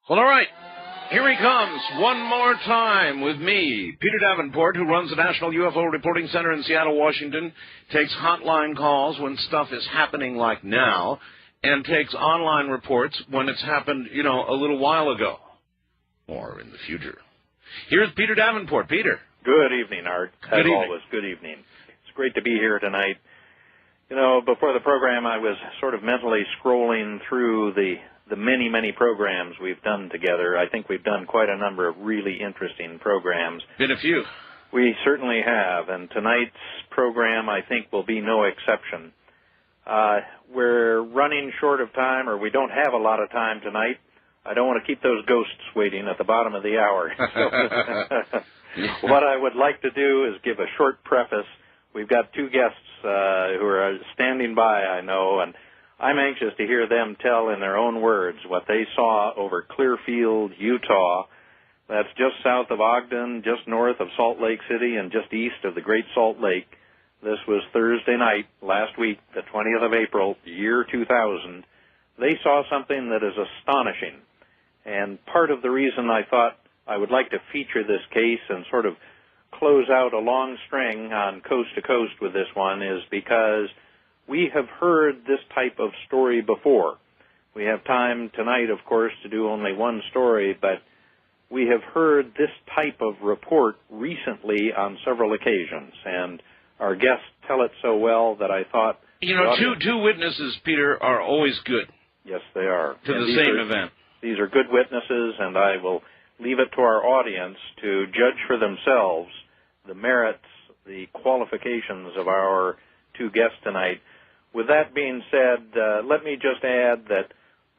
Well, all right. Here he comes one more time with me, Peter Davenport, who runs the National UFO Reporting Center in Seattle, Washington, takes hotline calls when stuff is happening like now, and takes online reports when it's happened, a little while ago or in the future. Here's Peter Davenport. Peter. Good evening, Art. Good evening. Always, good evening. It's great to be here tonight. Before the program, I was sort of mentally scrolling through the many, many programs we've done together. I think we've done quite a number of really interesting programs. Been a few. We certainly have, and tonight's program, I think, will be no exception. We're running short of time, or we don't have a lot of time tonight. I don't want to keep those ghosts waiting at the bottom of the hour. So what I would like to do is give a short preface. We've got two guests who are standing by, I know, and I'm anxious to hear them tell in their own words what they saw over Clearfield, Utah. That's just south of Ogden, just north of Salt Lake City, and just east of the Great Salt Lake. This was Thursday night, last week, the 20th of April, year 2000. They saw something that is astonishing. And part of the reason I thought I would like to feature this case and sort of close out a long string on Coast to Coast with this one is because we have heard this type of story before. We have time tonight, of course, to do only one story, but we have heard this type of report recently on several occasions, and our guests tell it so well that I thought... two witnesses, Peter, are always good. Yes, they are. To the same event. These are good witnesses, and I will leave it to our audience to judge for themselves the merits, the qualifications of our two guests tonight. With that being said, let me just add that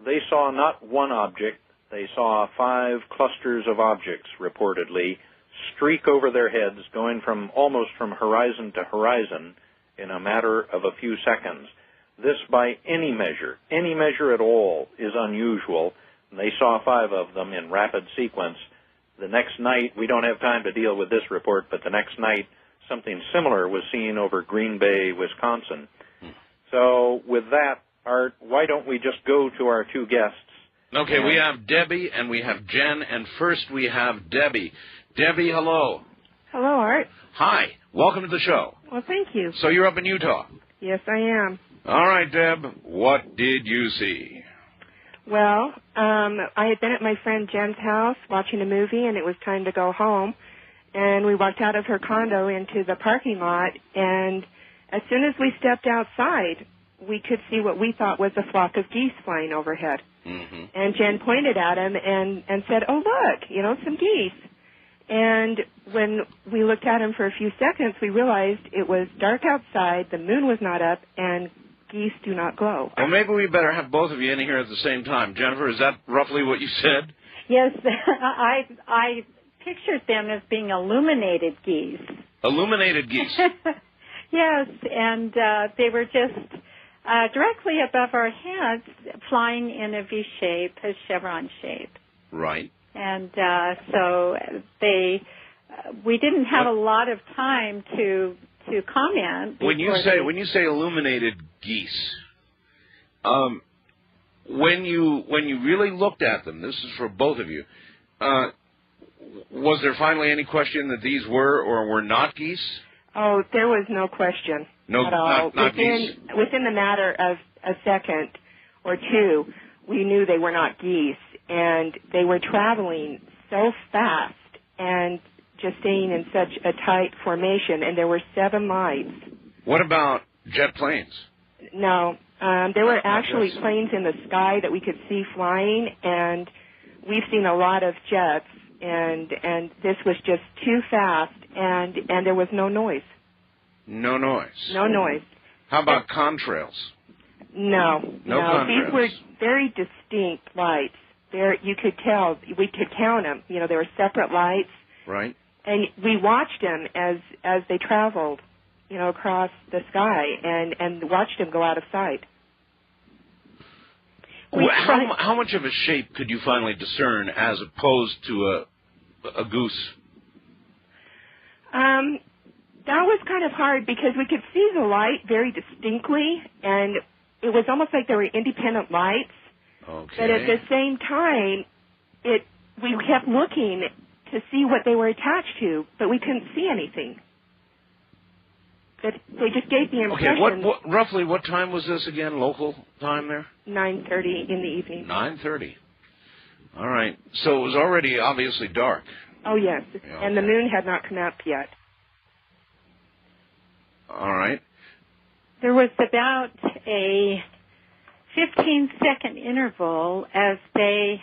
they saw not one object, they saw 5 clusters of objects, reportedly, streak over their heads, going almost from horizon to horizon in a matter of a few seconds. This, by any measure at all, is unusual. And they saw 5 of them in rapid sequence. The next night, we don't have time to deal with this report, but the next night, something similar was seen over Green Bay, Wisconsin. So with that, Art, why don't we just go to our two guests? Okay, we have Debbie and we have Jen, and first we have Debbie. Debbie, hello. Hello, Art. Hi. Welcome to the show. Well, thank you. So you're up in Utah? Yes, I am. All right, Deb, what did you see? Well, I had been at my friend Jen's house watching a movie, and it was time to go home. And we walked out of her condo into the parking lot, and as soon as we stepped outside, we could see what we thought was a flock of geese flying overhead. Mm-hmm. And Jen pointed at him and said, "Oh, look, some geese." And when we looked at him for a few seconds, we realized it was dark outside, the moon was not up, and geese do not glow. Well, maybe we better have both of you in here at the same time. Jennifer, is that roughly what you said? Yes, I pictured them as being illuminated geese. Illuminated geese. Yes, and they were just directly above our heads, flying in a V shape, a chevron shape. Right. And so we didn't have a lot of time to comment. When you say illuminated geese, when you really looked at them, this is for both of you, was there finally any question that these were or were not geese? Oh, there was no question at all. Not geese. Within the matter of a second or two, we knew they were not geese, and they were traveling so fast and just staying in such a tight formation, and there were 7 lights. What about jet planes? No. There were actually planes in the sky that we could see flying, and we've seen a lot of jets, and this was just too fast, and there was no noise. No noise? No noise. How about contrails? No. No contrails. These were very distinct lights. You could tell, we could count them. There were separate lights. Right. And we watched them as they traveled, across the sky, and watched them go out of sight. How much of a shape could you finally discern as opposed to a goose? That was kind of hard because we could see the light very distinctly, and it was almost like there were independent lights. Okay. But at the same time, we kept looking to see what they were attached to, but we couldn't see anything. But they just gave the impression. Okay, roughly what time was this again, local time there? 9:30 in the evening. 9:30. All right. So it was already obviously dark. Oh, yes. Yeah, and the moon had not come up yet. All right. There was about a 15-second interval as they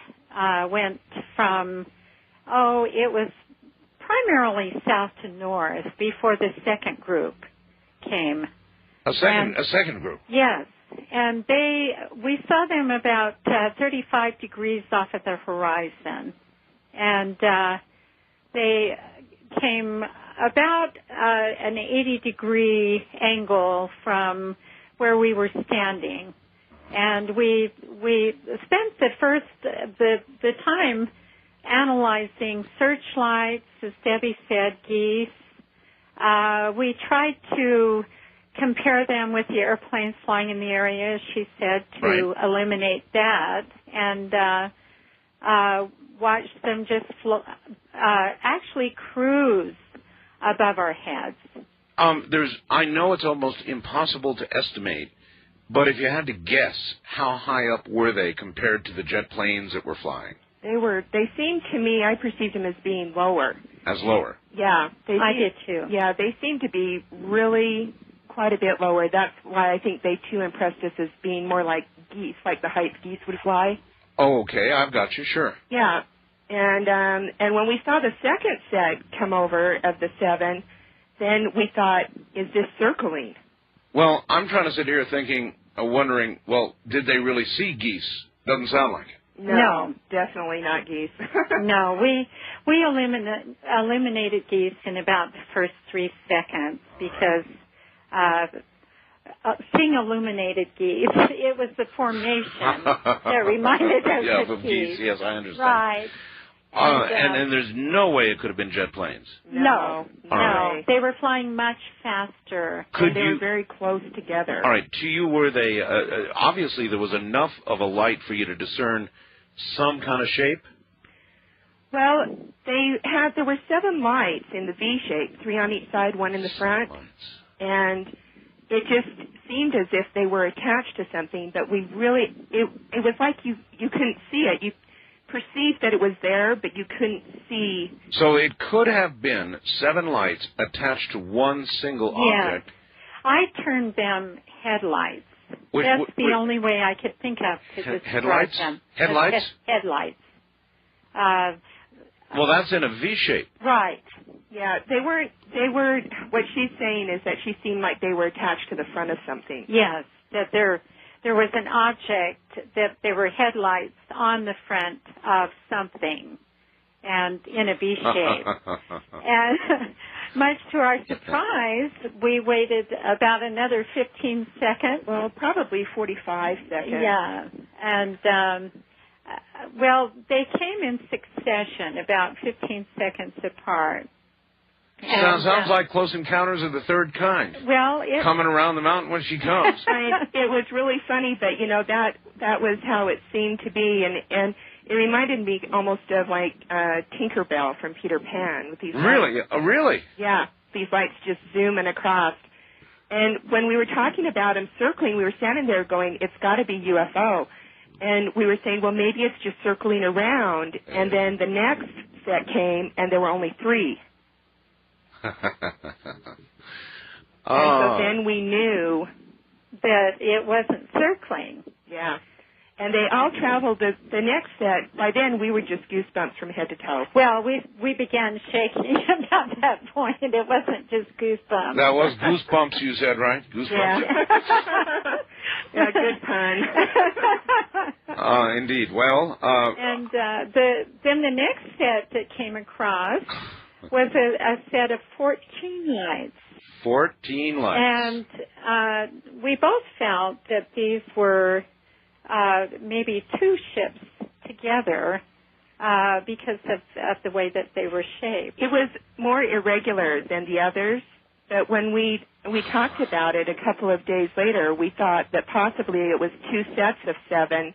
went from, it was primarily south to north before the second group came. A second group? Yes. And we saw them about 35 degrees off of the horizon. And they came about an 80-degree angle from where we were standing. And we spent the time analyzing searchlights, as Debbie said, geese. We tried to compare them with the airplanes flying in the area, as she said, to eliminate that, and watch them just actually cruise above our heads. I know it's almost impossible to estimate, but if you had to guess, how high up were they compared to the jet planes that were flying? They seemed to me, I perceived them as being lower. As lower? Yeah. I did too. Yeah, they seemed to be really quite a bit lower. That's why I think they too impressed us as being more like geese, like the height geese would fly. Oh, okay, I've got you, sure. Yeah. And when we saw the second set come over of the 7, then we thought, is this circling? Well, I'm trying to sit here thinking, wondering, well, did they really see geese? Doesn't sound like it. No, definitely not geese. No, we eliminated geese in about the first 3 seconds because seeing illuminated geese, it was the formation that reminded us of geese. Yes, I understand. Right. And there's no way it could have been jet planes. No. Right. They were flying much faster. They were very close together. All right. To you, were they, obviously there was enough of a light for you to discern some kind of shape? Well, there were 7 lights in the V shape, 3 on each side, 1 in the front. And it just seemed as if they were attached to something, but it was like you couldn't see it. You perceived that it was there, but you couldn't see. So it could have been 7 lights attached to one single object. I turned them headlights. That's the only way I could think of to describe them. Headlights? Headlights. Well, that's in a V shape. Right. Yeah, they were, what she's saying is that she seemed like they were attached to the front of something. Yes, that there was an object, that there were headlights on the front of something, and in a V shape. And much to our surprise, we waited about another 15 seconds. Well, probably 45 seconds. Yeah, and they came in succession, about 15 seconds apart. Sounds like Close Encounters of the Third Kind. Well, coming around the mountain when she comes. It was really funny, but that was how it seemed to be, and it reminded me almost of like Tinkerbell from Peter Pan with these Really? lights. Really? Yeah, these lights just zooming across. And when we were talking about them circling, we were standing there going, "It's got to be UFO." And we were saying, well, maybe it's just circling around. And then the next set came, and there were only 3. And so then we knew that it wasn't circling. Yeah. And they all traveled the next set. By then, we were just goosebumps from head to toe. Well, we began shaking about that point. It wasn't just goosebumps. That was goosebumps, you said, right? Goosebumps. Yeah. Yeah, good pun. Indeed. Well. And then the next set that came across was a set of 14 lights. 14 lights. And we both felt that these were maybe 2 ships together because of the way that they were shaped. It was more irregular than the others, but when we talked about it a couple of days later, we thought that possibly it was 2 sets of 7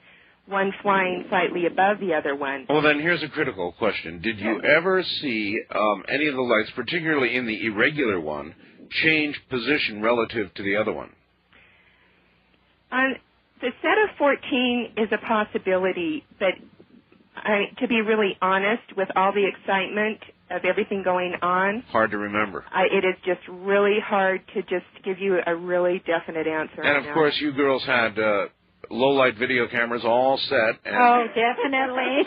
one flying slightly above the other one. Well, then here's a critical question. Did you ever see any of the lights, particularly in the irregular one, change position relative to the other one? The set of 14 is a possibility, but to be really honest, with all the excitement of everything going on, hard to remember. It is just really hard to just give you a really definite answer. And of course, you girls had low-light video cameras all set. And oh, definitely.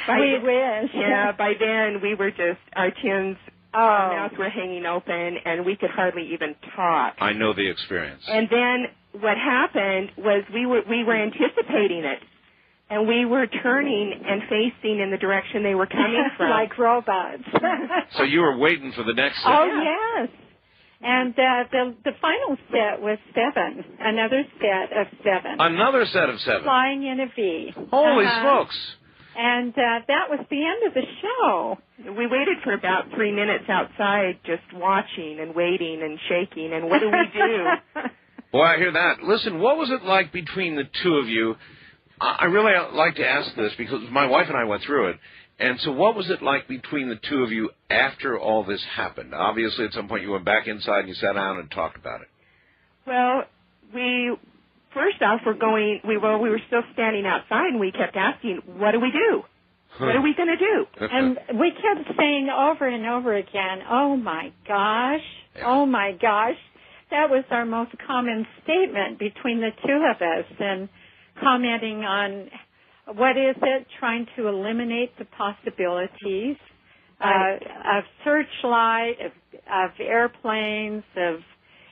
We wish. Yeah, by then we were just, our chins, our mouths were hanging open, and we could hardly even talk. I know the experience. And then what happened was we were anticipating it. And we were turning and facing in the direction they were coming from. Like robots. So you were waiting for the next set. Oh, yes. And the final set was 7, another set of 7. Another set of 7. Flying in a V. Holy smokes. And that was the end of the show. We waited for about 3 minutes outside just watching and waiting and shaking, and what do we do? Boy, I hear that. Listen, what was it like between the two of you? I really like to ask this because my wife and I went through it. And so what was it like between the two of you after all this happened? Obviously, at some point you went back inside and you sat down and talked about it. Well, first off, we were still standing outside, and we kept asking, what do we do? What are we going to do? And we kept saying over and over again, oh, my gosh, oh, my gosh. That was our most common statement between the two of us, and commenting on what is it, trying to eliminate the possibilities of searchlight, of airplanes, of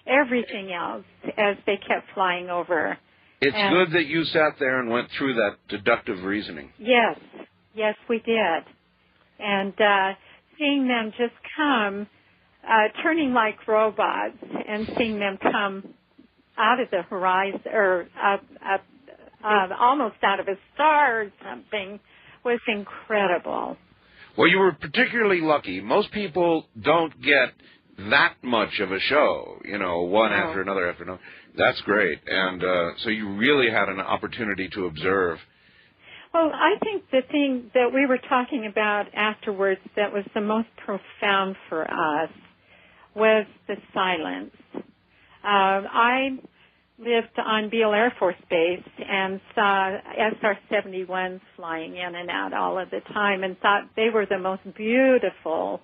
everything else as they kept flying over. It's good that you sat there and went through that deductive reasoning. Yes, yes, we did. And seeing them just come, turning like robots, and seeing them come out of the horizon, or almost out of a star or something, was incredible. Well, you were particularly lucky. Most people don't get that much of a show, one after another after another. That's great. And so you really had an opportunity to observe. Well, I think the thing that we were talking about afterwards that was the most profound for us was the silence. I lived on Beale Air Force Base and saw SR-71s flying in and out all of the time and thought they were the most beautiful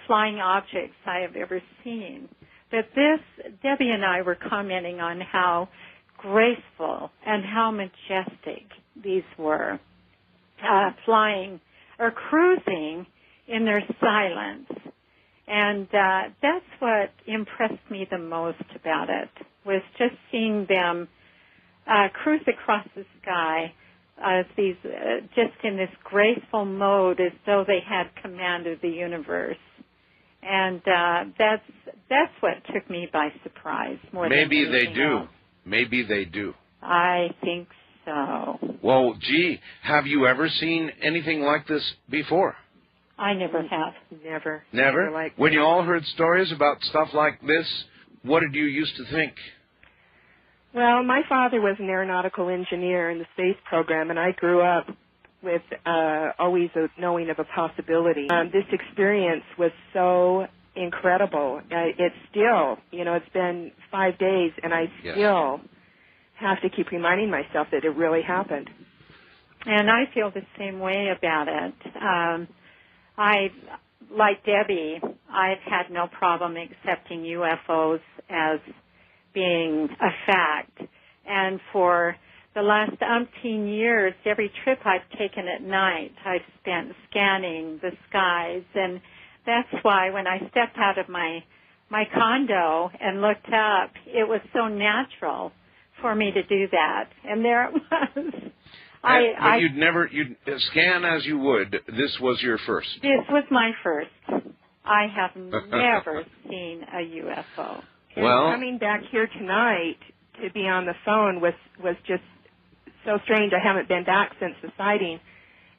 flying objects I have ever seen. But Debbie and I were commenting on how graceful and how majestic these were, flying or cruising in their silence. And that's what impressed me the most about it, was just seeing them cruise across the sky as these, just in this graceful mode, as though they had command of the universe. And that's what took me by surprise more than anything else. Maybe they do. I think so. Well, gee, have you ever seen anything like this before? I never have. Never. Never? When you all heard stories about stuff like this, what did you used to think? Well, my father was an aeronautical engineer in the space program, and I grew up with always a knowing of a possibility. This experience was so incredible. It's still, it's been 5 days, and I still have to keep reminding myself that it really happened. And I feel the same way about it. Like Debbie, I've had no problem accepting UFOs as being a fact. And for the last umpteen years, every trip I've taken at night, I've spent scanning the skies. And that's why when I stepped out of my condo and looked up, it was so natural for me to do that. And there it was. But you'd scan as you would. This was your first. This was my first. I have never seen a UFO. Well, coming back here tonight to be on the phone was just so strange. I haven't been back since the sighting,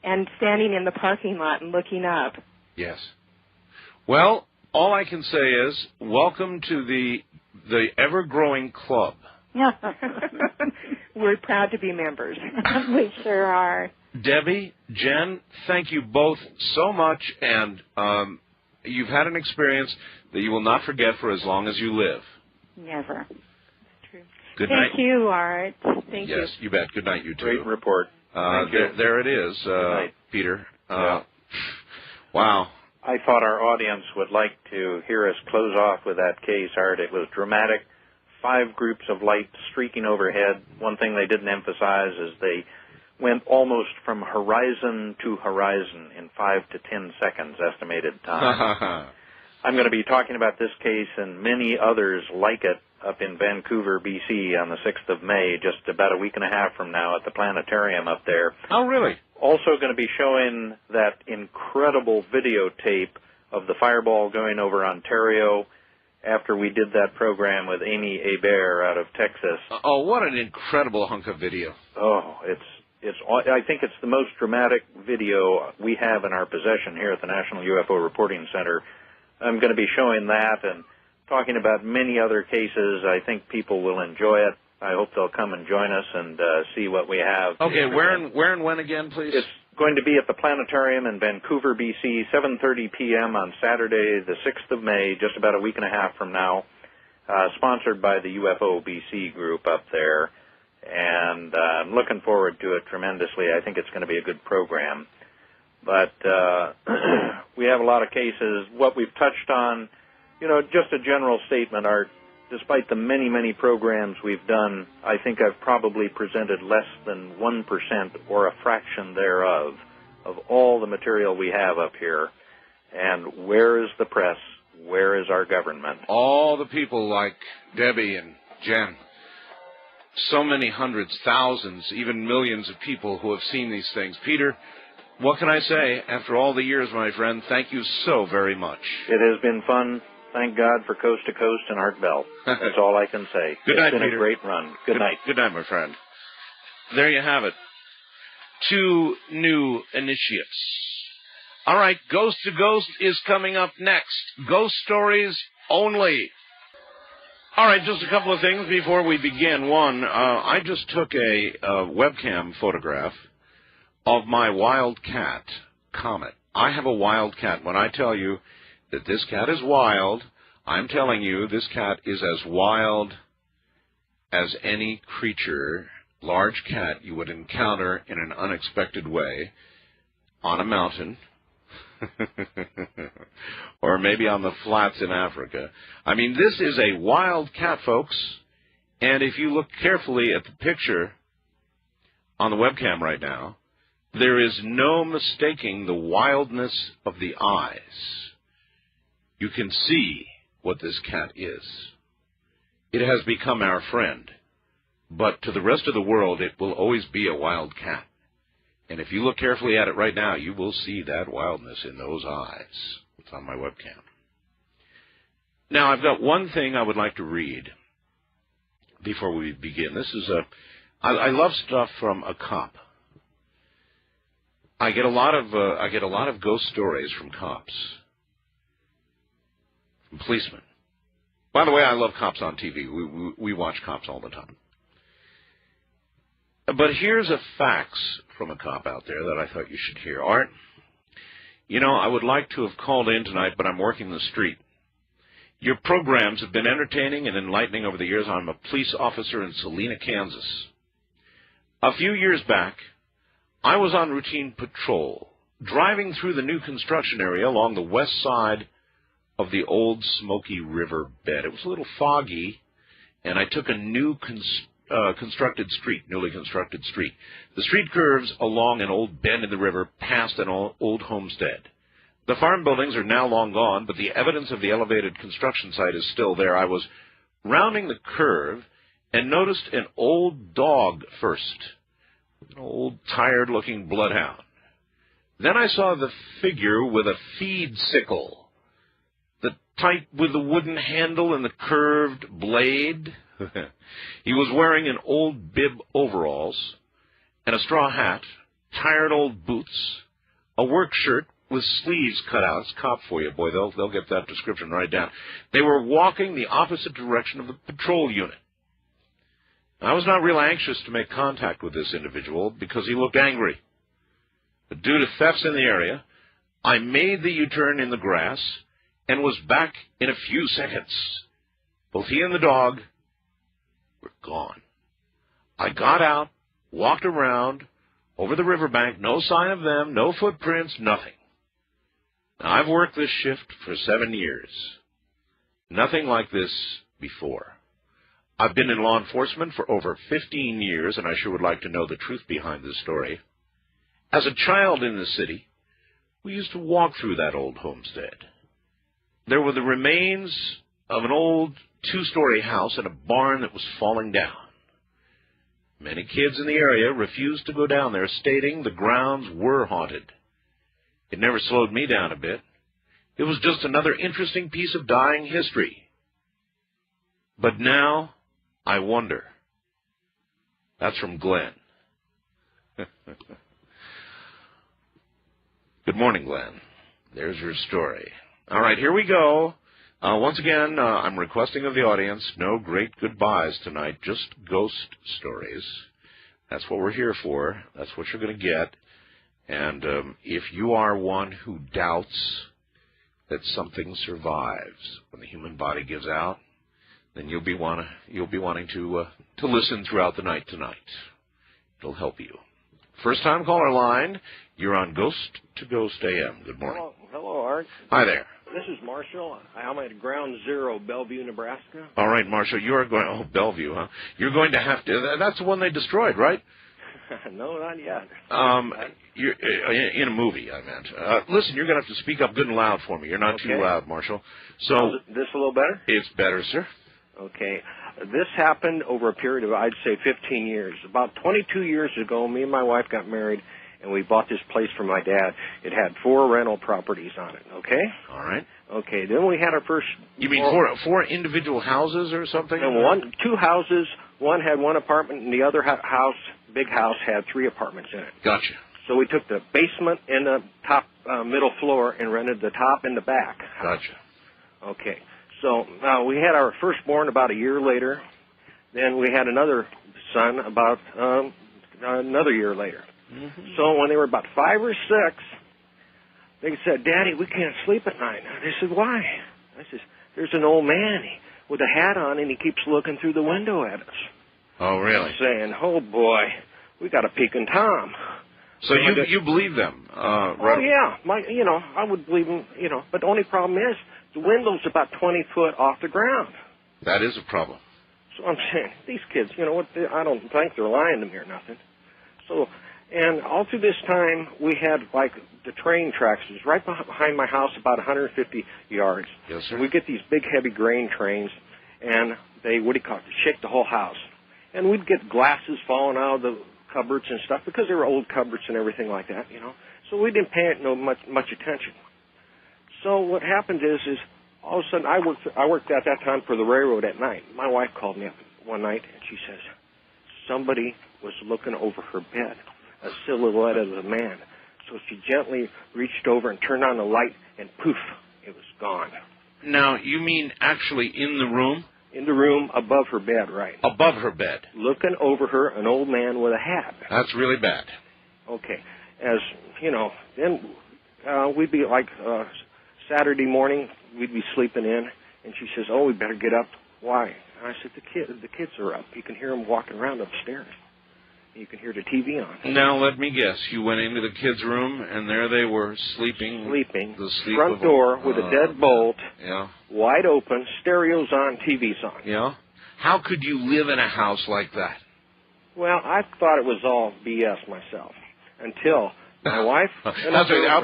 and standing in the parking lot and looking up. Yes. Well, all I can say is welcome to the ever-growing club. We're proud to be members. We sure are. Debbie, Jen, thank you both so much, and you've had an experience that you will not forget for as long as you live. Never. True. Good night. Thank you, Art. Thank you. Yes, you bet. Good night, you two. Great report. Thank you. There it is, Peter. Wow. I thought our audience would like to hear us close off with that case, Art. It was dramatic. 5 groups of light streaking overhead. One thing they didn't emphasize is they went almost from horizon to horizon in 5 to 10 seconds estimated time. I'm going to be talking about this case and many others like it up in Vancouver, BC on the 6th of May, just about a week and a half from now at the planetarium up there. Oh, really? Also going to be showing that incredible videotape of the fireball going over Ontario after we did that program with Amy Hebert out of Texas. Oh, what an incredible hunk of video. Oh, I think it's the most dramatic video we have in our possession here at the National UFO Reporting Center. I'm going to be showing that and talking about many other cases. I think people will enjoy it. I hope they'll come and join us and see what we have. Okay, where and when again, please? It's going to be at the planetarium in Vancouver, BC, 7:30 p.m. on Saturday, the 6th of May, just about a week and a half from now, sponsored by the UFO BC group up there. And I'm looking forward to it tremendously. I think it's going to be a good program. But we have a lot of cases. What we've touched on, just a general statement, Art, despite the many, many programs we've done, I think I've probably presented less than 1% or a fraction thereof of all the material we have up here. And where is the press? Where is our government? All the people like Debbie and Jen. So many hundreds, thousands, even millions of people who have seen these things. Peter, what can I say? After all the years, my friend, thank you so very much. It has been fun. Thank God for Coast to Coast and Art Bell. That's all I can say. Good night, It's been Peter. a great run. Good night. Good night, my friend. There you have it. 2 new initiates. All right, Ghost to Ghost is coming up next. Ghost stories only. All right, just a couple of things before we begin. One, I just took a webcam photograph of my wild cat, Comet. I have a wild cat. When I tell you that this cat is wild, I'm telling you this cat is as wild as any creature, large cat, you would encounter in an unexpected way on a mountain or maybe on the flats in Africa. I mean, this is a wild cat, folks, and if you look carefully at the picture on the webcam right now, there is no mistaking the wildness of the eyes. You can see what this cat is. It has become our friend, but to the rest of the world, it will always be a wild cat. And if you look carefully at it right now, you will see that wildness in those eyes. It's on my webcam. Now, I've got one thing I would like to read before we begin. This is I love stuff from a cop. I get a lot of ghost stories from cops, from policemen. By the way, I love cops on TV. We watch cops all the time. But here's a fax from a cop out there that I thought you should hear. Art, I would like to have called in tonight, but I'm working the street. Your programs have been entertaining and enlightening over the years. I'm a police officer in Salina, Kansas. A few years back, I was on routine patrol, driving through the new construction area along the west side of the old Smoky River bed. It was a little foggy, and I took a newly constructed street. The street curves along an old bend in the river past an old homestead. The farm buildings are now long gone, but the evidence of the elevated construction site is still there. I was rounding the curve and noticed an old dog first, an old, tired-looking bloodhound. Then I saw the figure with a feed sickle, the type with the wooden handle and the curved blade. He was wearing an old bib overalls and a straw hat, tired old boots, a work shirt with sleeves cut out. It's cop for you, boy. They'll get that description right down. They were walking the opposite direction of the patrol unit. I was not real anxious to make contact with this individual because he looked angry. But due to thefts in the area, I made the U-turn in the grass and was back in a few seconds. Both he and the dog were gone. I got out, walked around, over the riverbank, no sign of them, no footprints, nothing. Now, I've worked this shift for 7 years. Nothing like this before. I've been in law enforcement for over 15 years, and I sure would like to know the truth behind this story. As a child in the city, we used to walk through that old homestead. There were the remains of an old 2-story house and a barn that was falling down. Many kids in the area refused to go down there, stating the grounds were haunted. It never slowed me down a bit. It was just another interesting piece of dying history. But now, I wonder. That's from Glenn. Good morning, Glenn. There's your story. All right, here we go. Once again, I'm requesting of the audience, no great goodbyes tonight, just ghost stories. That's what we're here for. That's what you're going to get. And if you are one who doubts that something survives when the human body gives out, then you'll be wanting to listen throughout the night tonight. It'll help you. First time caller line, you're on Ghost to Ghost AM. Good morning. Hello, Art. Hi there. This is Marshall. I'm at Ground Zero, Bellevue, Nebraska. All right, Marshall, you are going, Bellevue, huh? You're going to have to, that's the one they destroyed, right? No, not yet. You're, in a movie, I meant. Listen, you're going to have to speak up good and loud for me. You're not too loud, Marshall. So, is this a little better? It's better, sir. Okay. This happened over a period of, I'd say, 15 years. About 22 years ago, me and my wife got married, and we bought this place for my dad. It had 4 rental properties on it, okay? All right. Okay, then we had our first... You mean four individual houses or something? No, 2 houses. One had 1 apartment, and the other house, big house, had 3 apartments in it. Gotcha. So we took the basement and the top middle floor and rented the top and the back house. Gotcha. Okay. So we had our firstborn about a year later. Then we had another son about another year later. Mm-hmm. So when they were about 5 or 6, they said, "Daddy, we can't sleep at night." They said, "Why?" I said, "There's an old man with a hat on, and he keeps looking through the window at us." Oh, really? Saying, "Oh boy, we got a peeking Tom." So you believe them? Oh yeah, I would believe them. But the only problem is the window's about 20 foot off the ground. That is a problem. So I'm saying these kids, I don't think they're lying to me or nothing. So. And all through this time, we had, like, the train tracks. It was right behind my house, about 150 yards. Yes, sir. We'd get these big, heavy grain trains, and they, shake the whole house. And we'd get glasses falling out of the cupboards and stuff, because they were old cupboards and everything like that, So we didn't pay it much attention. So what happened is all of a sudden, I worked at that time for the railroad at night. My wife called me up one night, and she says, somebody was looking over her bed. A silhouette of a man. So she gently reached over and turned on the light, and poof, it was gone. Now, you mean actually in the room? In the room above her bed, right. Above her bed. Looking over her, an old man with a hat. That's really bad. Okay. Then we'd be like Saturday morning, we'd be sleeping in, and she says, "Oh, we better get up." Why? And I said, the kids are up. You can hear them walking around upstairs. You can hear the TV on. Now, let me guess. You went into the kids' room, and there they were, sleeping. The front door with a dead bolt. Yeah. Wide open, stereos on, TVs on. Yeah. How could you live in a house like that? Well, I thought it was all BS myself. Until my wife... Up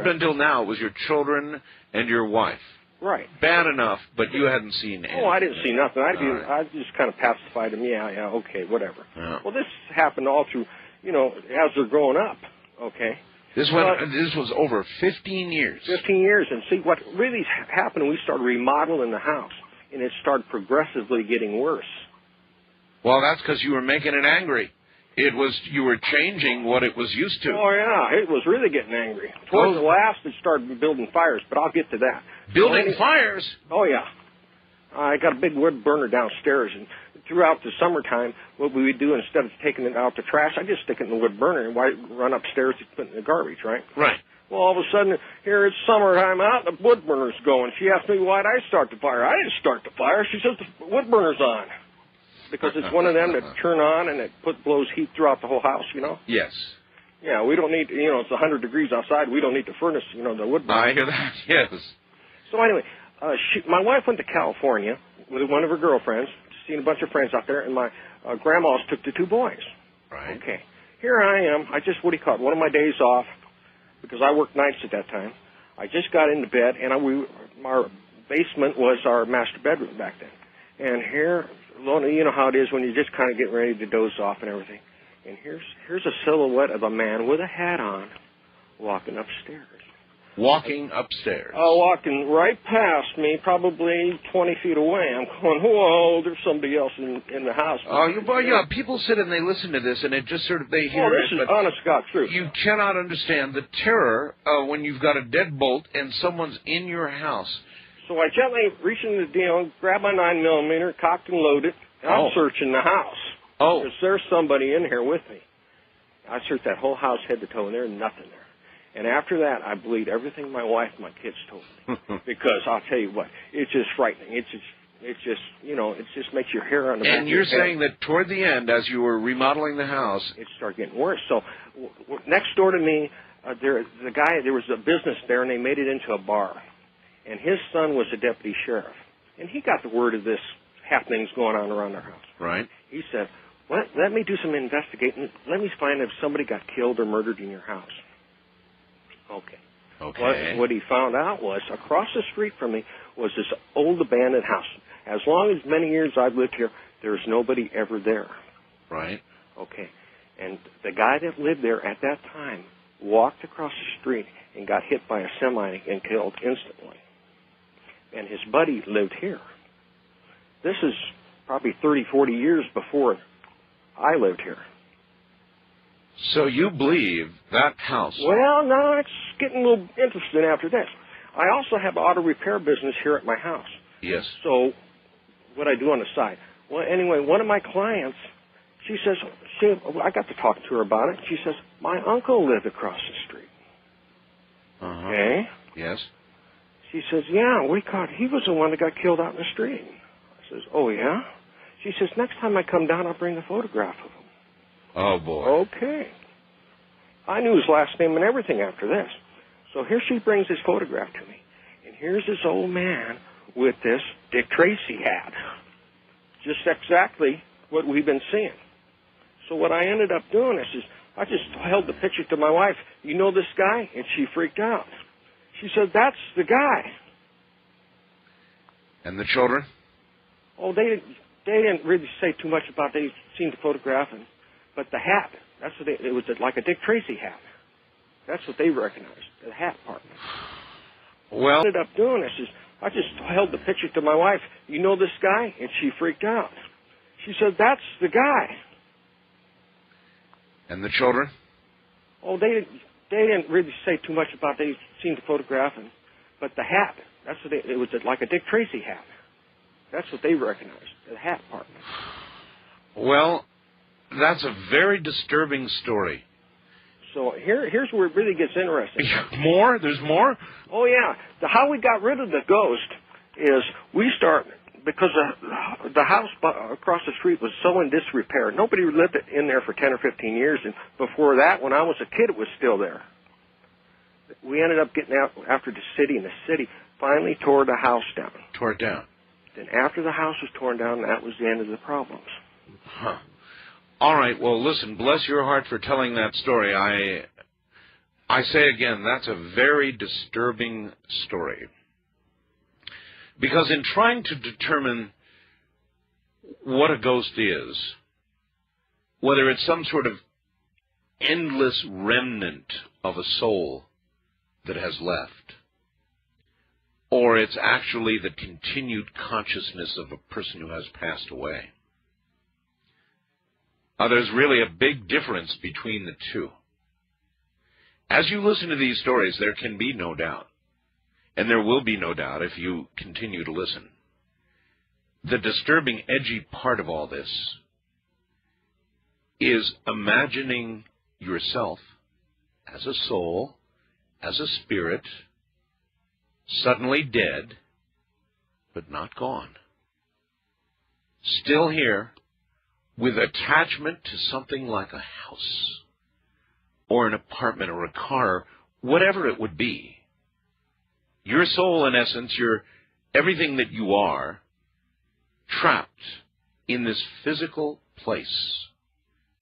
until now, it was your children and your wife. Right. Bad enough, but you hadn't seen anything. Oh, I didn't see nothing. I just kind of pacified them. Yeah, okay, whatever. Yeah. Well, this happened all through, as they're growing up, okay? This was over 15 years. 15 years, and see, what really happened, we started remodeling the house, and it started progressively getting worse. Well, that's because you were making it angry. You were changing what it was used to. Oh, yeah, it was really getting angry. Towards the last, it started building fires, but I'll get to that. Building fires? Oh, yeah. I got a big wood burner downstairs, and throughout the summertime, what we would do instead of taking it out to trash, I just stick it in the wood burner and run upstairs to put it in the garbage, right? Right. Well, all of a sudden, here it's summertime out, the wood burner's going. She asked me why'd I start the fire. I didn't start the fire. She says the wood burner's on. Because it's one of them that turn on and it blows heat throughout the whole house, you know? Yes. Yeah, we don't need, it's 100 degrees outside. We don't need the furnace, the wood burner. I hear that, yes. So anyway, my wife went to California with one of her girlfriends, seen a bunch of friends out there, and my grandmas took the two boys. Right. Okay. Here I am. I just, one of my days off, because I worked nights at that time. I just got into bed, and our basement was our master bedroom back then. And here, you know how it is when you're just kind of getting ready to doze off and everything. And here's a silhouette of a man with a hat on walking upstairs. Walking upstairs. Walking right past me, probably 20 feet away. I'm going, whoa, there's somebody else in the house. People sit and they listen to this, and it just sort of, they hear this is honest God truth. You cannot understand the terror when you've got a deadbolt and someone's in your house. So I gently reach in the deal, grab my 9mm, cocked and loaded, and I'm searching the house. Oh. Because there's somebody in here with me. I searched that whole house head to toe, and there's nothing there. And after that, I believed everything my wife and my kids told me. Because I'll tell you what, it's just frightening. It just makes your hair on the back of your head. And you're saying that toward the end, as you were remodeling the house, it started getting worse. So next door to me, there was a business there, and they made it into a bar. And his son was a deputy sheriff. And he got the word of this happenings going on around our house. Right. He said, let me do some investigating. Let me find if somebody got killed or murdered in your house. Okay. What he found out was across the street from me was this old abandoned house. As long as many years I've lived here, there's nobody ever there. Right. Okay. And the guy that lived there at that time walked across the street and got hit by a semi and killed instantly. And his buddy lived here. This is probably 30, 40 years before I lived here. So you believe that house? Well, no, it's getting a little interesting after this. I also have an auto repair business here at my house. Yes. So what I do on the side. Well, anyway, one of my clients, she says, I got to talk to her about it. She says, my uncle lived across the street. Uh-huh. Okay? Yes. She says, yeah, he was the one that got killed out in the street. I says, oh, yeah? She says, next time I come down, I'll bring a photograph of him. Oh, boy. Okay. I knew his last name and everything after this. So here she brings his photograph to me. And here's this old man with this Dick Tracy hat. Just exactly what we've been seeing. So what I ended up doing is I just held the picture to my wife. You know this guy? And she freaked out. She said, that's the guy. And the children? Oh, they didn't really say too much about they seen the photograph, but the hat, it was like a Dick Tracy hat. That's what they recognized, the hat part. Well, what I ended up doing is I just held the picture to my wife. You know this guy? And she freaked out. She said, that's the guy. And the children? Oh, they didn't really say too much about they seen the photograph, but the hat, it was like a Dick Tracy hat. That's what they recognized, the hat part. Well, that's a very disturbing story. So here's where it really gets interesting. More? There's more? Oh, yeah. How we got rid of the ghost is because the house across the street was so in disrepair. Nobody lived in there for 10 or 15 years, and before that, when I was a kid, it was still there. We ended up getting out after the city, and the city finally tore the house down. Tore it down. Then after the house was torn down, that was the end of the problems. Huh. All right, well, listen, bless your heart for telling that story. I say again, that's a very disturbing story. Because in trying to determine what a ghost is, whether it's some sort of endless remnant of a soul that has left, or it's actually the continued consciousness of a person who has passed away, there's really a big difference between the two. As you listen to these stories, there can be no doubt, and there will be no doubt if you continue to listen, the disturbing, edgy part of all this is imagining yourself as a soul, as a spirit, suddenly dead, but not gone. Still here, with attachment to something like a house, or an apartment, or a car, whatever it would be. Your soul, in essence, everything that you are, trapped in this physical place.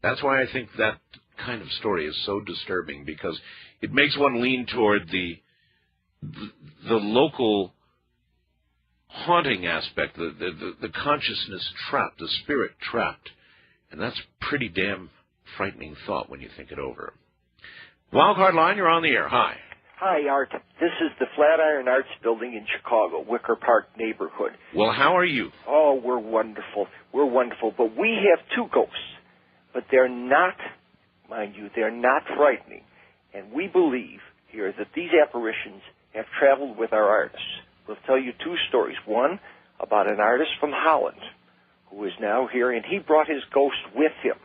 That's why I think that kind of story is so disturbing, because it makes one lean toward the local haunting aspect, the consciousness trapped, the spirit trapped. And that's a pretty damn frightening thought when you think it over. Wildcard line, you're on the air. Hi. Hi, Art. This is the Flatiron Arts Building in Chicago, Wicker Park neighborhood. Well, how are you? Oh, we're wonderful. We're wonderful. But we have two ghosts. But they're not, mind you, they're not frightening. And we believe here that these apparitions have traveled with our artists. We'll tell you two stories. One about an artist from Holland who is now here, and he brought his ghost with him.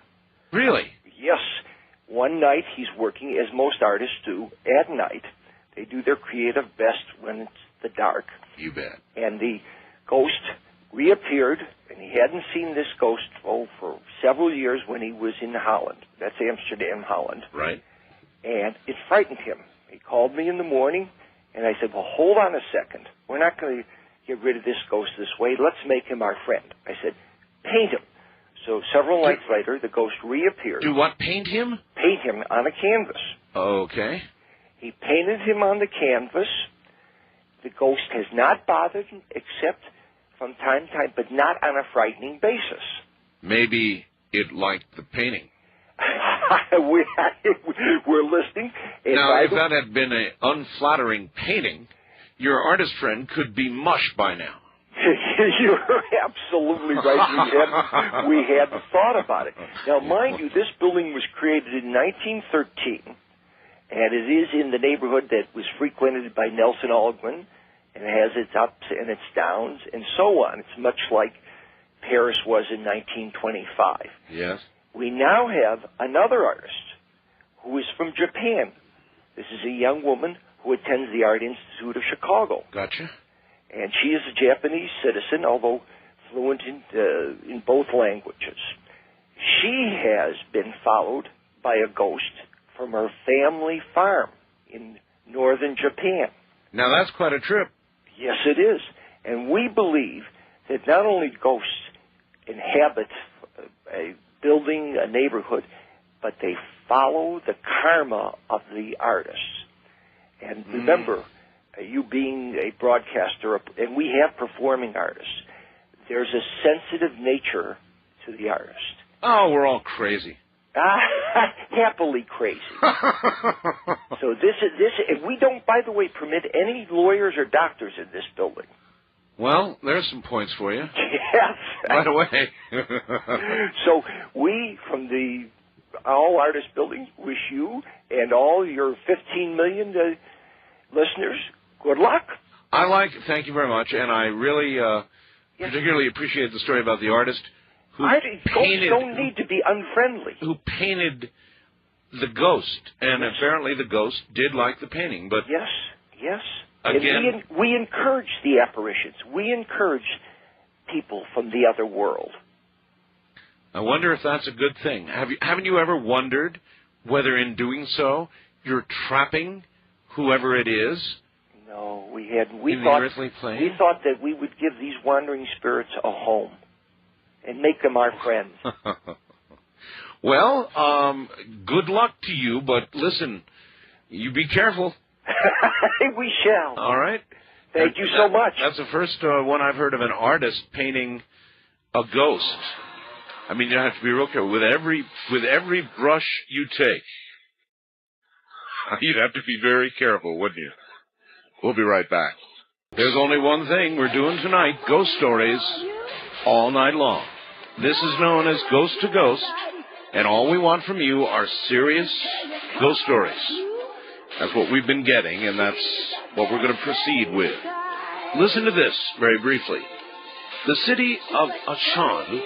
Really? Yes. One night he's working, as most artists do, at night. They do their creative best when it's the dark. You bet. And the ghost reappeared, and he hadn't seen this ghost, for several years when he was in Holland. That's Amsterdam, Holland. Right. And it frightened him. He called me in the morning, and I said, well, hold on a second. We're not going to get rid of this ghost this way. Let's make him our friend. I said, paint him. So several nights later, the ghost reappeared. Do what, paint him? Paint him on a canvas. Okay. He painted him on the canvas. The ghost has not bothered him except from time to time, but not on a frightening basis. Maybe it liked the painting. We're listening. Now, if that had been an unflattering painting, your artist friend could be mush by now. You're absolutely right. We had thought about it. Now, mind you, this building was created in 1913, and it is in the neighborhood that was frequented by Nelson Algren, and it has its ups and its downs, and so on. It's much like Paris was in 1925. Yes. We now have another artist who is from Japan. This is a young woman who attends the Art Institute of Chicago. Gotcha. And she is a Japanese citizen, although fluent in both languages. She has been followed by a ghost from her family farm in northern Japan. Now, that's quite a trip. Yes, it is. And we believe that not only ghosts inhabit a building, a neighborhood, but they follow the karma of the artists. And remember, you being a broadcaster, and we have performing artists, there's a sensitive nature to the artist. Oh, we're all crazy. Happily crazy. So this, and we don't, by the way, permit any lawyers or doctors in this building. Well, there's some points for you. Yes. Right away. So we, from the All Artist Building, wish you and all your 15 million listeners good luck. Thank you very much, and I really particularly appreciate the story about the artist who painted. Ghosts don't need to be unfriendly. Who painted the ghost, and apparently the ghost did like the painting. But yes. Again, and we encourage the apparitions. We encourage people from the other world. I wonder if that's a good thing. Haven't you ever wondered whether in doing so you're trapping whoever it is? No, we hadn't. The earthly plane? We thought that we would give these wandering spirits a home and make them our friends. Well, good luck to you, but listen, you be careful. We shall. All right. Thank you so much. That's the first one I've heard of an artist painting a ghost. I mean, you have to be real careful. With every brush you take, you'd have to be very careful, wouldn't you? We'll be right back. There's only one thing we're doing tonight, ghost stories all night long. This is known as Ghost to Ghost, and all we want from you are serious ghost stories. That's what we've been getting, and that's what we're going to proceed with. Listen to this very briefly. The city of Achan,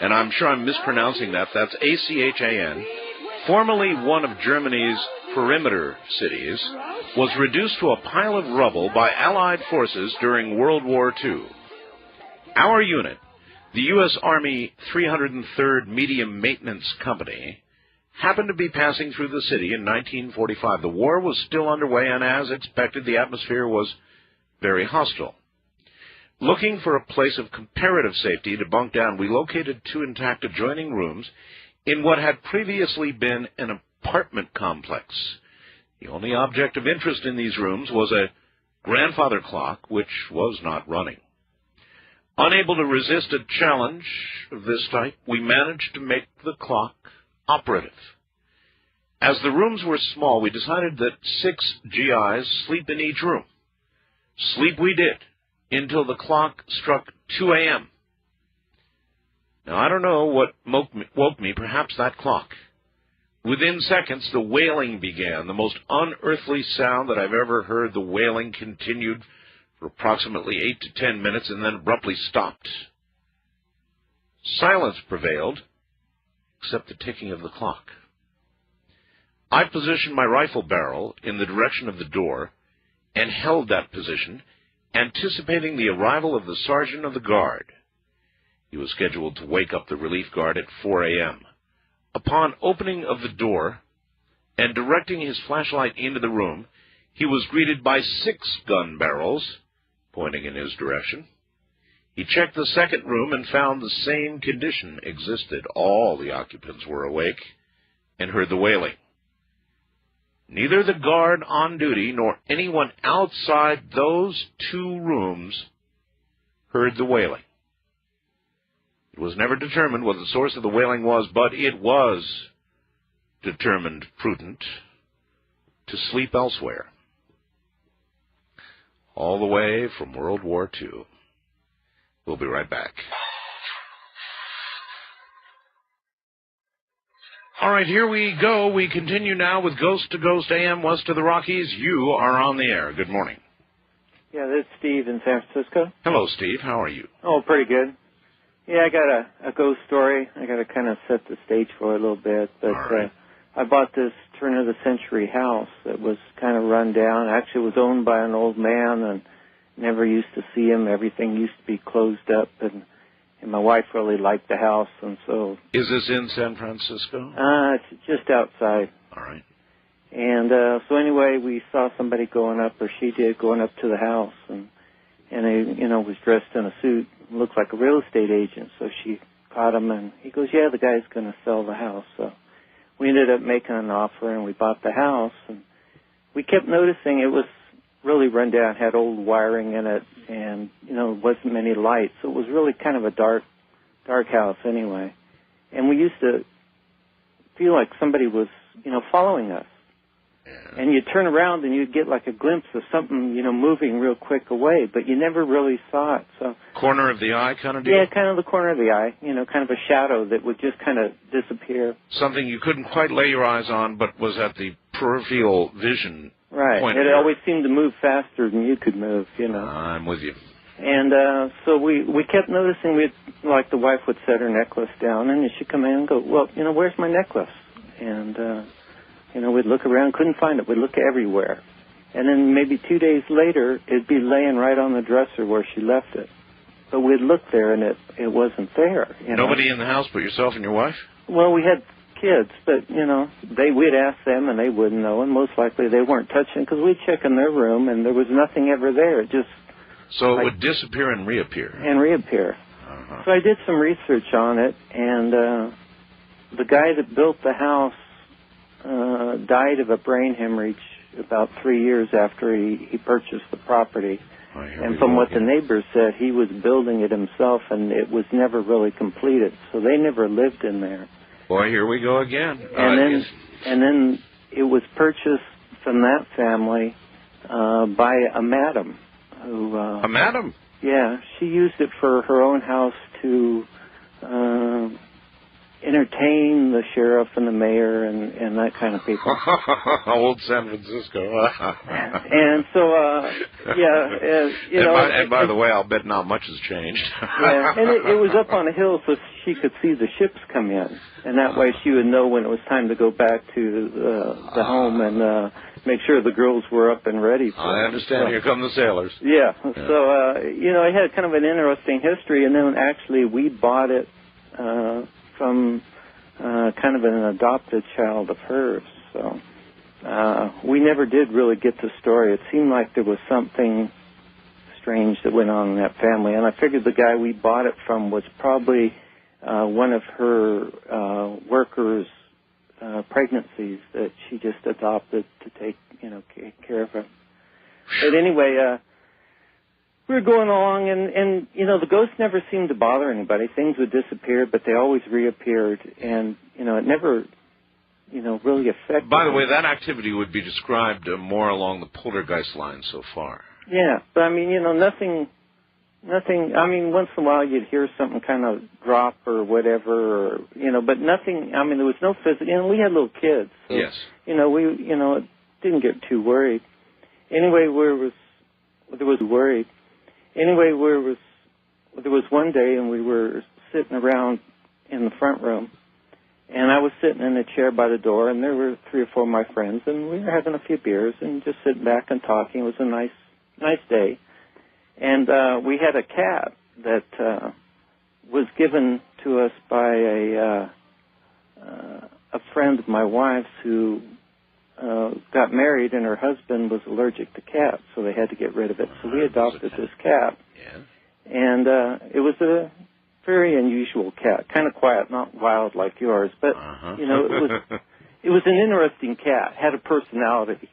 and I'm sure I'm mispronouncing that, that's A-C-H-A-N, formerly one of Germany's perimeter cities, was reduced to a pile of rubble by Allied forces during World War II. Our unit, the U.S. Army 303rd Medium Maintenance Company, happened to be passing through the city in 1945. The war was still underway, and as expected, the atmosphere was very hostile. Looking for a place of comparative safety to bunk down, we located two intact adjoining rooms in what had previously been an apartment complex. The only object of interest in these rooms was a grandfather clock, which was not running. Unable to resist a challenge of this type, we managed to make the clock operative. As the rooms were small, we decided that 6 GIs sleep in each room. Sleep we did until the clock struck 2 a.m. Now, I don't know what woke me, perhaps that clock. Within seconds, the wailing began, the most unearthly sound that I've ever heard. The wailing continued for approximately 8 to 10 minutes and then abruptly stopped. Silence prevailed, except the ticking of the clock. I positioned my rifle barrel in the direction of the door and held that position, anticipating the arrival of the sergeant of the guard. He was scheduled to wake up the relief guard at 4 a.m. Upon opening of the door and directing his flashlight into the room, he was greeted by 6 gun barrels pointing in his direction. He checked the second room and found the same condition existed. All the occupants were awake and heard the wailing. Neither the guard on duty nor anyone outside those 2 rooms heard the wailing. It was never determined what the source of the wailing was, but it was determined prudent to sleep elsewhere. All the way from World War II. We'll be right back. All right, here we go. We continue now with Ghost to Ghost AM west of the Rockies. You are on the air. Good morning. Yeah, this is Steve in San Francisco. Hello, Steve. How are you? Oh, pretty good. Yeah, I got a ghost story. I got to kind of set the stage for it a little bit. But right. I bought this turn-of-the-century house that was kind of run down. Actually, it was owned by an old man, and never used to see him. Everything used to be closed up, and my wife really liked the house, and so... Is this in San Francisco? It's just outside. All right. And so anyway, we saw somebody going up, or she did, going up to the house, and he, was dressed in a suit, looked like a real estate agent. So she caught him, and he goes, yeah, the guy's going to sell the house. So we ended up making an offer, and we bought the house, and we kept noticing it was really run down, had old wiring in it, and, wasn't many lights. So it was really kind of a dark house anyway. And we used to feel like somebody was, following us. Yeah. And you'd turn around and you'd get like a glimpse of something, moving real quick away, but you never really saw it. So corner of the eye kind of deal? Yeah, kind of the corner of the eye, kind of a shadow that would just kind of disappear. Something you couldn't quite lay your eyes on, but was at the peripheral vision. Right. Point it always seemed to move faster than you could move, I'm with you. And so we kept noticing, like the wife would set her necklace down, and she'd come in and go, well, where's my necklace? And, we'd look around, couldn't find it. We'd look everywhere. And then maybe 2 days later, it'd be laying right on the dresser where she left it. But we'd look there, and it wasn't there. Nobody in the house but yourself and your wife? Well, we had kids, but, we'd ask them, and they wouldn't know, and most likely they weren't touching, because we'd check in their room, and there was nothing ever there. It just... So it would disappear and reappear? And reappear. Uh-huh. So I did some research on it, and the guy that built the house died of a brain hemorrhage about 3 years after he purchased the property. And from what the neighbors said, he was building it himself, and it was never really completed. So they never lived in there. Boy, here we go again. And then it was purchased from that family by a madam. A madam? Yeah, she used it for her own house to entertain the sheriff and the mayor and that kind of people. Old San Francisco. And so, And by the way, I'll bet not much has changed. Yeah, and it was up on a hill so she could see the ships come in. And that way she would know when it was time to go back to the home and make sure the girls were up and ready for I understand. So, here come the sailors. Yeah. So, it had kind of an interesting history. And then actually we bought it from kind of an adopted child of hers. So we never did really get the story. It seemed like there was something strange that went on in that family. And I figured the guy we bought it from was probably one of her workers' pregnancies that she just adopted to take, care of her. But anyway, we were going along, and the ghosts never seemed to bother anybody. Things would disappear, but they always reappeared, and, it never, really affected. By the way, that activity would be described more along the poltergeist line so far. Yeah, but, nothing, once in a while you'd hear something kind of drop or whatever, or, but nothing, there was no physical, we had little kids. So, yes. We didn't get too worried. Anyway, there was one day, and we were sitting around in the front room, and I was sitting in a chair by the door, and there were 3 or 4 of my friends, and we were having a few beers and just sitting back and talking. It was a nice day, and we had a cat that was given to us by a friend of my wife's who got married, and her husband was allergic to cats, so they had to get rid of it. So we adopted this cat. Yeah. And it was a very unusual cat, kind of quiet, not wild like yours, but it was an interesting cat, had a personality,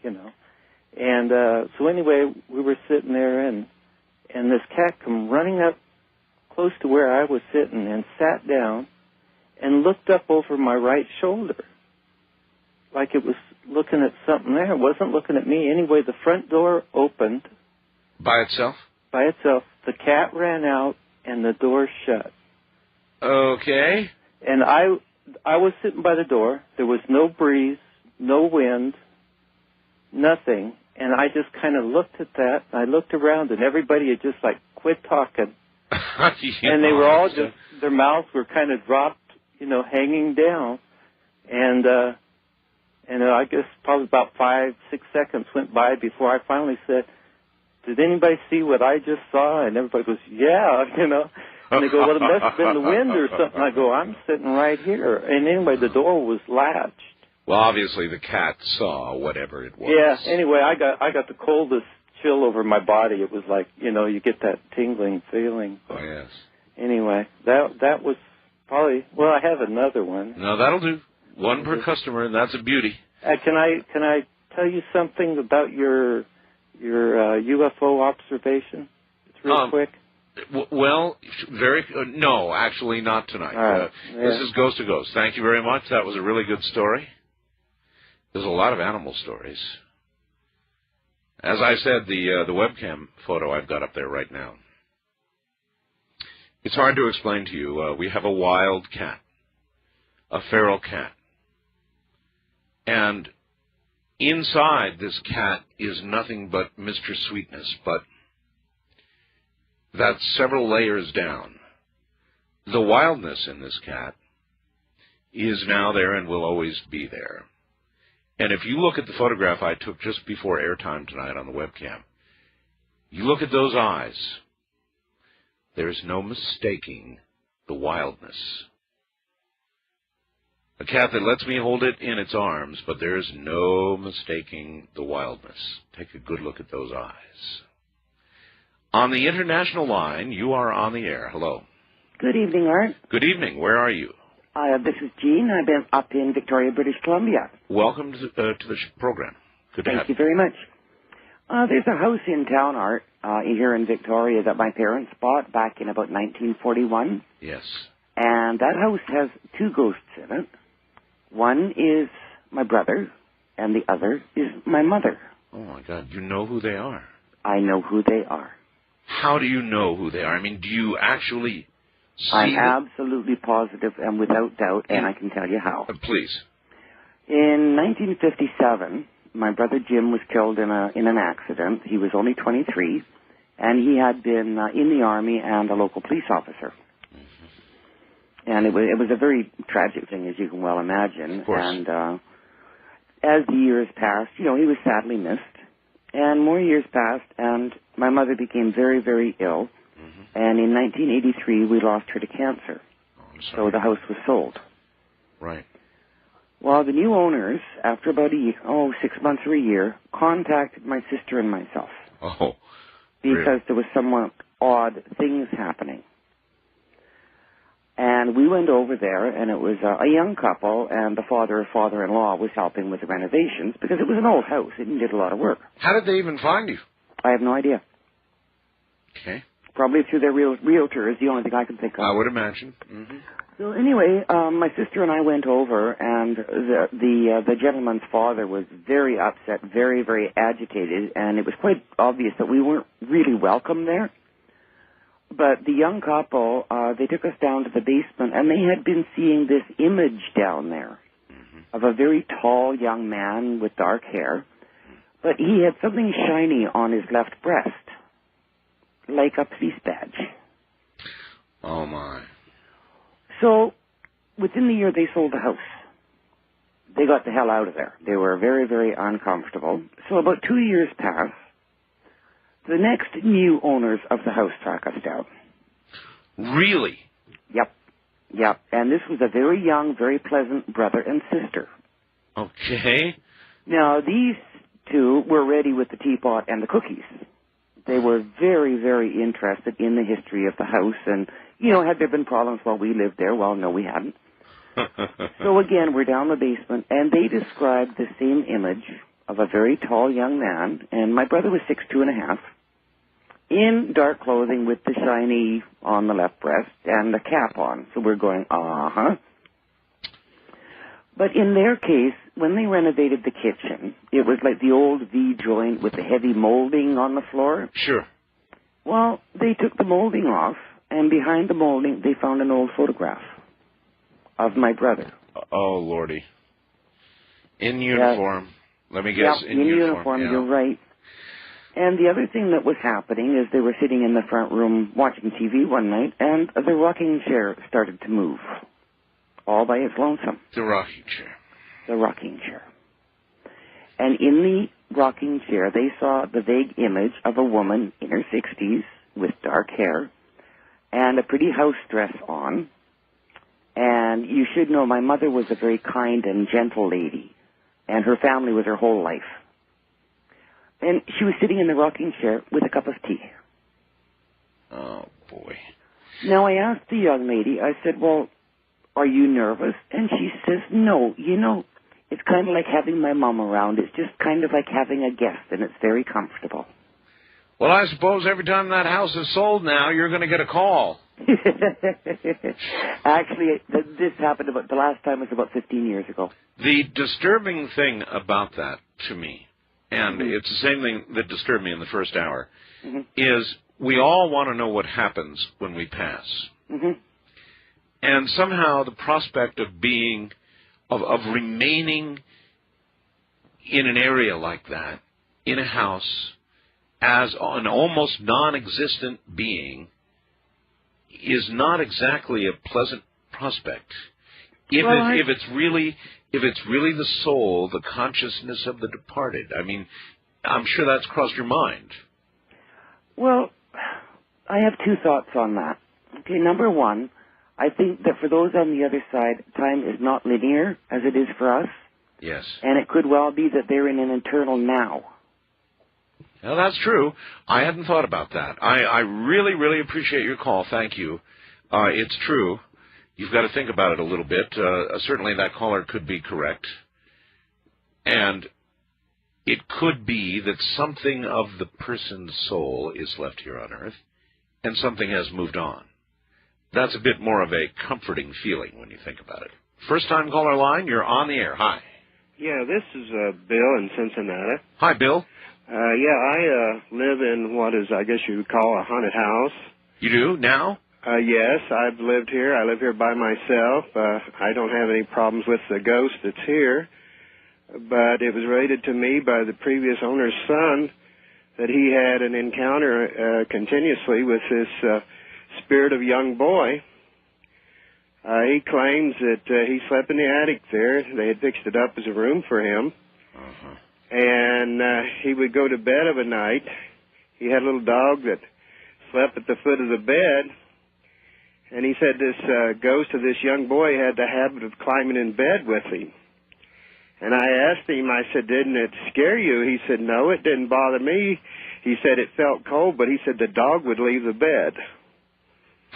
And so anyway, we were sitting there, and this cat come running up close to where I was sitting and sat down and looked up over my right shoulder, like it was looking at something there. It wasn't looking at me. Anyway, the front door opened. By itself? By itself. The cat ran out, and the door shut. Okay. And I was sitting by the door. There was no breeze, no wind, nothing. And I just kind of looked at that. I looked around, and everybody had just, quit talking. And they were all just, their mouths were kind of dropped, hanging down. And I guess probably about 5-6 seconds went by before I finally said, "Did anybody see what I just saw?" And everybody goes, "Yeah," And they go, "Well, it must have been the wind or something." I go, "I'm sitting right here." And anyway, the door was latched. Well, obviously the cat saw whatever it was. Yeah. Anyway, I got the coldest chill over my body. It was like, you get that tingling feeling. Oh yes. Anyway, that was probably. Well, I have another one. No, that'll do. One per customer, and that's a beauty. Can I tell you something about your UFO observation? It's real quick. Well, no, actually not tonight. Right. This is Ghost to Ghost. Thank you very much. That was a really good story. There's a lot of animal stories. As I said, the webcam photo I've got up there right now. It's hard to explain to you. We have a wild cat, a feral cat. And inside this cat is nothing but Mr. Sweetness, but that's several layers down. The wildness in this cat is now there and will always be there. And if you look at the photograph I took just before airtime tonight on the webcam, you look at those eyes, there's no mistaking the wildness. A cat that lets me hold it in its arms, but there's no mistaking the wildness. Take a good look at those eyes. On the international line, you are on the air. Hello. Good evening, Art. Good evening. Where are you? This is Jean. I've been up in Victoria, British Columbia. Welcome to the program. Good to have you. Thank you very much. There's a house in town, Art, here in Victoria that my parents bought back in about 1941. Yes. And that house has 2 ghosts in it. One is my brother, and the other is my mother. Oh, my God. You know who they are? I know who they are. How do you know who they are? I mean, do you actually I'm absolutely positive and without doubt, and I can tell you how. Please. In 1957, my brother Jim was killed in an accident. He was only 23, and he had been in the Army and a local police officer. And it was a very tragic thing, as you can well imagine. Of course. And as the years passed, he was sadly missed. And more years passed, and my mother became very, very ill. And in 1983, we lost her to cancer. Oh, I'm sorry. So the house was sold. Right. Well, the new owners, after about 6 months or a year, contacted my sister and myself. Oh. Because really? there was somewhat odd things happening. And we went over there, and it was a young couple, and the father-in-law was helping with the renovations, because it was an old house. It needed a lot of work. How did they even find you? I have no idea. Okay. Probably through their realtor is the only thing I can think of. I would imagine. So anyway, my sister and I went over, and the gentleman's father was very upset, very, very agitated, and it was quite obvious that we weren't really welcome there. But the young couple, they took us down to the basement, and they had been seeing this image down there of a very tall young man with dark hair, but he had something shiny on his left breast, like a police badge. Oh, my. So, within the year, they sold the house. They got the hell out of there. They were very, very uncomfortable. So about 2 years passed. The next new owners of the house track us down. Really? Yep. And this was a very young, very pleasant brother and sister. Okay. Now, these two were ready with the teapot and the cookies. They were very, very interested in the history of the house. And, had there been problems while we lived there? Well, no, we hadn't. So, again, we're down the basement, and they described the same image of a very tall young man, and my brother was 6'2½", in dark clothing with the shiny on the left breast and the cap on. So we're going, uh-huh. But in their case, when they renovated the kitchen, it was like the old V-joint with the heavy molding on the floor. Sure. Well, they took the molding off, and behind the molding, they found an old photograph of my brother. Oh, Lordy. In uniform. Let me guess. Yep, in uniform, yeah. You're right. And the other thing that was happening is they were sitting in the front room watching TV one night, and the rocking chair started to move, all by its lonesome. The rocking chair. The rocking chair. And in the rocking chair, they saw the vague image of a woman in her 60s with dark hair and a pretty house dress on. And you should know my mother was a very kind and gentle lady, and her family was her whole life. And she was sitting in the rocking chair with a cup of tea. Oh, boy. Now, I asked the young lady, I said, well, are you nervous? And she says, no, it's kind of like having my mom around. It's just kind of like having a guest, and it's very comfortable. Well, I suppose every time that house is sold now, you're going to get a call. Actually, this happened the last time was about 15 years ago. The disturbing thing about that to me, and it's the same thing that disturbed me in the first hour, is we all want to know what happens when we pass. And somehow the prospect of remaining in an area like that, in a house, as an almost non-existent being, is not exactly a pleasant prospect. If it's really the soul, the consciousness of the departed. I mean, I'm sure that's crossed your mind. Well, I have two thoughts on that. Okay, number one, I think that for those on the other side, time is not linear as it is for us. Yes. And it could well be that they're in an eternal now. Well, that's true. I hadn't thought about that. I really, really appreciate your call. Thank you. It's true. You've got to think about it a little bit. Certainly that caller could be correct. And it could be that something of the person's soul is left here on Earth, and something has moved on. That's a bit more of a comforting feeling when you think about it. First-time caller line, you're on the air. Hi. Yeah, this is Bill in Cincinnati. Hi, Bill. I live in what is, I guess you would call, a haunted house. You do? Now? Yes, I've lived here. I live here by myself. I don't have any problems with the ghost that's here, but it was related to me by the previous owner's son that he had an encounter continuously with this spirit of young boy. He claims that he slept in the attic there. They had fixed it up as a room for him. And he would go to bed of a night. He had a little dog that slept at the foot of the bed. And he said this ghost of this young boy had the habit of climbing in bed with him. And I asked him, I said, didn't it scare you? He said, no, it didn't bother me. He said it felt cold, but he said the dog would leave the bed.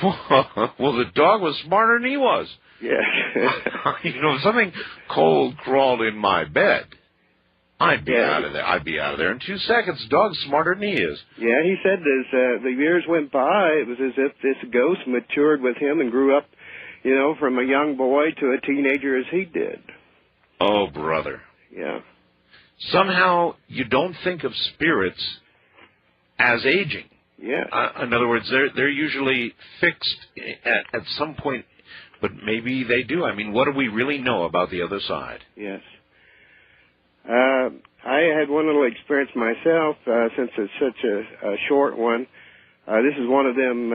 Well, the dog was smarter than he was. Yes. You know, if something cold crawled in my bed, I'd be out of there. I'd be out of there in 2 seconds. The dog's smarter than he is. Yeah, he said as the years went by, it was as if this ghost matured with him and grew up, you know, from a young boy to a teenager as he did. Oh, brother. Yeah. Somehow you don't think of spirits as aging. Yeah. In other words, they're usually fixed at some point, but maybe they do. I mean, what do we really know about the other side? Yes. I had one little experience myself, since it's such a short one. This is one of them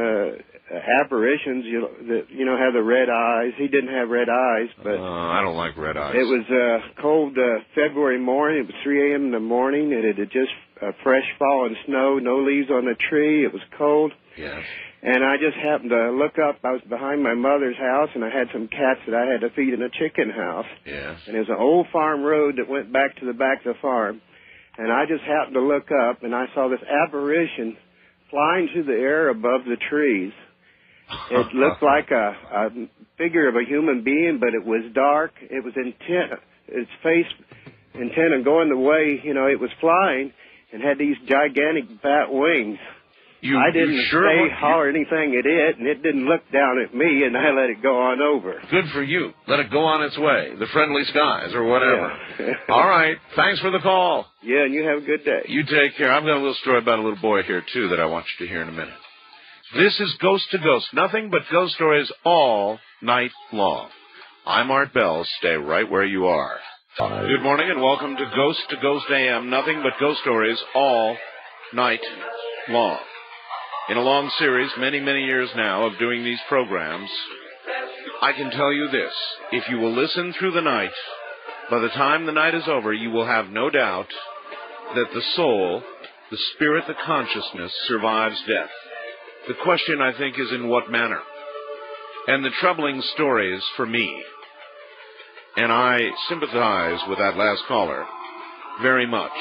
apparitions, you know, have the red eyes. He didn't have red eyes, but I don't like red eyes. It was cold February morning. It was 3 a.m. in the morning. It had just fresh fallen snow, no leaves on the tree. It was cold. Yes. And I just happened to look up. I was behind my mother's house, and I had some cats that I had to feed in a chicken house. Yes. And it was an old farm road that went back to the back of the farm. And I just happened to look up, and I saw this apparition flying through the air above the trees. It looked like a figure of a human being, but it was dark. It was intent. Its face intent on going the way, you know, it was flying, and had these gigantic bat wings. I didn't say holler anything at it, and it didn't look down at me, and I let it go on over. Good for you. Let it go on its way. The friendly skies or whatever. Yeah. All right. Thanks for the call. Yeah, and you have a good day. You take care. I've got a little story about a little boy here, too, that I want you to hear in a minute. This is Ghost to Ghost. Nothing but ghost stories all night long. I'm Art Bell. Stay right where you are. Good morning and welcome to Ghost AM. Nothing but ghost stories all night long. In a long series, many, many years now of doing these programs, I can tell you this. If you will listen through the night, by the time the night is over, you will have no doubt that the soul, the spirit, the consciousness survives death. The question, I think, is in what manner. And the troubling stories for me, and I sympathize with that last caller very much,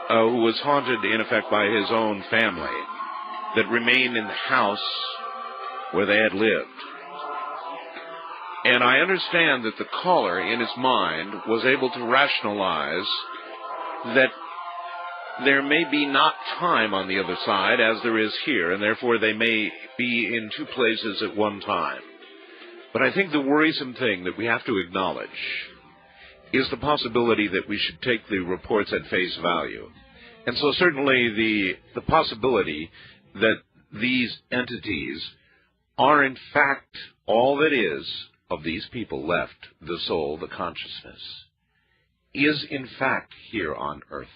who was haunted, in effect, by his own family that remained in the house where they had lived. And I understand that the caller, in his mind, was able to rationalize that there may be not time on the other side as there is here, and therefore they may be in two places at one time. But I think the worrisome thing that we have to acknowledge is the possibility that we should take the reports at face value. And so certainly the possibility that these entities are in fact all that is of these people left, the soul, the consciousness, is in fact here on earth,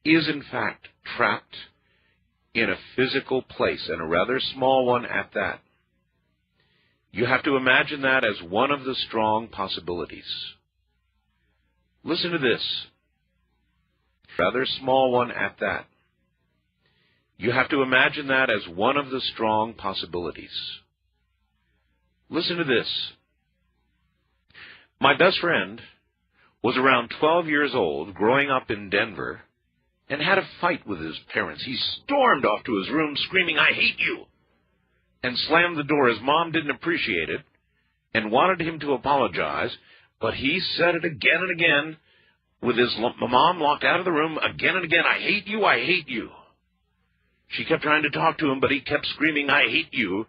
is in fact trapped in a physical place, and a rather small one at that. You have to imagine that as one of the strong possibilities. Listen to this. Rather small one at that. You have to imagine that as one of the strong possibilities. Listen to this. My best friend was around 12 years old, growing up in Denver, and had a fight with his parents. He stormed off to his room screaming, "I hate you!" and slammed the door. His mom didn't appreciate it and wanted him to apologize, but he said it again and again with his mom locked out of the room again and again, "I hate you, I hate you." She kept trying to talk to him, but he kept screaming, "I hate you,"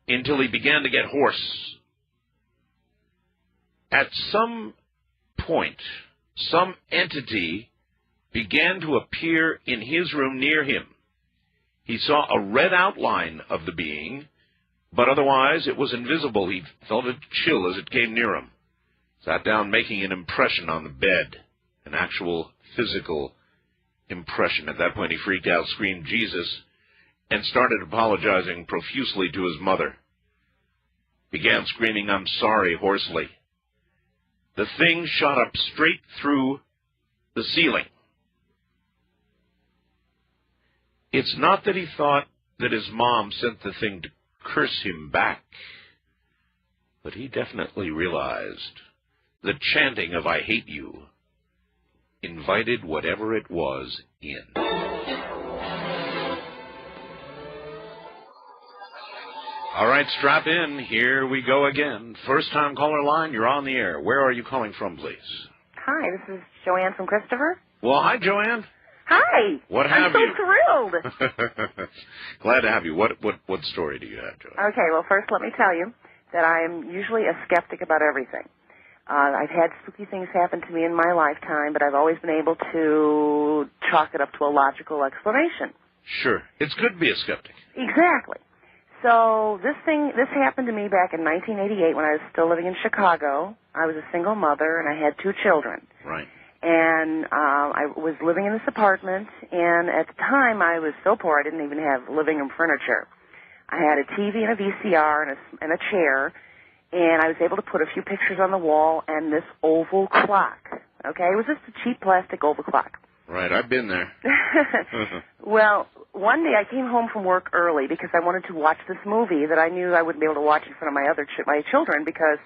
until he began to get hoarse. At some point, some entity began to appear in his room near him. He saw a red outline of the being, but otherwise it was invisible. He felt a chill as it came near him. Sat down, making an impression on the bed, an actual physical impression. At that point, he freaked out, screamed, "Jesus," and started apologizing profusely to his mother. Began screaming, "I'm sorry," hoarsely. The thing shot up straight through the ceiling. It's not that he thought that his mom sent the thing to curse him back, but he definitely realized the chanting of "I hate you" invited whatever it was in. All right, strap in. Here we go again. First-time caller line, you're on the air. Where are you calling from, please? Hi, this is Joanne from Christopher. Well, hi, Joanne. Hi. What have you? I'm so thrilled. Glad to have you. What story do you have, Joanne? Okay, well, first let me tell you that I am usually a skeptic about everything. I've had spooky things happen to me in my lifetime, but I've always been able to chalk it up to a logical explanation. Sure. It's good to be a skeptic. Exactly. So this happened to me back in 1988 when I was still living in Chicago. I was a single mother, and I had 2 children. Right. And I was living in this apartment, and at the time I was so poor I didn't even have living room furniture. I had a TV and a VCR and a chair, and I was able to put a few pictures on the wall and this oval clock. Okay, it was just a cheap plastic oval clock. Right, I've been there. Well, one day I came home from work early because I wanted to watch this movie that I knew I wouldn't be able to watch in front of my children because,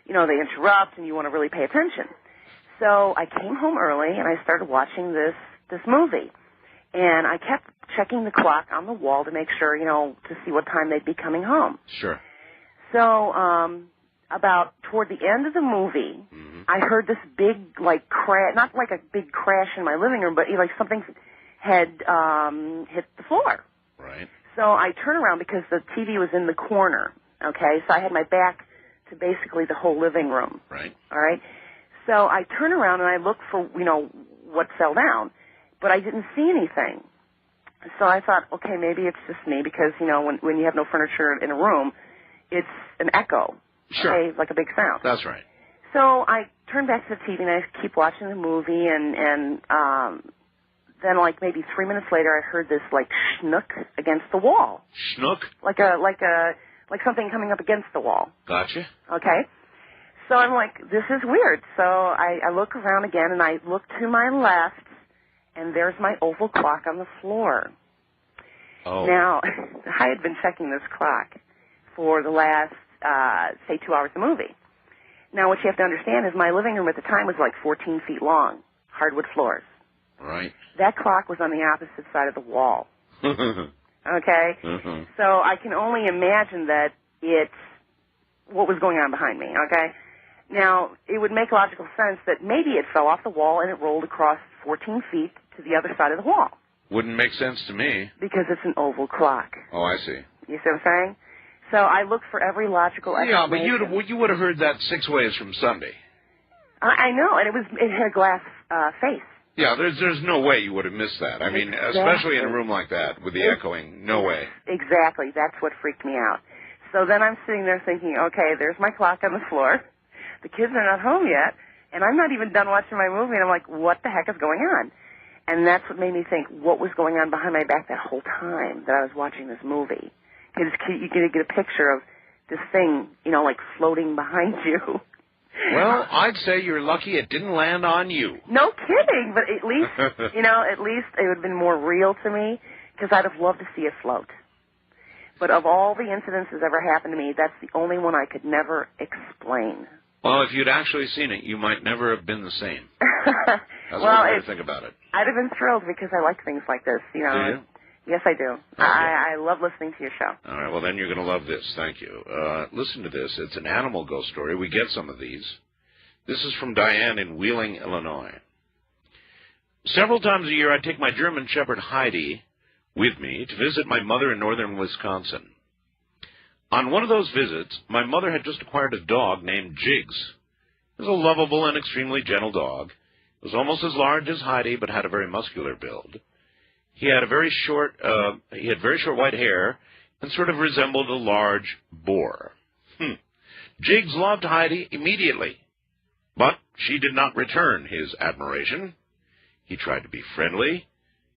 you know, they interrupt and you want to really pay attention. So I came home early and I started watching this movie. And I kept checking the clock on the wall to make sure, you know, to see what time they'd be coming home. Sure. So about toward the end of the movie, I heard this big, like, crash, not like a big crash in my living room, but like something had hit the floor. Right. So I turned around because the TV was in the corner, okay? So I had my back to basically the whole living room. Right. All right? So I turned around and I looked for, you know, what fell down, but I didn't see anything. So I thought, okay, maybe it's just me because, you know, when you have no furniture in a room, it's an echo. Sure. Okay, like a big sound. That's right. So I turned back to the TV and I keep watching the movie and then like maybe 3 minutes later I heard this like schnook against the wall. Schnook? Like something coming up against the wall. Gotcha. Okay. So I'm like, this is weird. So I look around again and I look to my left and there's my oval clock on the floor. Oh. Now, I had been checking this clock for the last, say, 2 hours of the movie. Now, what you have to understand is my living room at the time was like 14 feet long, hardwood floors. Right. That clock was on the opposite side of the wall. Okay? So I can only imagine that it's what was going on behind me, okay? Now, it would make logical sense that maybe it fell off the wall and it rolled across 14 feet to the other side of the wall. Wouldn't make sense to me. Because it's an oval clock. Oh, I see. You see what I'm saying? So I looked for every logical explanation. Yeah, but you would have heard that 6 ways from Sunday. I know, and it had a glass face. Yeah, there's no way you would have missed that. I mean, especially in a room like that with the echoing, no way. Exactly. That's what freaked me out. So then I'm sitting there thinking, okay, there's my clock on the floor. The kids are not home yet, and I'm not even done watching my movie, and I'm like, what the heck is going on? And that's what made me think, what was going on behind my back that whole time that I was watching this movie? Because you get a picture of this thing, you know, like floating behind you. Well, I'd say you're lucky it didn't land on you. No kidding, but at least, you know, at least it would have been more real to me because I'd have loved to see it float. But of all the incidents that ever happened to me, that's the only one I could never explain. Well, if you'd actually seen it, you might never have been the same. That's one way to think about it. I'd have been thrilled because I like things like this. You know. Do you? Yes, I do. Okay. I love listening to your show. All right, well, then you're going to love this. Thank you. Listen to this. It's an animal ghost story. We get some of these. This is from Diane in Wheeling, Illinois. Several times a year, I take my German Shepherd Heidi with me to visit my mother in northern Wisconsin. On one of those visits, my mother had just acquired a dog named Jiggs. It was a lovable and extremely gentle dog. It was almost as large as Heidi, but had a very muscular build. He had very short white hair and sort of resembled a large boar. Jiggs loved Heidi immediately, but she did not return his admiration. He tried to be friendly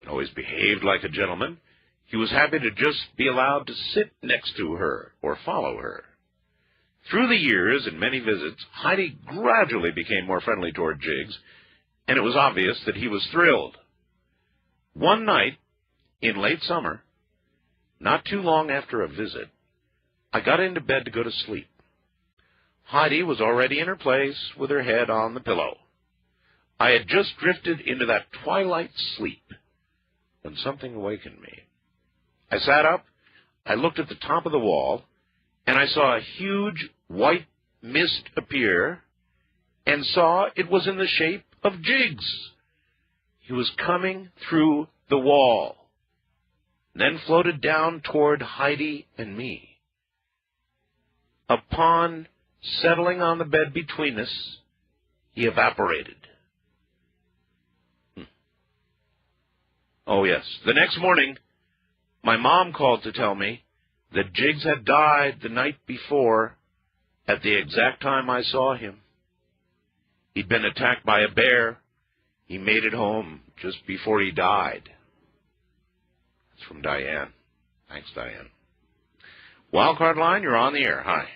and always behaved like a gentleman. He was happy to just be allowed to sit next to her or follow her. Through the years and many visits, Heidi gradually became more friendly toward Jiggs, and it was obvious that he was thrilled. One night, in late summer, not too long after a visit, I got into bed to go to sleep. Heidi was already in her place with her head on the pillow. I had just drifted into that twilight sleep when something awakened me. I sat up, I looked at the top of the wall, and I saw a huge white mist appear, and saw it was in the shape of Jiggs. He was coming through the wall, then floated down toward Heidi and me. Upon settling on the bed between us, he evaporated. Oh, yes. The next morning, my mom called to tell me that Jiggs had died the night before at the exact time I saw him. He'd been attacked by a bear. He made it home just before he died. That's from Diane. Thanks, Diane. Wildcard line, you're on the air. Hi.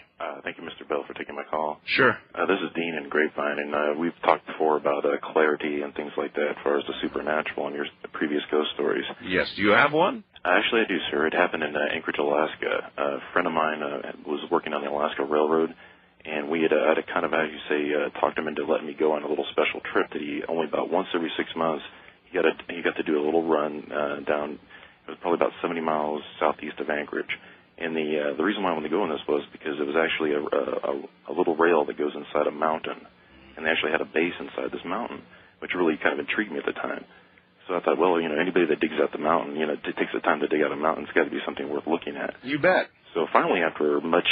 Thank you, Mr. Bell, for taking my call. Sure. This is Dean in Grapevine, and we've talked before about clarity and things like that as far as the supernatural and your previous ghost stories. Yes. Do you have one? Actually, I do, sir. It happened in Anchorage, Alaska. A friend of mine was working on the Alaska Railroad, and we had to kind of, as you say, talked him into letting me go on a little special trip that he only about once every 6 months, he got to do a little run down. It was probably about 70 miles southeast of Anchorage. And the reason why I wanted to go on this was because it was actually a little rail that goes inside a mountain. And they actually had a base inside this mountain, which really kind of intrigued me at the time. So I thought, well, anybody that digs out the mountain, takes the time to dig out a mountain, it's got to be something worth looking at. You bet. So finally, after much,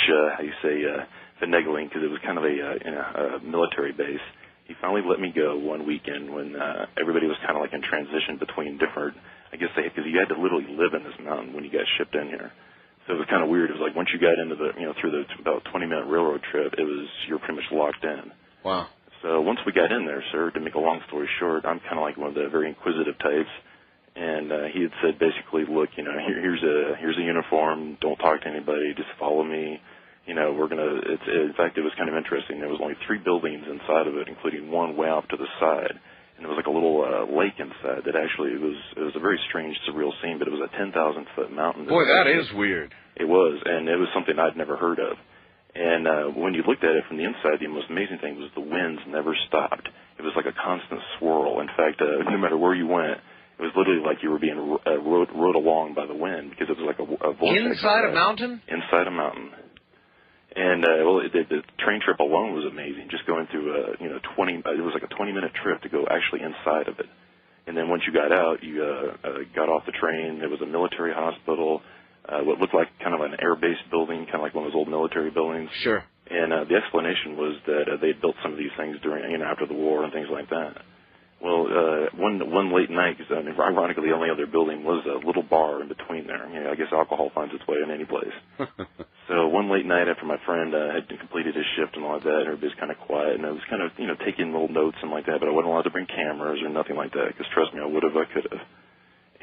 finagling, because it was kind of a military base, he finally let me go one weekend when everybody was kind of like in transition between different, because you had to literally live in this mountain when you got shipped in here. So it was kind of weird. It was like once you got into through the about 20-minute railroad trip, you're pretty much locked in. Wow. So once we got in there, sir, to make a long story short, I'm kind of like one of the very inquisitive types. And he had said basically, look, here's a uniform. Don't talk to anybody. Just follow me. In fact, it was kind of interesting. There was only 3 buildings inside of it, including one way off to the side. And there was like a little lake inside that actually it was a very strange, surreal scene, but it was a 10,000-foot mountain. Boy, that is weird. It was, and it was something I'd never heard of. And when you looked at it from the inside, the most amazing thing was the winds never stopped. It was like a constant swirl. In fact, no matter where you went, it was literally like you were being rode along by the wind because it was like a vortex. Inside a mountain? Inside a mountain. And the train trip alone was amazing. Just going through it was like a 20-minute trip to go actually inside of it. And then once you got out, you got off the train. There was a military hospital, what looked like kind of an air-based building, kind of like one of those old military buildings. Sure. And the explanation was that they had built some of these things during, after the war and things like that. Well, one late night, because ironically the only other building was a little bar in between there. I guess alcohol finds its way in any place. So one late night after my friend had completed his shift and all of that, everybody's kind of quiet, and I was kind of, taking little notes and like that, but I wasn't allowed to bring cameras or nothing like that, because trust me, I would have, I could have.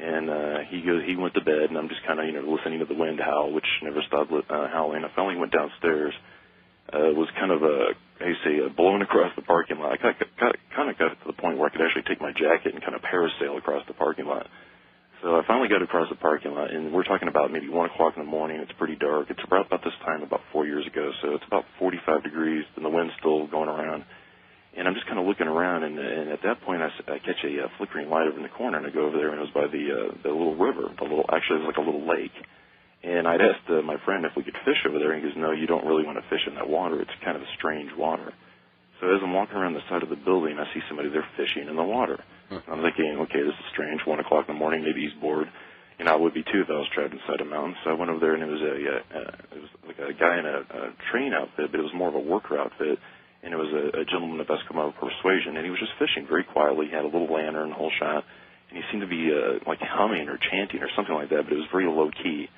And he went to bed, and I'm just kind of, listening to the wind howl, which never stopped howling. I finally went downstairs. It was kind of blowing across the parking lot. I kind of got to the point where I could actually take my jacket and kind of parasail across the parking lot. So I finally got across the parking lot, and we're talking about maybe 1 o'clock in the morning. It's pretty dark. It's about this time about 4 years ago, so it's about 45 degrees, and the wind's still going around. And I'm just kind of looking around, and at that point I catch a flickering light over in the corner, and I go over there, and it was by the little river. Actually, it was like a little lake. And I'd asked my friend if we could fish over there, and he goes, no, you don't really want to fish in that water. It's kind of a strange water. So as I'm walking around the side of the building, I see somebody there fishing in the water. I'm thinking, okay, this is strange. 1 o'clock in the morning, maybe he's bored. I would be too if I was trapped inside a mountain. So I went over there, and it was like a guy in a train outfit, but it was more of a worker outfit, and it was a gentleman of Eskimo persuasion, and he was just fishing very quietly. He had a little lantern, the whole shot, and he seemed to be like humming or chanting or something like that, but it was very low key.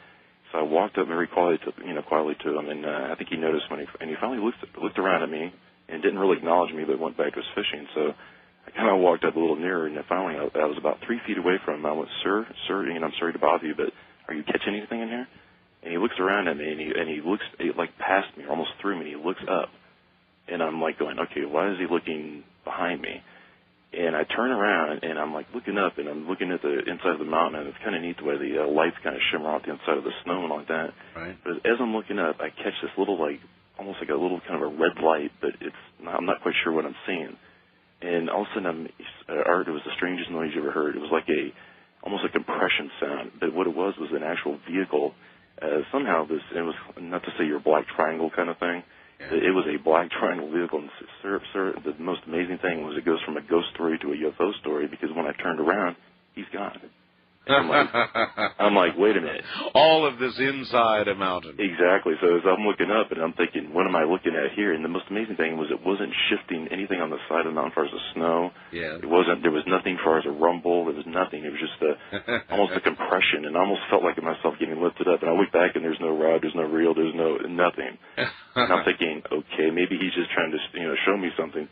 So I walked up very quietly to him, and I think he noticed when he finally looked around at me and didn't really acknowledge me, but went back to his fishing. So I kind of walked up a little nearer, and finally I was about 3 feet away from him. I went, sir, I'm sorry to bother you, but are you catching anything in here? And he looks around at me, and he looks like past me, or almost through me, and he looks up. And I'm like going, okay, why is he looking behind me? And I turn around, and I'm like looking up, and I'm looking at the inside of the mountain, and it's kind of neat the way the lights kind of shimmer out the inside of the snow and like that. Right. But as I'm looking up, I catch this little, like, almost like a little kind of a red light, but I'm not quite sure what I'm seeing. And all of a sudden, Art, it was the strangest noise you ever heard. It was like almost a compression sound, but what it was an actual vehicle. Somehow it was, not to say your black triangle kind of thing, it was a black triangle vehicle. And sir, the most amazing thing was it goes from a ghost story to a UFO story, because when I turned around, he's gone. I'm like, wait a minute. All of this inside a mountain. Exactly. So as I'm looking up, and I'm thinking, what am I looking at here? And the most amazing thing was it wasn't shifting anything on the side of the mountain as far as the snow. Yeah. There was nothing as far as a rumble. There was nothing. It was just almost a compression, and I almost felt like myself getting lifted up. And I look back, and there's no rod, there's no reel, there's nothing. And I'm thinking, okay, maybe he's just trying to show me something.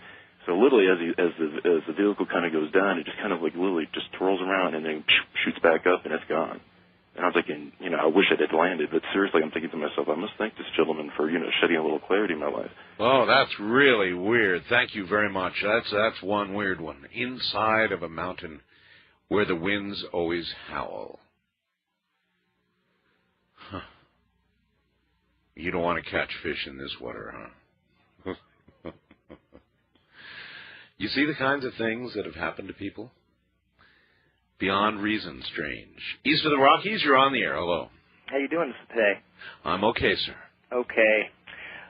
So literally, as the vehicle kind of goes down, it just kind of like literally just twirls around and then shoots back up, and it's gone. And I'm thinking, I wish it had landed, but seriously, I'm thinking to myself, I must thank this gentleman for shedding a little clarity in my life. Oh, that's really weird. Thank you very much. That's one weird one. Inside of a mountain where the winds always howl. Huh. You don't want to catch fish in this water, huh? You see the kinds of things that have happened to people? Beyond reason strange. East of the Rockies, you're on the air. Hello. How you doing today? I'm okay, sir. Okay.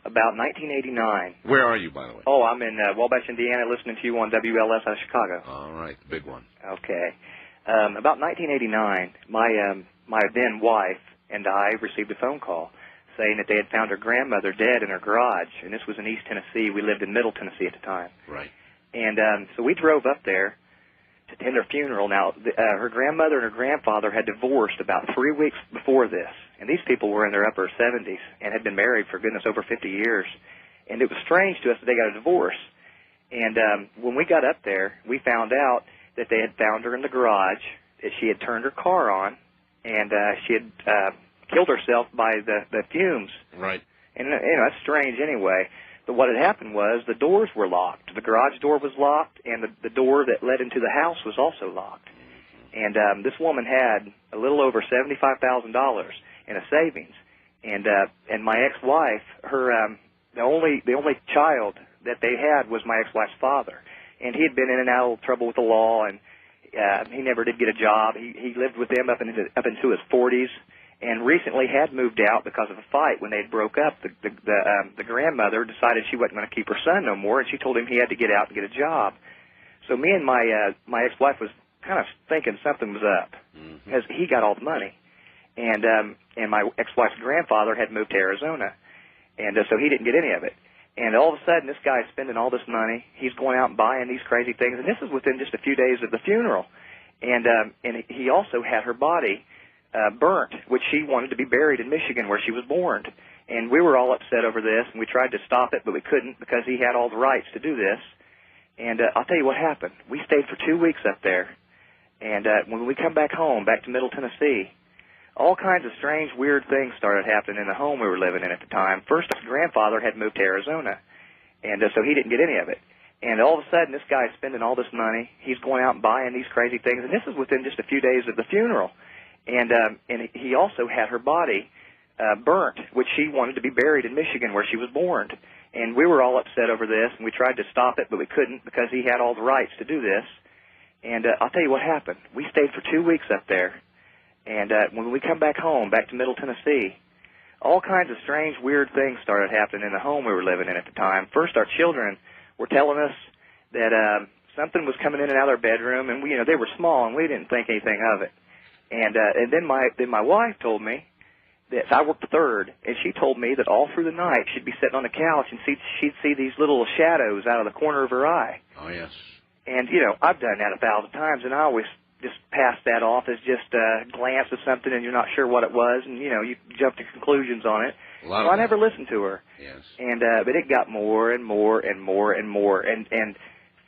About 1989. Where are you, by the way? Oh, I'm in Wabash, Indiana, listening to you on WLS out of Chicago. All right, the big one. Okay. About 1989, my then wife and I received a phone call saying that they had found her grandmother dead in her garage, and this was in East Tennessee. We lived in Middle Tennessee at the time. Right. And so we drove up there to attend her funeral. Now, her grandmother and her grandfather had divorced about 3 weeks before this, and these people were in their upper 70s and had been married for, goodness, over 50 years. And it was strange to us that they got a divorce. And when we got up there, we found out that they had found her in the garage, that she had turned her car on, and she had killed herself by the fumes. Right. And, that's strange anyway. But what had happened was the doors were locked. The garage door was locked, and the door that led into the house was also locked. And this woman had a little over $75,000 in a savings. And my ex-wife, the only child that they had was my ex-wife's father. And he had been in and out of trouble with the law, and he never did get a job. He lived with them up into his 40s. And recently had moved out because of a fight. When they broke up, the grandmother decided she wasn't going to keep her son no more, and she told him he had to get out and get a job. So me and my ex-wife was kind of thinking something was up, because he got all the money, and my ex-wife's grandfather had moved to Arizona, and so he didn't get any of it. And all of a sudden, this guy's spending all this money. He's going out and buying these crazy things, and this is within just a few days of the funeral. And he also had her body burnt, which she wanted to be buried in Michigan, where she was born. And we were all upset over this, and we tried to stop it, but we couldn't because he had all the rights to do this. And I'll tell you what happened. We stayed for 2 weeks up there, and when we come back home, back to Middle Tennessee, all kinds of strange, weird things started happening in the home we were living in at the time. First, his grandfather had moved to Arizona, and so he didn't get any of it. And all of a sudden, this guy's spending all this money. He's going out and buying these crazy things, and this is within just a few days of the funeral. And he also had her body burnt, which she wanted to be buried in Michigan, where she was born. And we were all upset over this, and we tried to stop it, but we couldn't because he had all the rights to do this. And I'll tell you what happened. We stayed for 2 weeks up there, and when we come back home, back to Middle Tennessee, all kinds of strange, weird things started happening in the home we were living in at the time. First, our children were telling us that something was coming in and out of our bedroom, and they were small, and we didn't think anything of it. And then my wife told me that I worked the third, and she told me that all through the night she'd be sitting on the couch and she'd see these little shadows out of the corner of her eye. Oh, yes. And, I've done that 1,000 times, and I always just pass that off as just a glance of something and you're not sure what it was, and, you jump to conclusions on it. So I never listened to her. Yes. And but it got more and more and more and more. And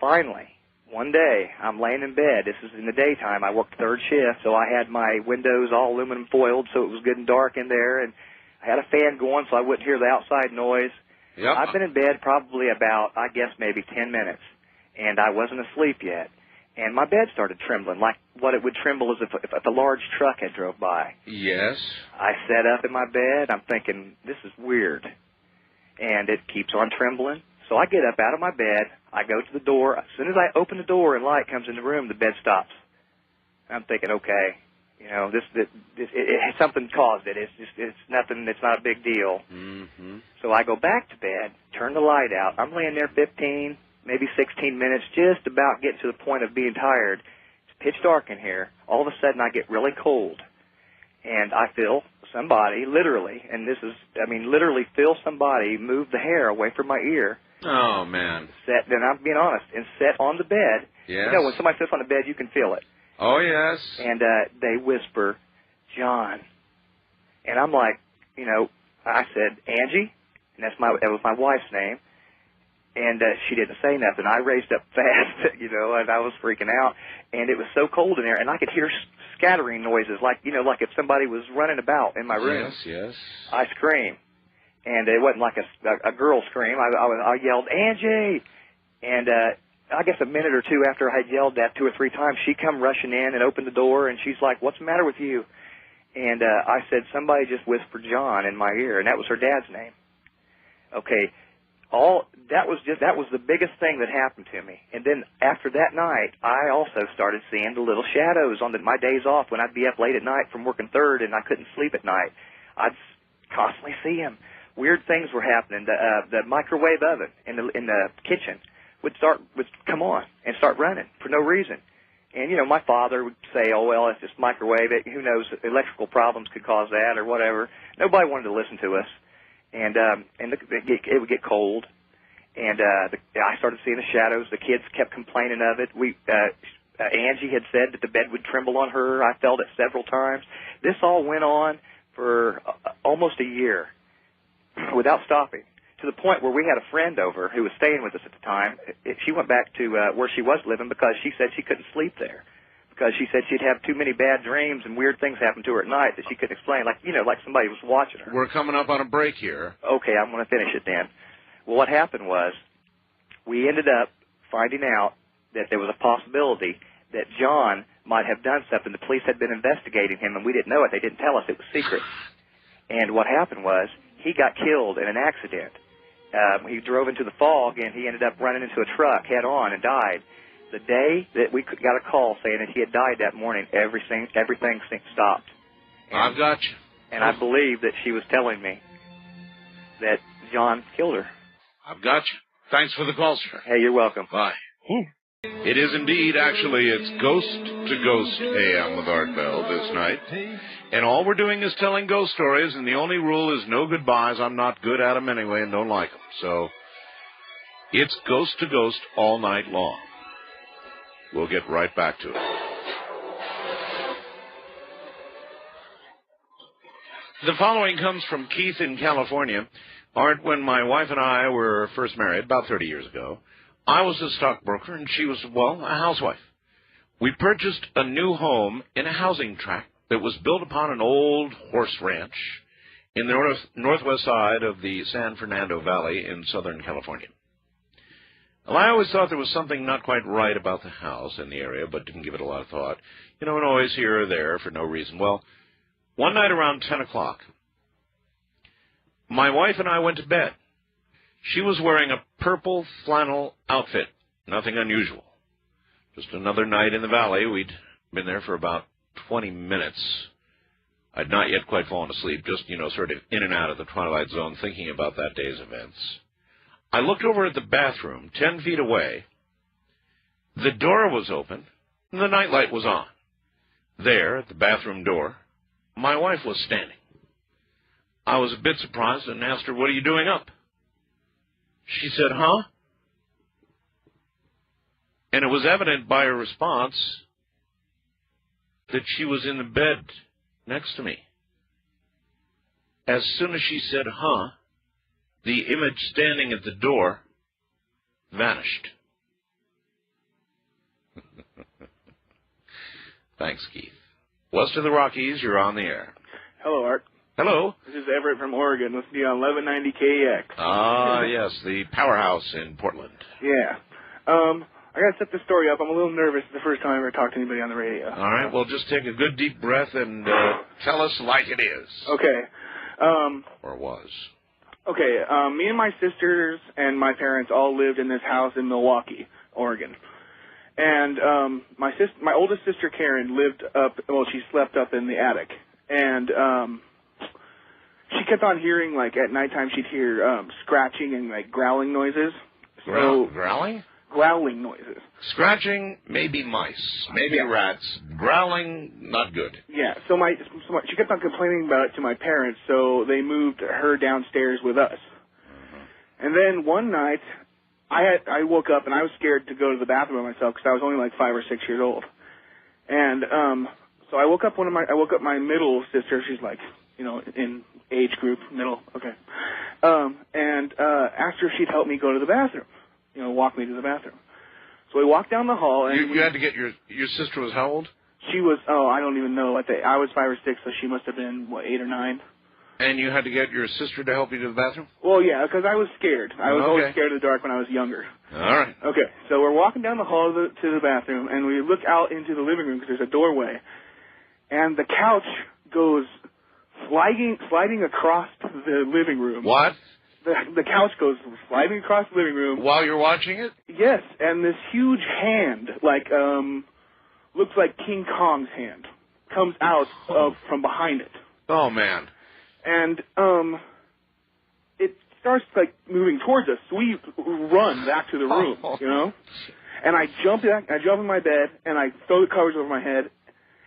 finally, one day, I'm laying in bed. This is in the daytime. I worked third shift, so I had my windows all aluminum foiled, so it was good and dark in there. And I had a fan going so I wouldn't hear the outside noise. Yep. I've been in bed probably about, I guess, maybe 10 minutes. And I wasn't asleep yet. And my bed started trembling, like what it would tremble as if a large truck had drove by. Yes. I sat up in my bed. I'm thinking, this is weird. And it keeps on trembling. So I get up out of my bed. I go to the door. As soon as I open the door and light comes in the room, the bed stops. I'm thinking, okay, something caused it. It's nothing. It's not a big deal. Mm-hmm. So I go back to bed, turn the light out. I'm laying there 15, maybe 16 minutes, just about getting to the point of being tired. It's pitch dark in here. All of a sudden, I get really cold, and I feel somebody, literally, and this is, literally feel somebody move the hair away from my ear. Oh, man. And I'm being honest, and set on the bed. Yes. When somebody sits on the bed, you can feel it. Oh, yes. And they whisper, John. And I'm like, I said, Angie, and that was my wife's name. And she didn't say nothing. I raised up fast, and I was freaking out. And it was so cold in there, and I could hear scattering noises, like if somebody was running about in my room. Yes. I screamed, and it wasn't like a girl scream. I yelled, Angie! And I guess a minute or two after I had yelled that 2 or 3 times, she come rushing in and opened the door, and she's like, what's the matter with you? And I said, somebody just whispered John in my ear, and that was her dad's name. Okay. That was the biggest thing that happened to me. And then after that night, I also started seeing the little shadows on my days off when I'd be up late at night from working third and I couldn't sleep at night. I'd constantly see them. Weird things were happening. The microwave oven in the kitchen would come on and start running for no reason. And my father would say, "Oh well, it's just microwave. Who knows? Electrical problems could cause that or whatever." Nobody wanted to listen to us. And it would get cold, and I started seeing the shadows. The kids kept complaining of it. Angie had said that the bed would tremble on her. I felt it several times. This all went on for almost a year without stopping, to the point where we had a friend over who was staying with us at the time. She went back to where she was living because she said she couldn't sleep there. Because she said she'd have too many bad dreams and weird things happen to her at night that she couldn't explain, like somebody was watching her. We're coming up on a break here. Okay, I'm going to finish it then. Well, what happened was we ended up finding out that there was a possibility that John might have done something. The police had been investigating him, and we didn't know it. They didn't tell us. It was secret. And what happened was he got killed in an accident. He drove into the fog, and he ended up running into a truck head-on and died. The day that we got a call saying that he had died that morning, everything stopped. I've got you. And I believe that she was telling me that John killed her. I've got you. Thanks for the call, sir. Hey, you're welcome. Bye. It is indeed, actually, it's Ghost to Ghost AM with Art Bell this night. And all we're doing is telling ghost stories, and the only rule is no goodbyes. I'm not good at them anyway and don't like them. So it's Ghost to Ghost all night long. We'll get right back to it. The following comes from Keith in California. Art, when my wife and I were first married, about 30 years ago, I was a stockbroker and she was, a housewife. We purchased a new home in a housing tract that was built upon an old horse ranch in the northwest side of the San Fernando Valley in Southern California. Well, I always thought there was something not quite right about the house in the area, but didn't give it a lot of thought. And always here or there for no reason. Well, one night around 10 o'clock, my wife and I went to bed. She was wearing a purple flannel outfit, nothing unusual. Just another night in the valley. We'd been there for about 20 minutes. I'd not yet quite fallen asleep, just, sort of in and out of the twilight zone, thinking about that day's events. I looked over at the bathroom, 10 feet away. The door was open, and the nightlight was on. There, at the bathroom door, my wife was standing. I was a bit surprised and asked her, "What are you doing up?" She said, "Huh?" And it was evident by her response that she was in the bed next to me. As soon as she said, huh, the image standing at the door vanished. Thanks, Keith. West of the Rockies, you're on the air. Hello, Art. Hello. This is Everett from Oregon. Listen to you on 1190 KX. Ah, yes, the powerhouse in Portland. Yeah. I got to set the story up. I'm a little nervous. It's the first time I ever talked to anybody on the radio. All right, well, just take a good deep breath and tell us like it is. Okay. Or was. Okay, me and my sisters and my parents all lived in this house in Milwaukee, Oregon. And my oldest sister, Karen, she slept up in the attic. And she kept on hearing, like, at nighttime she'd hear scratching and, like, growling noises. Growling? Growling noises. Scratching, maybe mice, maybe rats. Growling, not good. Yeah, so she kept on complaining about it to my parents, so they moved her downstairs with us. And then one night, I woke up and I was scared to go to the bathroom by myself because I was only like 5 or 6 years old. And so I woke up my middle sister. She's like, in age group, middle, okay. And asked her if she'd help me go to the bathroom, walk me to the bathroom. So we walked down the hall. And you had to get your sister was how old? She was, I don't even know. I was 5 or 6, so she must have been, 8 or 9. And you had to get your sister to help you to the bathroom? Well, yeah, because I was scared. I was always scared of the dark when I was younger. All right. Okay, so we're walking down the hall to the bathroom, and we look out into the living room because there's a doorway. And the couch goes sliding across the living room. What? The couch goes sliding across the living room. While you're watching it? Yes, and this huge hand, looks like King Kong's hand, comes out from behind it. Oh, man. And it starts, moving towards us. So we run back to the room, And I jump in my bed, and I throw the covers over my head,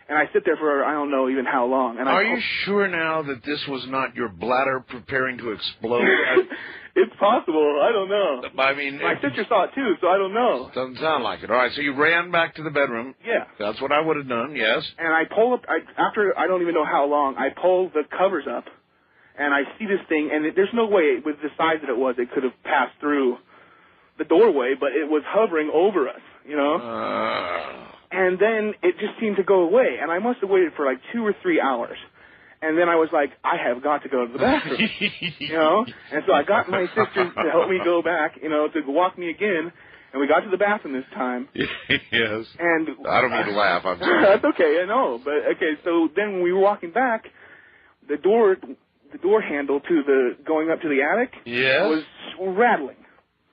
and I sit there for, I don't know even how long. And Are you sure now that this was not your bladder preparing to explode? It's possible. I don't know. I mean, my sister saw it too, so I don't know. Doesn't sound like it. All right, so you ran back to the bedroom. Yeah. That's what I would have done, yes. And I pull up, after I don't even know how long, I pull the covers up, and I see this thing, and there's no way, with the size that it was, it could have passed through the doorway, but it was hovering over us, And then it just seemed to go away, and I must have waited for 2 or 3 hours. And then I was like, I have got to go to the bathroom, And so I got my sister to help me go back, to walk me again. And we got to the bathroom this time. Yes. And I don't mean to laugh. I'm sorry. That's okay. I know. But okay. So then when we were walking back, the door handle to going up to the attic was rattling.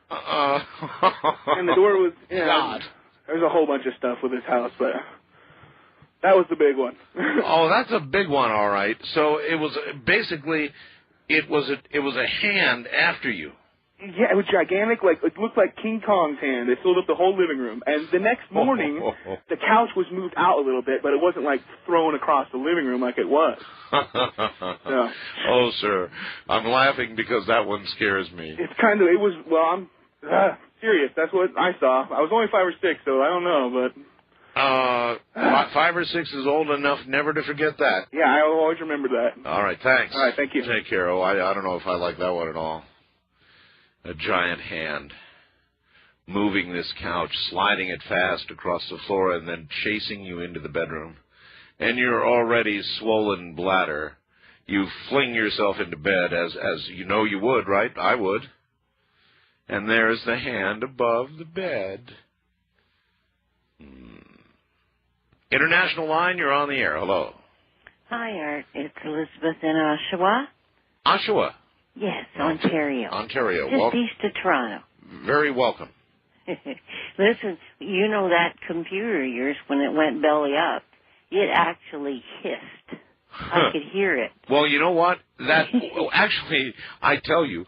And the door was. God. There's a whole bunch of stuff with this house, but that was the big one. Oh, that's a big one, all right. So it was basically, it was a hand after you. Yeah, it was gigantic. It looked like King Kong's hand. It filled up the whole living room. And the next morning, the couch was moved out a little bit, but it wasn't thrown across the living room like it was. So. Oh, sir, I'm laughing because that one scares me. I'm serious. That's what I saw. I was only 5 or 6, so I don't know, but 5 or 6 is old enough never to forget that. Yeah, I always remember that. All right, thanks. All right, thank you. Take care. Oh, I don't know if I like that one at all. A giant hand moving this couch, sliding it fast across the floor, and then chasing you into the bedroom. And your already swollen bladder, you fling yourself into bed as you know you would, right? I would. And there's the hand above the bed. International line, you're on the air. Hello. Hi, Art. It's Elizabeth in Oshawa. Oshawa? Yes, Ontario. Ontario. Just east of Toronto. Very welcome. Listen, that computer of yours, when it went belly up, it actually hissed. I could hear it. Well, you know what? Actually, I tell you,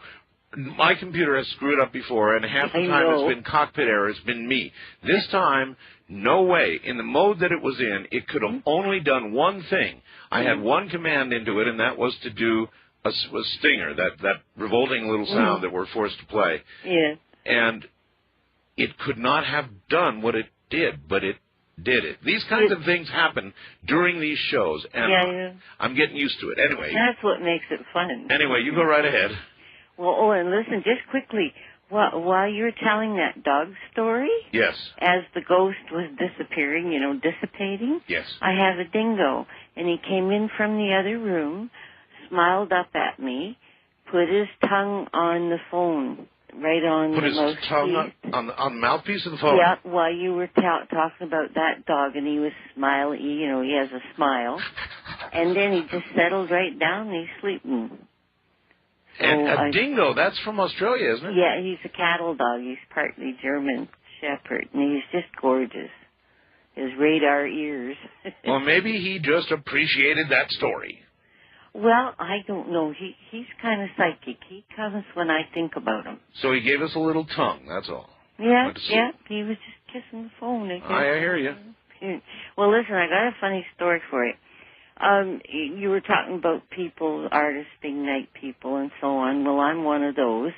my computer has screwed up before, and half the time it's been cockpit error. It's been me. This time, no way. In the mode that it was in, it could have only done one thing. I had one command into it, and that was to do a stinger, that revolting little sound that we're forced to play. Yeah. And it could not have done what it did, but it did it. These kinds of things happen during these shows, and I'm getting used to it. Anyway. That's what makes it fun. Anyway, you go right ahead. Well, and listen, just quickly, while you were telling that dog story, yes, as the ghost was disappearing, dissipating, yes, I have a dingo, and he came in from the other room, smiled up at me, put his tongue on the phone, right on the mouthpiece. Put his tongue on the mouthpiece of the phone? Yeah, while you were talking about that dog, and he was smiling, he has a smile, and then he just settled right down, and he's sleeping. So and a dingo, that's from Australia, isn't it? Yeah, he's a cattle dog. He's partly German Shepherd, and he's just gorgeous. His radar ears. Well, maybe he just appreciated that story. Well, I don't know. He's kind of psychic. He comes when I think about him. So he gave us a little tongue, that's all. Yeah, he was just kissing the phone. I hear you. Well, listen, I got a funny story for you. You were talking about people, artists being night people and so on. Well, I'm one of those,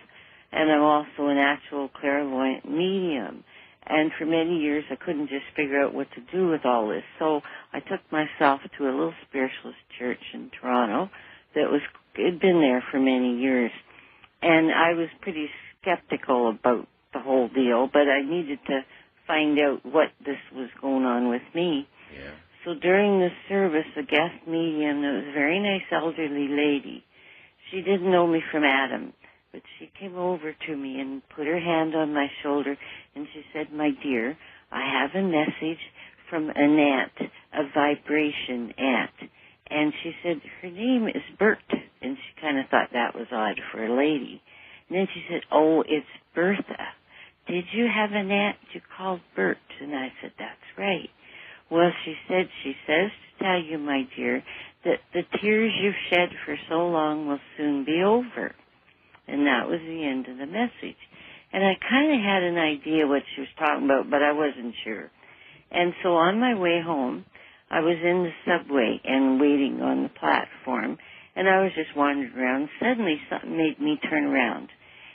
and I'm also an actual clairvoyant medium. And for many years, I couldn't just figure out what to do with all this. So I took myself to a little spiritualist church in Toronto that had been there for many years. And I was pretty skeptical about the whole deal, but I needed to find out what this was going on with me. Yeah. So during the service, a guest medium, that was a very nice elderly lady, she didn't know me from Adam, but she came over to me and put her hand on my shoulder, and she said, "My dear, I have a message from an aunt, a vibration aunt." And she said, her name is Bert, and she kind of thought that was odd for a lady. And then she said, "Oh, it's Bertha. Did you have an aunt you called Bert?" And I said, "That's right." Well, she says to tell you, my dear, that the tears you've shed for so long will soon be over. And that was the end of the message. And I kind of had an idea what she was talking about, but I wasn't sure. And so on my way home, I was in the subway and waiting on the platform, and I was just wandering around. Suddenly something made me turn around.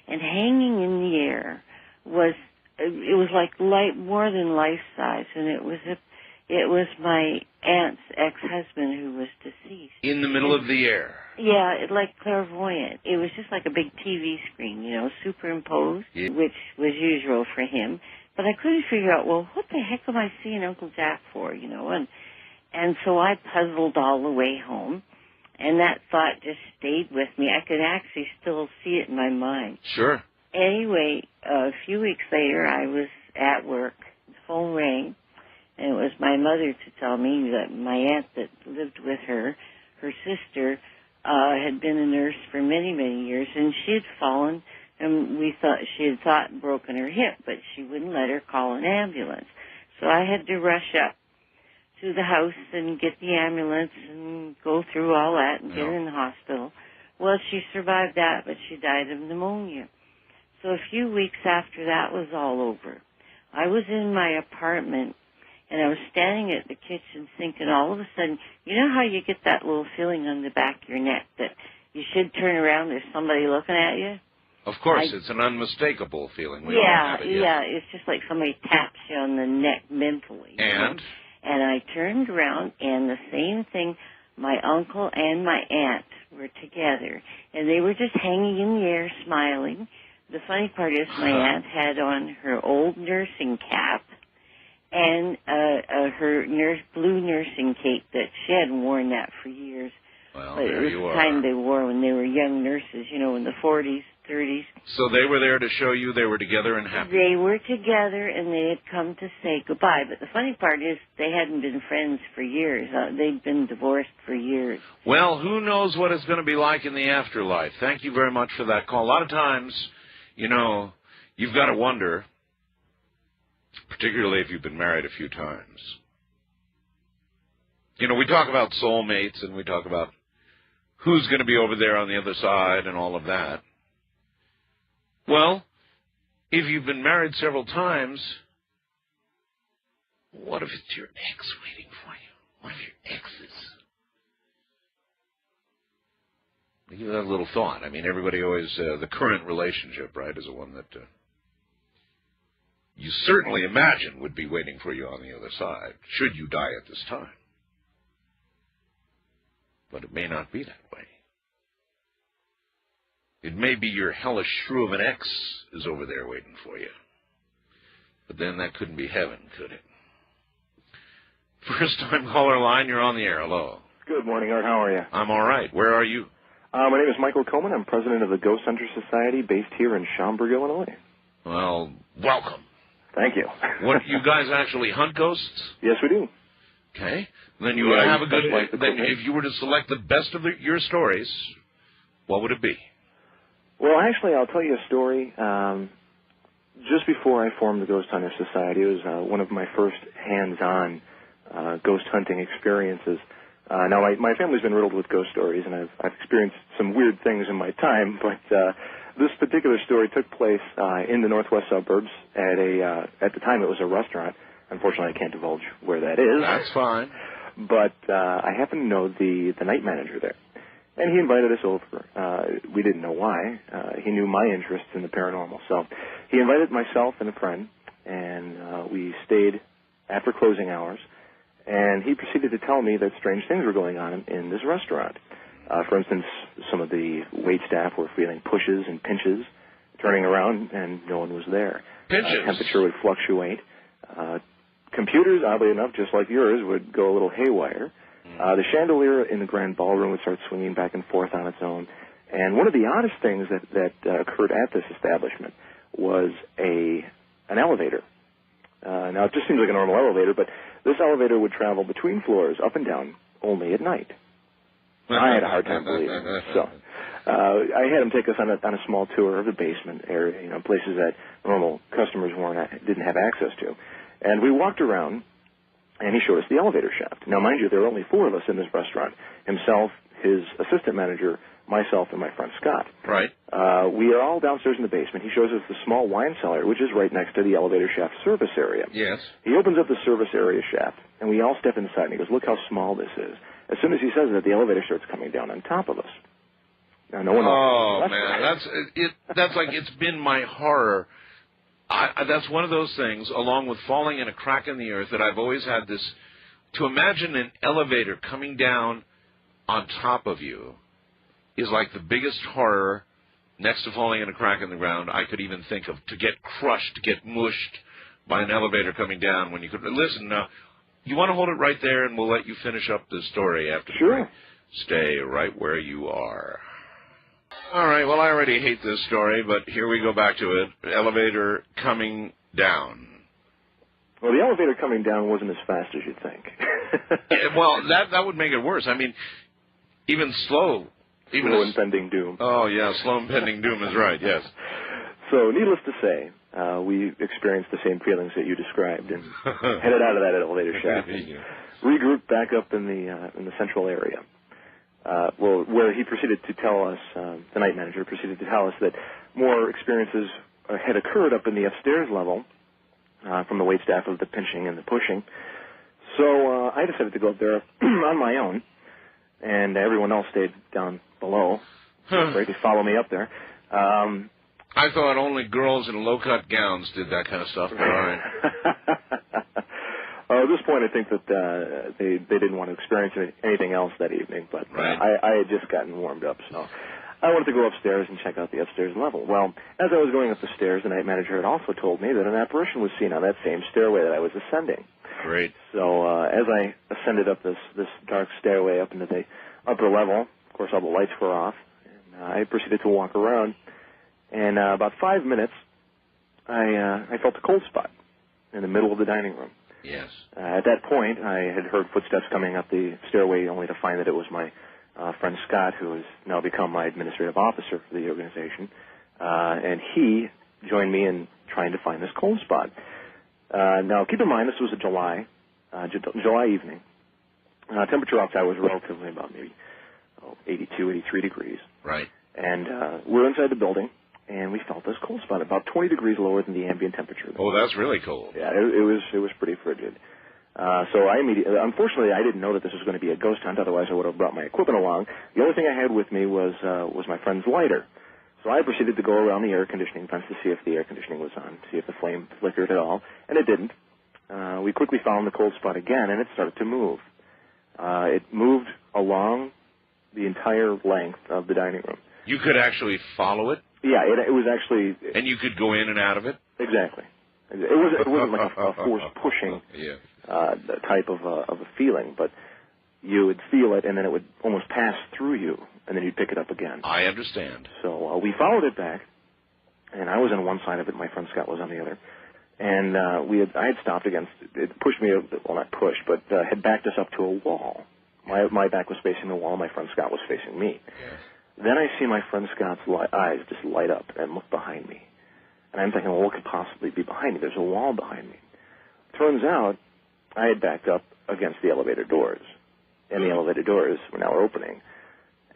And hanging in the air was like more than life-size, and it was my aunt's ex-husband who was deceased. In the middle of the air. Yeah, like clairvoyant. It was just like a big TV screen, superimposed, which was usual for him. But I couldn't figure out, well, what the heck am I seeing Uncle Jack for, And so I puzzled all the way home, and that thought just stayed with me. I could actually still see it in my mind. Sure. Anyway, a few weeks later, I was at work. The phone rang. And it was my mother to tell me that my aunt that lived with her sister, had been a nurse for many, many years, and she had fallen, and she had broken her hip, but she wouldn't let her call an ambulance. So I had to rush up to the house and get the ambulance and go through all that and get her in the hospital. Well, she survived that, but she died of pneumonia. So a few weeks after that was all over, I was in my apartment, and I was standing at the kitchen sink, and all of a sudden, you know how you get that little feeling on the back of your neck that you should turn around, there's somebody looking at you? Of course, it's an unmistakable feeling. We yeah, all have it, yeah, it's just like somebody taps you on the neck mentally. And? And I turned around, and the same thing, my uncle and my aunt were together, and they were just hanging in the air, smiling. The funny part is my aunt had on her old nursing cap, and her blue nursing cape that she hadn't worn that for years. Well, but there it was the kind they wore when they were young nurses, in the 40s, 30s. So they were there to show you they were together and happy. They were together, and they had come to say goodbye. But the funny part is they hadn't been friends for years. They'd been divorced for years. Well, who knows what it's going to be like in the afterlife. Thank you very much for that call. A lot of times, you've got to wonder, particularly if you've been married a few times. We talk about soulmates, and we talk about who's going to be over there on the other side and all of that. Well, if you've been married several times, what if it's your ex waiting for you? What if your ex is? Give that a little thought. I mean, everybody always, the current relationship, right, is the one that you certainly imagine would be waiting for you on the other side, should you die at this time. But it may not be that way. It may be your hellish shrew of an ex is over there waiting for you. But then that couldn't be heaven, could it? First-time caller line, you're on the air. Hello. Good morning, Art. How are you? I'm all right. Where are you? My name is Michael Coleman. I'm president of the Ghost Hunter Society based here in Schaumburg, Illinois. Well, welcome. Thank you. What, you guys actually hunt ghosts? Yes, we do. Okay. Then you have a good... Then if you were to select the best of your stories, what would it be? Well, actually, I'll tell you a story. Just before I formed the Ghost Hunter Society, it was one of my first hands-on ghost hunting experiences. Now, my family's been riddled with ghost stories, and I've experienced some weird things in my time, but this particular story took place in the northwest suburbs at the time it was a restaurant. Unfortunately, I can't divulge where that is. That's fine. But I happen to know the night manager there, and he invited us over. We didn't know why. He knew my interest in the paranormal, so he invited myself and a friend, and we stayed after closing hours. And he proceeded to tell me that strange things were going on in this restaurant. For instance, some of the wait staff were feeling pushes and pinches, turning around, and no one was there. Pinches? Temperature would fluctuate. Computers, oddly enough, just like yours, would go a little haywire. The chandelier in the grand ballroom would start swinging back and forth on its own. And one of the oddest things that occurred at this establishment was an elevator. Now, it just seems like a normal elevator, but this elevator would travel between floors, up and down, only at night. I had a hard time believing it. So I had him take us on a small tour of the basement area, places that normal customers didn't have access to. And we walked around, and he showed us the elevator shaft. Now, mind you, there were only 4 of us in this restaurant, himself, his assistant manager, myself, and my friend Scott. Right. We are all downstairs in the basement. He shows us the small wine cellar, which is right next to the elevator shaft service area. Yes. He opens up the service area shaft, and we all step inside, and he goes, look how small this is. As soon as he says that, the elevator starts coming down on top of us. Now, no one else. Man, that's like, it's been my horror. That's one of those things, along with falling in a crack in the earth, that I've always had this, to imagine an elevator coming down on top of you is like the biggest horror, next to falling in a crack in the ground, I could even think of, to get crushed, to get mushed by an elevator coming down when you could... Listen, you want to hold it right there, and we'll let you finish up the story after the break. Stay right where you are. All right, well, I already hate this story, but here we go back to it. Elevator coming down. Well, the elevator coming down wasn't as fast as you'd think. Well, that would make it worse. I mean, even slow... Slow impending doom. Oh, yeah, slow impending doom is right, yes. So, needless to say, we experienced the same feelings that you described and headed out of that elevator shaft and regrouped back up in the central area. Where he proceeded to tell us, the night manager proceeded to tell us that more experiences had occurred up in the upstairs level from the waitstaff of the pinching and the pushing. So I decided to go up there on my own, and everyone else stayed down below. Ready to follow me up there. I thought only girls in low-cut gowns did that kind of stuff, but all right. At this point, I think that they didn't want to experience anything else that evening, but right. I had just gotten warmed up, so I wanted to go upstairs and check out the upstairs level. Well, as I was going up the stairs, the night manager had also told me that an apparition was seen on that same stairway that I was ascending. Great. So as I ascended up this dark stairway up into the upper level, of course, all the lights were off, and I proceeded to walk around. And about 5 minutes, I felt a cold spot in the middle of the dining room. Yes. At that point, I had heard footsteps coming up the stairway, only to find that it was my friend Scott, who has now become my administrative officer for the organization. And he joined me in trying to find this cold spot. Now, keep in mind, this was a July evening. Temperature outside was relatively about maybe 82, 83 degrees. Right. And we're inside the building, and we felt this cold spot about 20 degrees lower than the ambient temperature. Oh, that's really cold. Yeah, it was pretty frigid. So I unfortunately, I didn't know that this was going to be a ghost hunt. Otherwise, I would have brought my equipment along. The only thing I had with me was my friend's lighter. So I proceeded to go around the air conditioning vents to see if the air conditioning was on, see if the flame flickered at all, and it didn't. We quickly found the cold spot again, and it started to move. It moved along the entire length of the dining room. You could actually follow it? Yeah, it was actually... And you could go in and out of it? Exactly. It wasn't like a force pushing type of a feeling, but you would feel it, and then it would almost pass through you, and then you'd pick it up again. I understand. So we followed it back, and I was on one side of it, my friend Scott was on the other. And I had stopped against, it pushed me, well, not pushed, but had backed us up to a wall. My back was facing the wall, my friend Scott was facing me. Yes. Then I see my friend Scott's eyes just light up and look behind me. And I'm thinking, well, what could possibly be behind me? There's a wall behind me. Turns out, I had backed up against the elevator doors. And the elevator doors were now opening.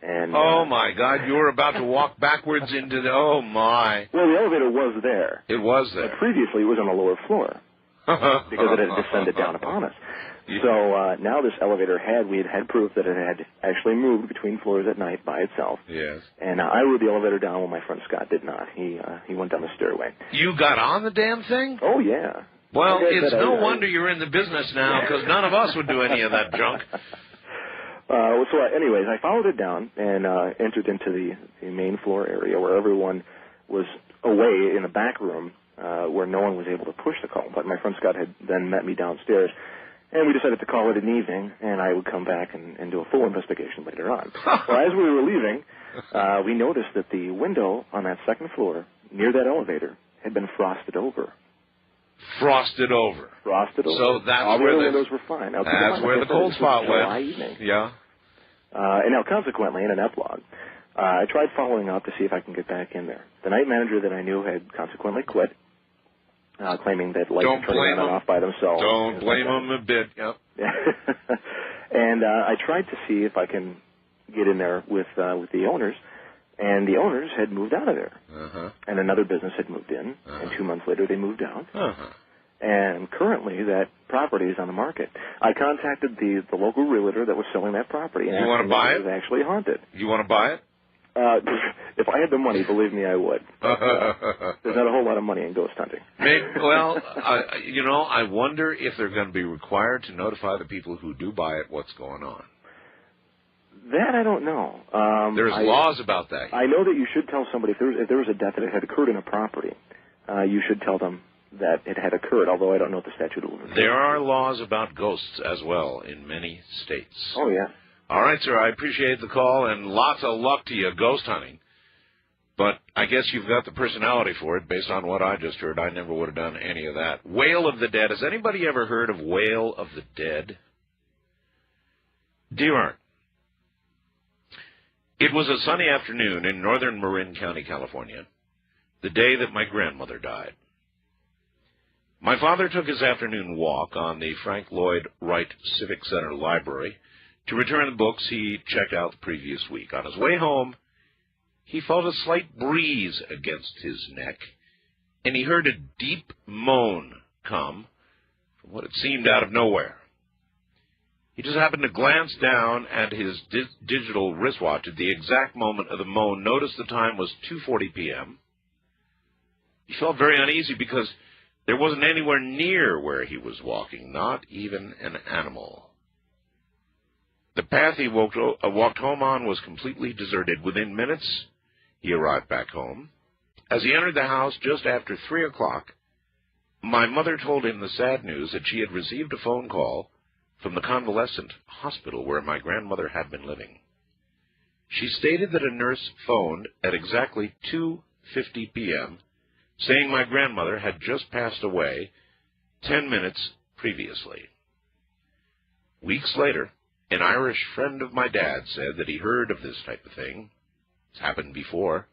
And oh, my God, you were about to walk backwards into the, oh, my. Well, the elevator was there. It was there. But previously, it was on the lower floor because it had descended down upon us. Yeah. So now this elevator we had proof that it had actually moved between floors at night by itself. Yes. And I rode the elevator down while my friend Scott did not. He went down the stairway. You got on the damn thing? Oh, yeah. Well, it's no wonder you're in the business now, because none of us would do any of that junk. Anyways, I followed it down and entered into the main floor area where everyone was away in the back room where no one was able to push the call. But my friend Scott had then met me downstairs, and we decided to call it an evening, and I would come back and do a full investigation later on. Well, as we were leaving, we noticed that the window on that second floor near that elevator had been frosted over. Frosted over. Frosted over. So that's all where the windows were fine. Now, that's where the cold spot went. July evening. Yeah. And now, consequently, in an epilogue, I tried following up to see if I can get back in there. The night manager that I knew had consequently quit, claiming that lights are turning on and off by themselves. Don't blame them a bit. Yep. And I tried to see if I can get in there with the owners. And the owners had moved out of there. Uh-huh. And another business had moved in. Uh-huh. And 2 months later, they moved out. Uh-huh. And currently, that property is on the market. I contacted the local realtor that was selling that property. And you want to buy it? It was actually haunted. You want to buy it? If I had the money, believe me, I would. There's not a whole lot of money in ghost hunting. I wonder if they're going to be required to notify the people who do buy it what's going on. That I don't know. There's laws about that. I know that you should tell somebody if there was a death that had occurred in a property, you should tell them that it had occurred, although I don't know what the statute of limitations. There are laws about ghosts as well in many states. Oh, yeah. All right, sir, I appreciate the call, and lots of luck to you ghost hunting. But I guess you've got the personality for it based on what I just heard. I never would have done any of that. Wail of the Dead. Has anybody ever heard of Wail of the Dead? Dear Art, it was a sunny afternoon in northern Marin County, California, the day that my grandmother died. My father took his afternoon walk on the Frank Lloyd Wright Civic Center Library to return the books he checked out the previous week. On his way home, he felt a slight breeze against his neck, and he heard a deep moan come from what it seemed out of nowhere. He just happened to glance down at his digital wristwatch at the exact moment of the moan, noticed the time was 2:40 p.m. He felt very uneasy because there wasn't anywhere near where he was walking, not even an animal. The path he walked home on was completely deserted. Within minutes, he arrived back home. As he entered the house just after 3 o'clock, my mother told him the sad news that she had received a phone call from the convalescent hospital where my grandmother had been living. She stated that a nurse phoned at exactly 2:50 p.m., saying my grandmother had just passed away 10 minutes previously. Weeks later, an Irish friend of my dad said that he heard of this type of thing. It's happened before.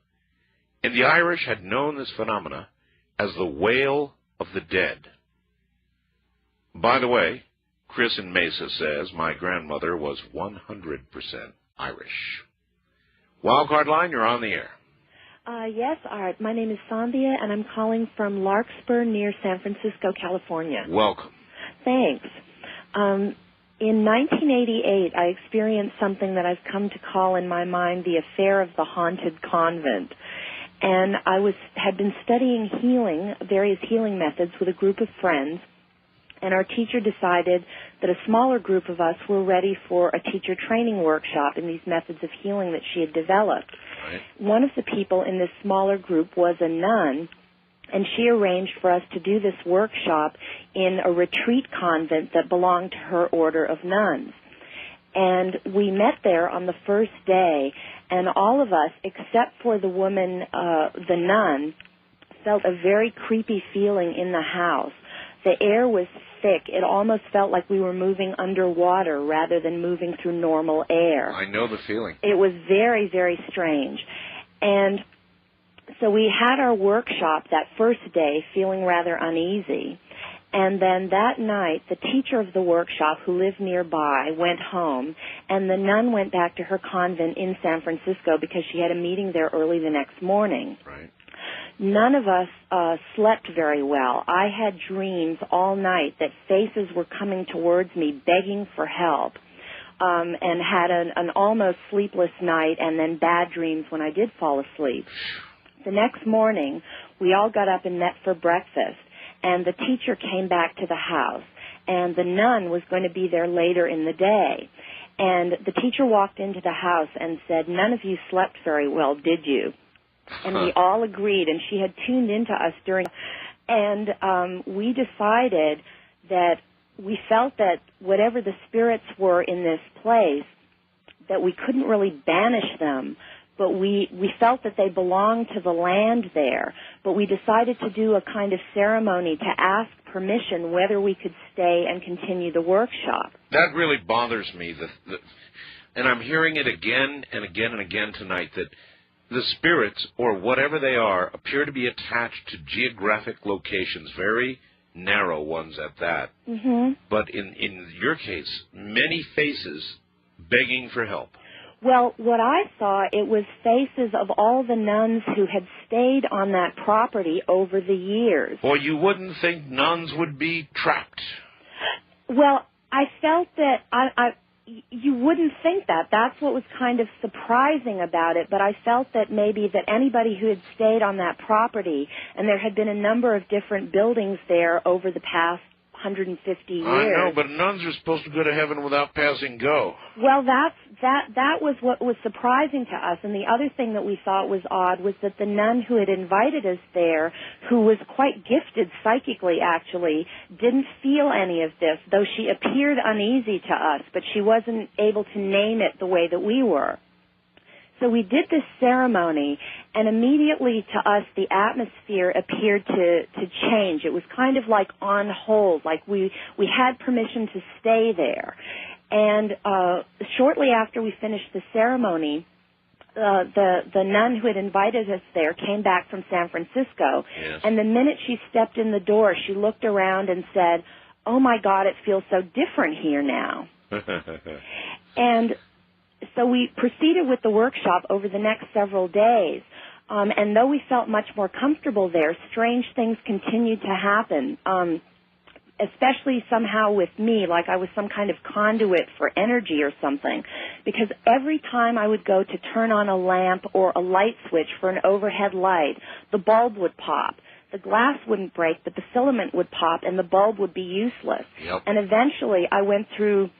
And the Irish had known this phenomena as the Wail of the Dead. By the way, Chris in Mesa says my grandmother was 100% Irish. Wildcard line, you're on the air. Yes, Art. My name is Sandhya, and I'm calling from Larkspur near San Francisco, California. Welcome. Thanks. In 1988, I experienced something that I've come to call in my mind the affair of the haunted convent. and I had been studying various healing methods with a group of friends, and our teacher decided that a smaller group of us were ready for a teacher training workshop in these methods of healing that she had developed. Right. One of the people in this smaller group was a nun, and she arranged for us to do this workshop in a retreat convent that belonged to her order of nuns. And we met there on the first day, and all of us, except for the woman, the nun, felt a very creepy feeling in the house. The air was thick. It almost felt like we were moving underwater rather than moving through normal air. I know the feeling. It was very, very strange. And so we had our workshop that first day feeling rather uneasy. And then that night, the teacher of the workshop, who lived nearby, went home, and the nun went back to her convent in San Francisco because she had a meeting there early the next morning. Right. None of us slept very well. I had dreams all night that faces were coming towards me begging for help, and had an almost sleepless night and then bad dreams when I did fall asleep. The next morning, we all got up and met for breakfast, and the teacher came back to the house, and the nun was going to be there later in the day. And the teacher walked into the house and said, "None of you slept very well, did you?" And we all agreed, and she had tuned into us and we decided that we felt that whatever the spirits were in this place, that we couldn't really banish them, but we felt that they belonged to the land there. But we decided to do a kind of ceremony to ask permission whether we could stay and continue the workshop. That really bothers me, and I'm hearing it again and again and again tonight, that the spirits, or whatever they are, appear to be attached to geographic locations, very narrow ones at that. Mm-hmm. But in your case, many faces begging for help. Well, what I saw, it was faces of all the nuns who had stayed on that property over the years. Well, you wouldn't think nuns would be trapped. Well, I felt that you wouldn't think that. That's what was kind of surprising about it, but I felt that maybe that anybody who had stayed on that property, and there had been a number of different buildings there over the past 150 years. I know, but nuns are supposed to go to heaven without passing go. Well, that was what was surprising to us, and the other thing that we thought was odd was that the nun who had invited us there, who was quite gifted psychically actually, didn't feel any of this, though she appeared uneasy to us, but she wasn't able to name it the way that we were. So we did this ceremony, and immediately to us the atmosphere appeared to change. It was kind of like on hold, like we had permission to stay there. And shortly after we finished the ceremony, the nun who had invited us there came back from San Francisco, yes. And the minute she stepped in the door, she looked around and said, "Oh my God, it feels so different here now." And so we proceeded with the workshop over the next several days, and though we felt much more comfortable there, strange things continued to happen, especially somehow with me, like I was some kind of conduit for energy or something, because every time I would go to turn on a lamp or a light switch for an overhead light, the bulb would pop. The glass wouldn't break, but the filament would pop, and the bulb would be useless. Yep. And eventually I went through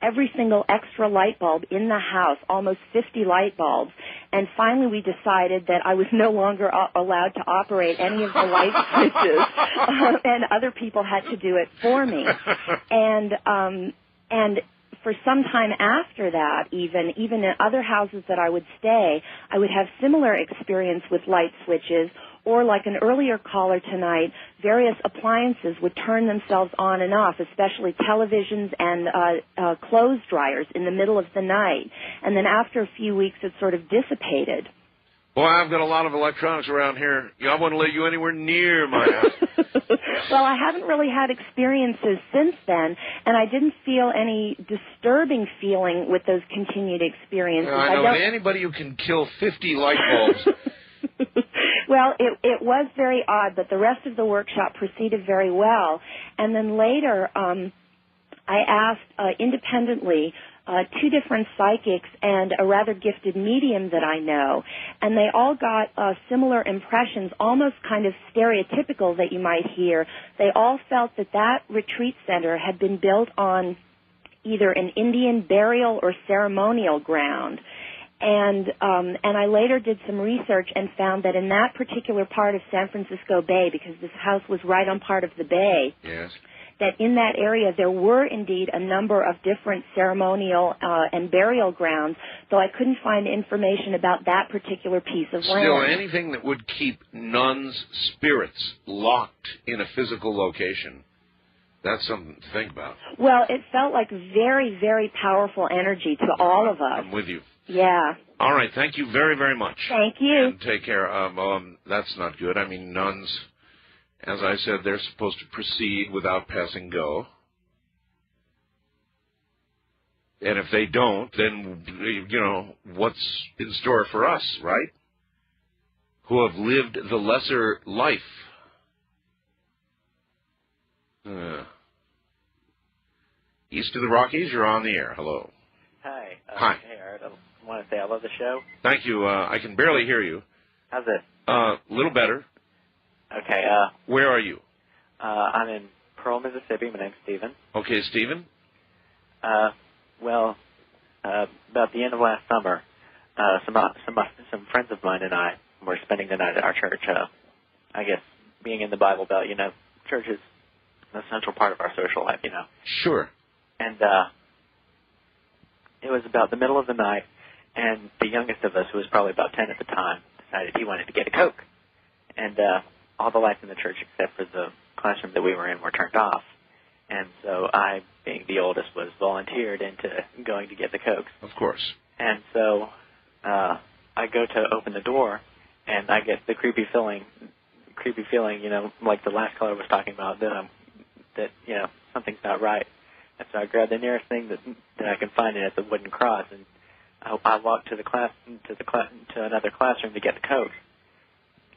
every single extra light bulb in the house, almost 50 light bulbs, and finally we decided that I was no longer allowed to operate any of the light switches, and other people had to do it for me. And for some time after that, even in other houses that I would stay, I would have similar experience with light switches, or like an earlier caller tonight, various appliances would turn themselves on and off, especially televisions and clothes dryers in the middle of the night. And then after a few weeks, it sort of dissipated. Boy, I've got a lot of electronics around here. I wouldn't let you anywhere near my house. Well, I haven't really had experiences since then, and I didn't feel any disturbing feeling with those continued experiences. I know anybody who can kill 50 light bulbs. Well, it was very odd, but the rest of the workshop proceeded very well. And then later, I asked independently two different psychics, and a rather gifted medium that I know. And they all got similar impressions, almost kind of stereotypical that you might hear. They all felt that that retreat center had been built on either an Indian burial or ceremonial ground. And I later did some research and found that in that particular part of San Francisco Bay, because this house was right on part of the bay, yes, that in that area there were indeed a number of different ceremonial and burial grounds, though I couldn't find information about that particular piece of land. Still, anything that would keep nuns' spirits locked in a physical location, that's something to think about. Well, it felt like very, very powerful energy to all of us. I'm with you. Yeah. All right, thank you very, very much. Thank you. And take care. That's not good. I mean, nuns, as I said, they're supposed to proceed without passing go. And if they don't, then, you know, what's in store for us, right? Who have lived the lesser life. East of the Rockies, you're on the air. Hello. Hi. Hi. Hey, Art. I want to say I love the show. Thank you. I can barely hear you. How's it? A little better. Okay. Where are you? I'm in Pearl, Mississippi. My name's Stephen. Okay, Stephen. Well, about the end of last summer, some friends of mine and I were spending the night at our church. I guess being in the Bible Belt, you know, church is an essential part of our social life, you know. Sure. And it was about the middle of the night, and the youngest of us, who was probably about 10 at the time, decided he wanted to get a Coke. And all the lights in the church, except for the classroom that we were in, were turned off. And so I, being the oldest, was volunteered into going to get the Cokes. Of course. And so I go to open the door, and I get the creepy feeling, you know, like the last caller was talking about, that you know, something's not right. And so I grab the nearest thing that I can find, and it's a wooden cross, and I walk to another classroom to get the Coke.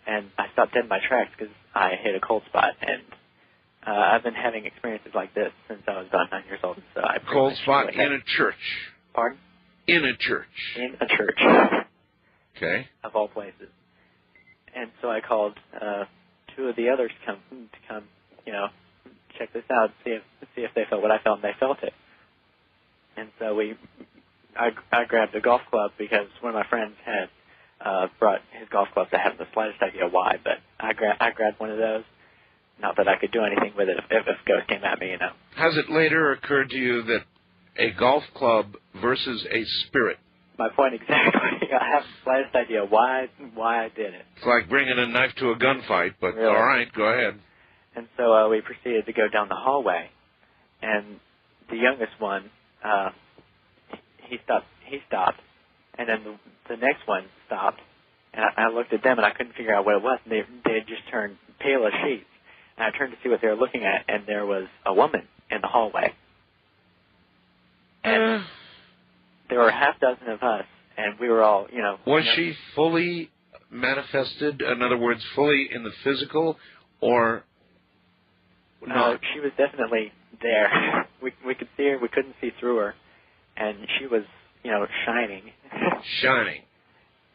And I stopped dead in my tracks because I hit a cold spot, and I've been having experiences like this since I was about 9 years old. So I cold spot in a church. Pardon? In a church. In a church. Okay. Of all places. And so I called two of the others to come, you know, check this out, see if they felt what I felt, and they felt it. And so I grabbed a golf club because one of my friends had brought his golf clubs. I haven't the slightest idea why, but I grabbed one of those. Not that I could do anything with it if a ghost came at me, you know. Has it later occurred to you that a golf club versus a spirit? My point exactly. I have the slightest idea why I did it. It's like bringing a knife to a gunfight, but really? All right, go ahead. And so we proceeded to go down the hallway, and the youngest one, he stopped, and then the next one stopped, and I looked at them, and I couldn't figure out what it was, and they had just turned pale as sheets, and I turned to see what they were looking at, and there was a woman in the hallway, and there were a half dozen of us, and we were all, you know. Was she fully manifested, in other words, fully in the physical, or no? She was definitely there. We could see her. We couldn't see through her, and she was, you know, shining. Shining.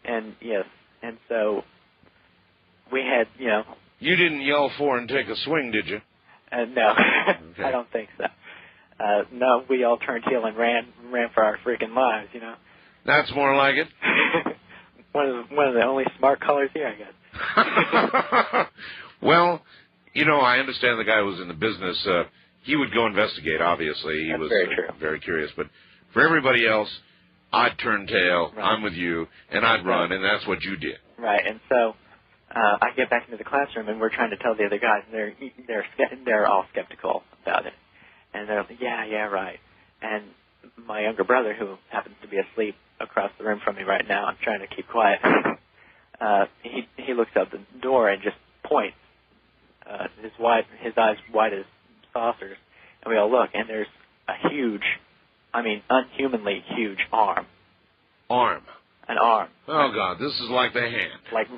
And yes, and so we had, you know. You didn't yell for and take a swing, did you? No, okay. I don't think so. No, we all turned heel and ran for our freaking lives, you know. That's more like it. one of the only smart callers here, I guess. Well, you know, I understand the guy was in the business. He would go investigate, obviously. He That's was very true. Very curious. But for everybody else, I'd turn tail, right. I'm with you, and I'd run, and that's what you did. Right, and so I get back into the classroom, and we're trying to tell the other guys, and they're all skeptical about it. And they're like, yeah, right. And my younger brother, who happens to be asleep across the room from me right now, I'm trying to keep quiet, he looks out the door and just points, his eyes wide as saucers, and we all look, and there's a huge, I mean, unhumanly huge arm. Arm? An arm. Oh, God, this is like the hand. Like,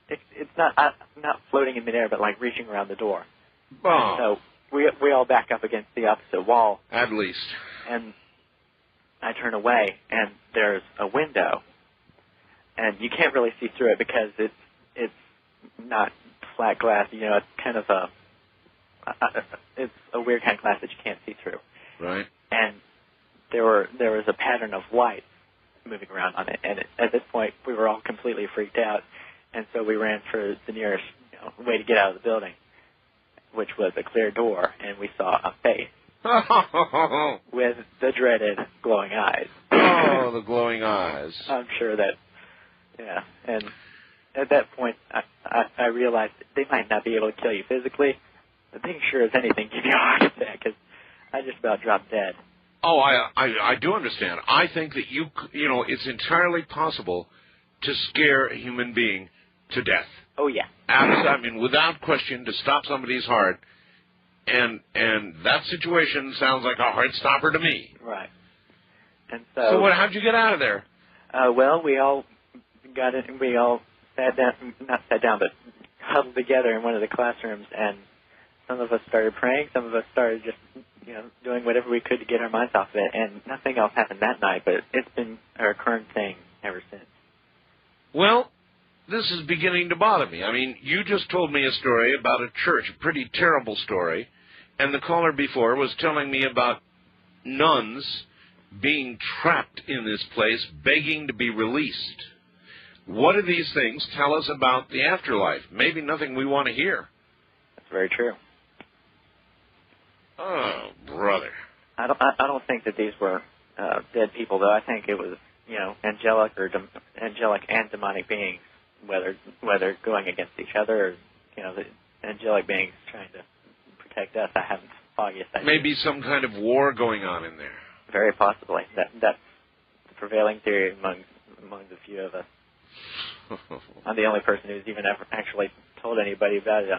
it's not floating in midair, but like reaching around the door. Oh. So we all back up against the opposite wall. At least. And I turn away, and there's a window, and you can't really see through it because it's not flat glass. You know, it's kind of it's a weird kind of glass that you can't see through. Right. And there was a pattern of lights moving around on it, and at this point we were all completely freaked out, and so we ran for the nearest way to get out of the building, which was a clear door, and we saw a face with the dreaded glowing eyes. Oh, the glowing eyes. I'm sure that, yeah, and at that point I realized they might not be able to kill you physically, but they sure as anything give you a heart attack, because I just about dropped dead. Oh, I do understand. I think that it's entirely possible to scare a human being to death. Oh, yeah. I mean, without question, to stop somebody's heart, and that situation sounds like a heart stopper to me. Right. And so how'd you get out of there? Well, we all got in, we all not sat down, but huddled together in one of the classrooms, and some of us started praying, some of us started just, doing whatever we could to get our minds off of it, and nothing else happened that night, but it's been a recurrent thing ever since. Well, this is beginning to bother me. I mean, you just told me a story about a church, a pretty terrible story, and the caller before was telling me about nuns being trapped in this place, begging to be released. What do these things tell us about the afterlife? Maybe nothing we want to hear. That's very true. Oh, brother. I don't think that these were dead people, though. I think it was, angelic and demonic beings, whether going against each other or, the angelic beings trying to protect us. I haven't the foggiest idea. Maybe some kind of war going on in there. Very possibly. That's the prevailing theory among the few of us. I'm the only person who's even ever actually told anybody about it.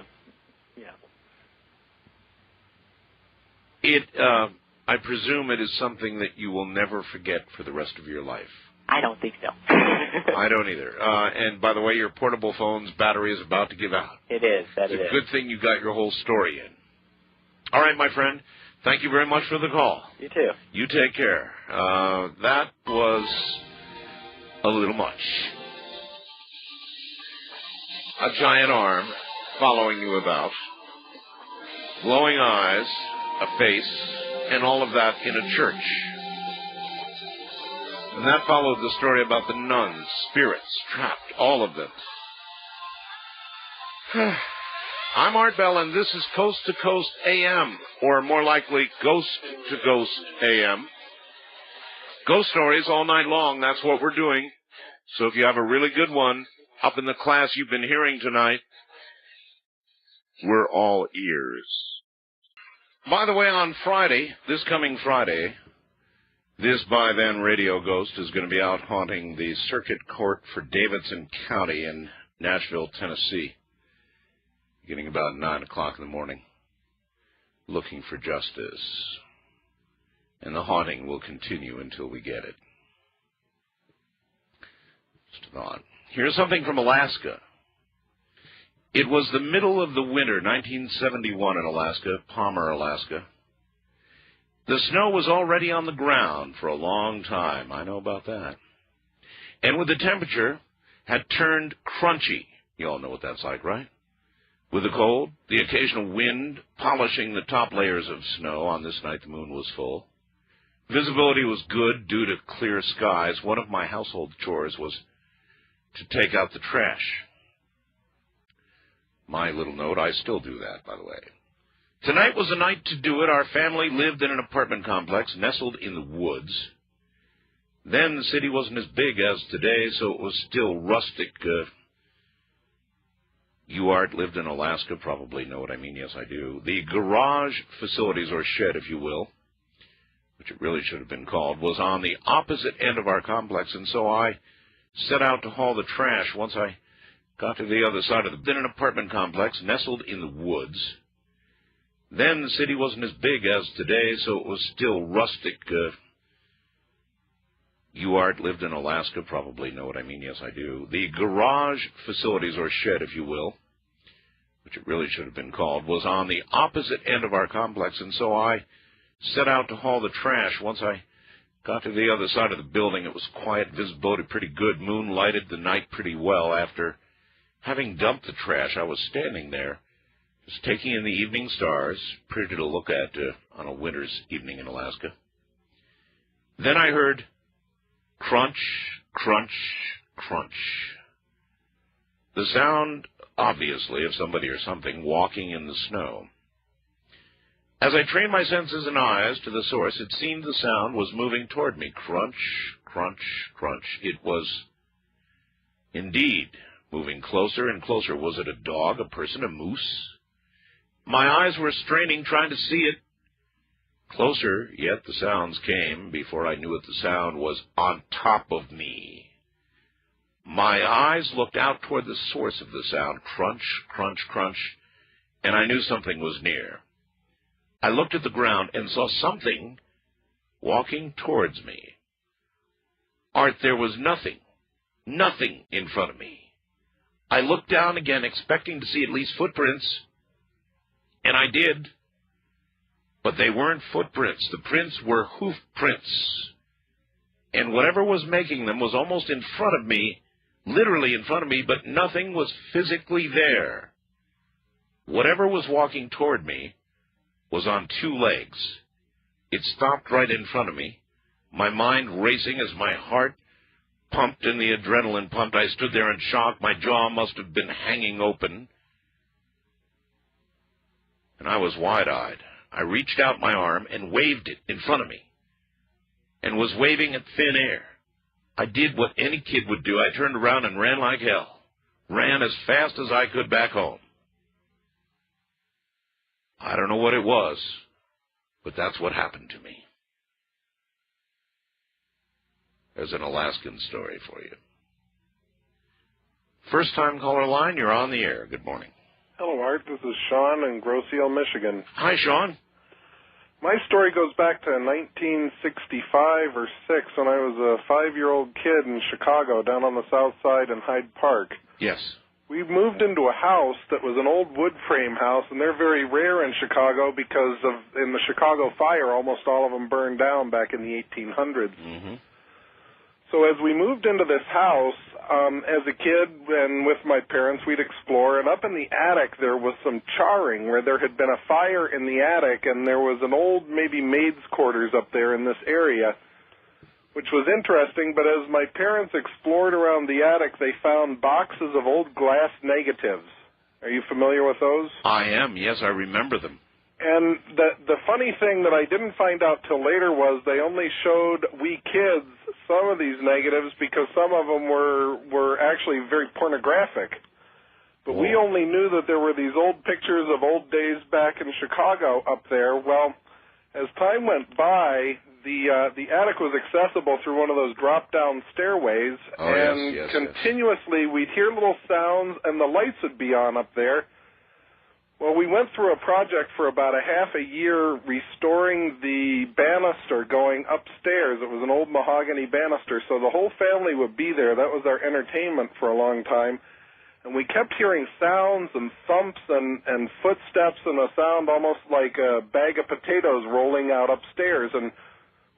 I presume it is something that you will never forget for the rest of your life. I don't think so. I don't either. And by the way, your portable phone's battery is about to give out. It is. It's a good thing you got your whole story in. All right, my friend. Thank you very much for the call. You too. You take care. That was a little much. A giant arm following you about, glowing eyes, a face, and all of that in a church. And that followed the story about the nuns, spirits, trapped, all of them. I'm Art Bell, and this is Coast to Coast AM, or more likely, Ghost to Ghost AM. Ghost stories all night long, that's what we're doing. So if you have a really good one up in the class you've been hearing tonight, we're all ears. By the way, on Friday, this coming Friday, this By Then Radio Ghost is going to be out haunting the Circuit Court for Davidson County in Nashville, Tennessee, beginning about 9 o'clock in the morning, looking for justice. And the haunting will continue until we get it. Just a thought. Here's something from Alaska. It was the middle of the winter, 1971 in Alaska, Palmer, Alaska. The snow was already on the ground for a long time. I know about that. And with the temperature had turned crunchy. You all know what that's like, right? With the cold, the occasional wind polishing the top layers of snow. On this night, the moon was full. Visibility was good due to clear skies. One of my household chores was to take out the trash. My little note, I still do that, by the way. Tonight was the night to do it. Our family lived in an apartment complex nestled in the woods. Then the city wasn't as big as today, so it was still rustic. You, Art, lived in Alaska, probably know what I mean. Yes, I do. The garage facilities, or shed, if you will, which it really should have been called, was on the opposite end of our complex, and so I set out to haul the trash. Once I got to the other side of an apartment complex nestled in the woods. Then the city wasn't as big as today, so it was still rustic. You, Art, lived in Alaska, probably know what I mean. Yes, I do. The garage facilities, or shed, if you will, which it really should have been called, was on the opposite end of our complex, and so I set out to haul the trash. Once I Got to the other side of the building. It was quiet, visibility pretty good, moonlighted the night pretty well. After having dumped the trash, I was standing there, just taking in the evening stars, pretty to look at on a winter's evening in Alaska. Then I heard crunch, crunch, crunch. The sound, obviously, of somebody or something walking in the snow. As I trained my senses and eyes to the source, it seemed the sound was moving toward me. Crunch, crunch, crunch. It was indeed moving closer and closer. Was it a dog, a person, a moose? My eyes were straining, trying to see it. Closer, yet the sounds came. Before I knew it, the sound was on top of me. My eyes looked out toward the source of the sound. Crunch, crunch, crunch. And I knew something was near. I looked at the ground and saw something walking towards me. Art, there was nothing in front of me. I looked down again, expecting to see at least footprints, and I did. But they weren't footprints. The prints were hoof prints. And whatever was making them was almost in front of me, literally in front of me, but nothing was physically there. Whatever was walking toward me was on two legs. It stopped right in front of me, my mind racing as my heart pumped and the adrenaline pumped. I stood there in shock. My jaw must have been hanging open, and I was wide-eyed. I reached out my arm and waved it in front of me, and was waving at thin air. I did what any kid would do. I turned around and ran like hell. Ran as fast as I could back home. I don't know what it was, but that's what happened to me. There's an Alaskan story for you. First-time caller line, you're on the air. Good morning. Hello, Art. This is Sean in Grosse Ile, Michigan. Hi, Sean. My story goes back to 1965 or 6 when I was a 5-year-old kid in Chicago down on the south side in Hyde Park. Yes. We moved into a house that was an old wood frame house, and they're very rare in Chicago because in the Chicago fire, almost all of them burned down back in the 1800s. Mm-hmm. So as we moved into this house, as a kid and with my parents, we'd explore, and up in the attic there was some charring where there had been a fire in the attic, and there was an old maybe maid's quarters up there in this area, which was interesting. But as my parents explored around the attic, they found boxes of old glass negatives. Are you familiar with those? I am, yes, I remember them. And the funny thing that I didn't find out till later was they only showed we kids some of these negatives because some of them were actually very pornographic. But we only knew that there were these old pictures of old days back in Chicago up there. Well, as time went by, the attic was accessible through one of those drop-down stairways, and continuously we'd hear little sounds and the lights would be on up there. Well, we went through a project for about a half a year restoring the banister going upstairs. It was an old mahogany banister, so the whole family would be there. That was our entertainment for a long time. And we kept hearing sounds and thumps and footsteps and a sound almost like a bag of potatoes rolling out upstairs. And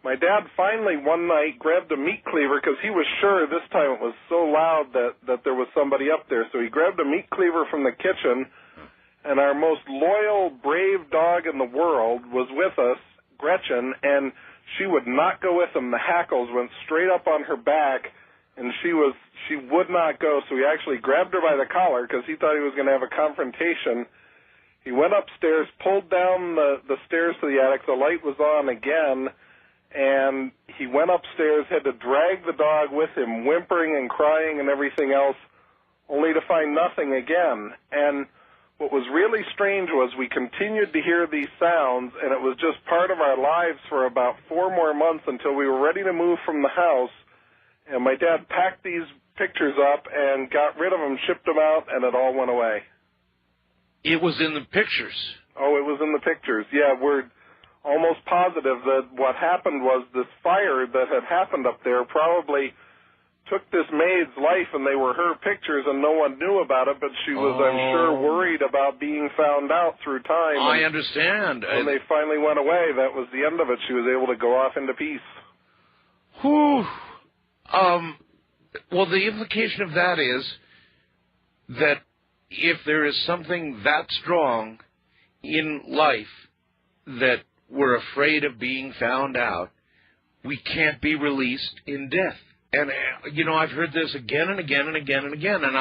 my dad finally one night grabbed a meat cleaver because he was sure this time it was so loud that there was somebody up there. So he grabbed a meat cleaver from the kitchen, and our most loyal, brave dog in the world was with us, Gretchen, and she would not go with him. The hackles went straight up on her back, and she would not go. So he actually grabbed her by the collar because he thought he was going to have a confrontation. He went upstairs, pulled down the stairs to the attic. The light was on again, and he went upstairs, had to drag the dog with him, whimpering and crying and everything else, only to find nothing again. And what was really strange was we continued to hear these sounds, and it was just part of our lives for about 4 more months until we were ready to move from the house. And my dad packed these pictures up and got rid of them, shipped them out, and it all went away. It was in the pictures. Oh, it was in the pictures. Yeah, we're almost positive that what happened was this fire that had happened up there probably took this maid's life, and they were her pictures, and no one knew about it, but she was, I'm sure, worried about being found out through time. I understand. When they finally went away, that was the end of it. She was able to go off into peace. Whew. Well, the implication of that is that if there is something that strong in life that we're afraid of being found out, we can't be released in death. And, I've heard this again and again and again and again, and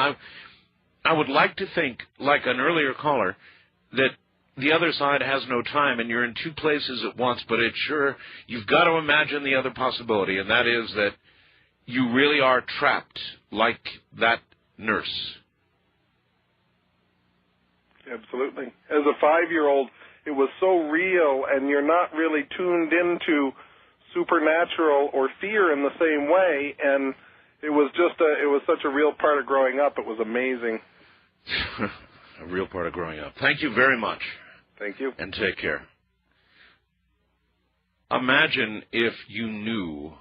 I would like to think, like an earlier caller, that the other side has no time and you're in two places at once, but you've got to imagine the other possibility, and that is that you really are trapped like that nurse. Absolutely. As a 5-year-old, it was so real, and you're not really tuned into supernatural or fear in the same way, and it was such a real part of growing up. It was amazing. A real part of growing up. Thank you very much. Thank you. And take care. Imagine if you knew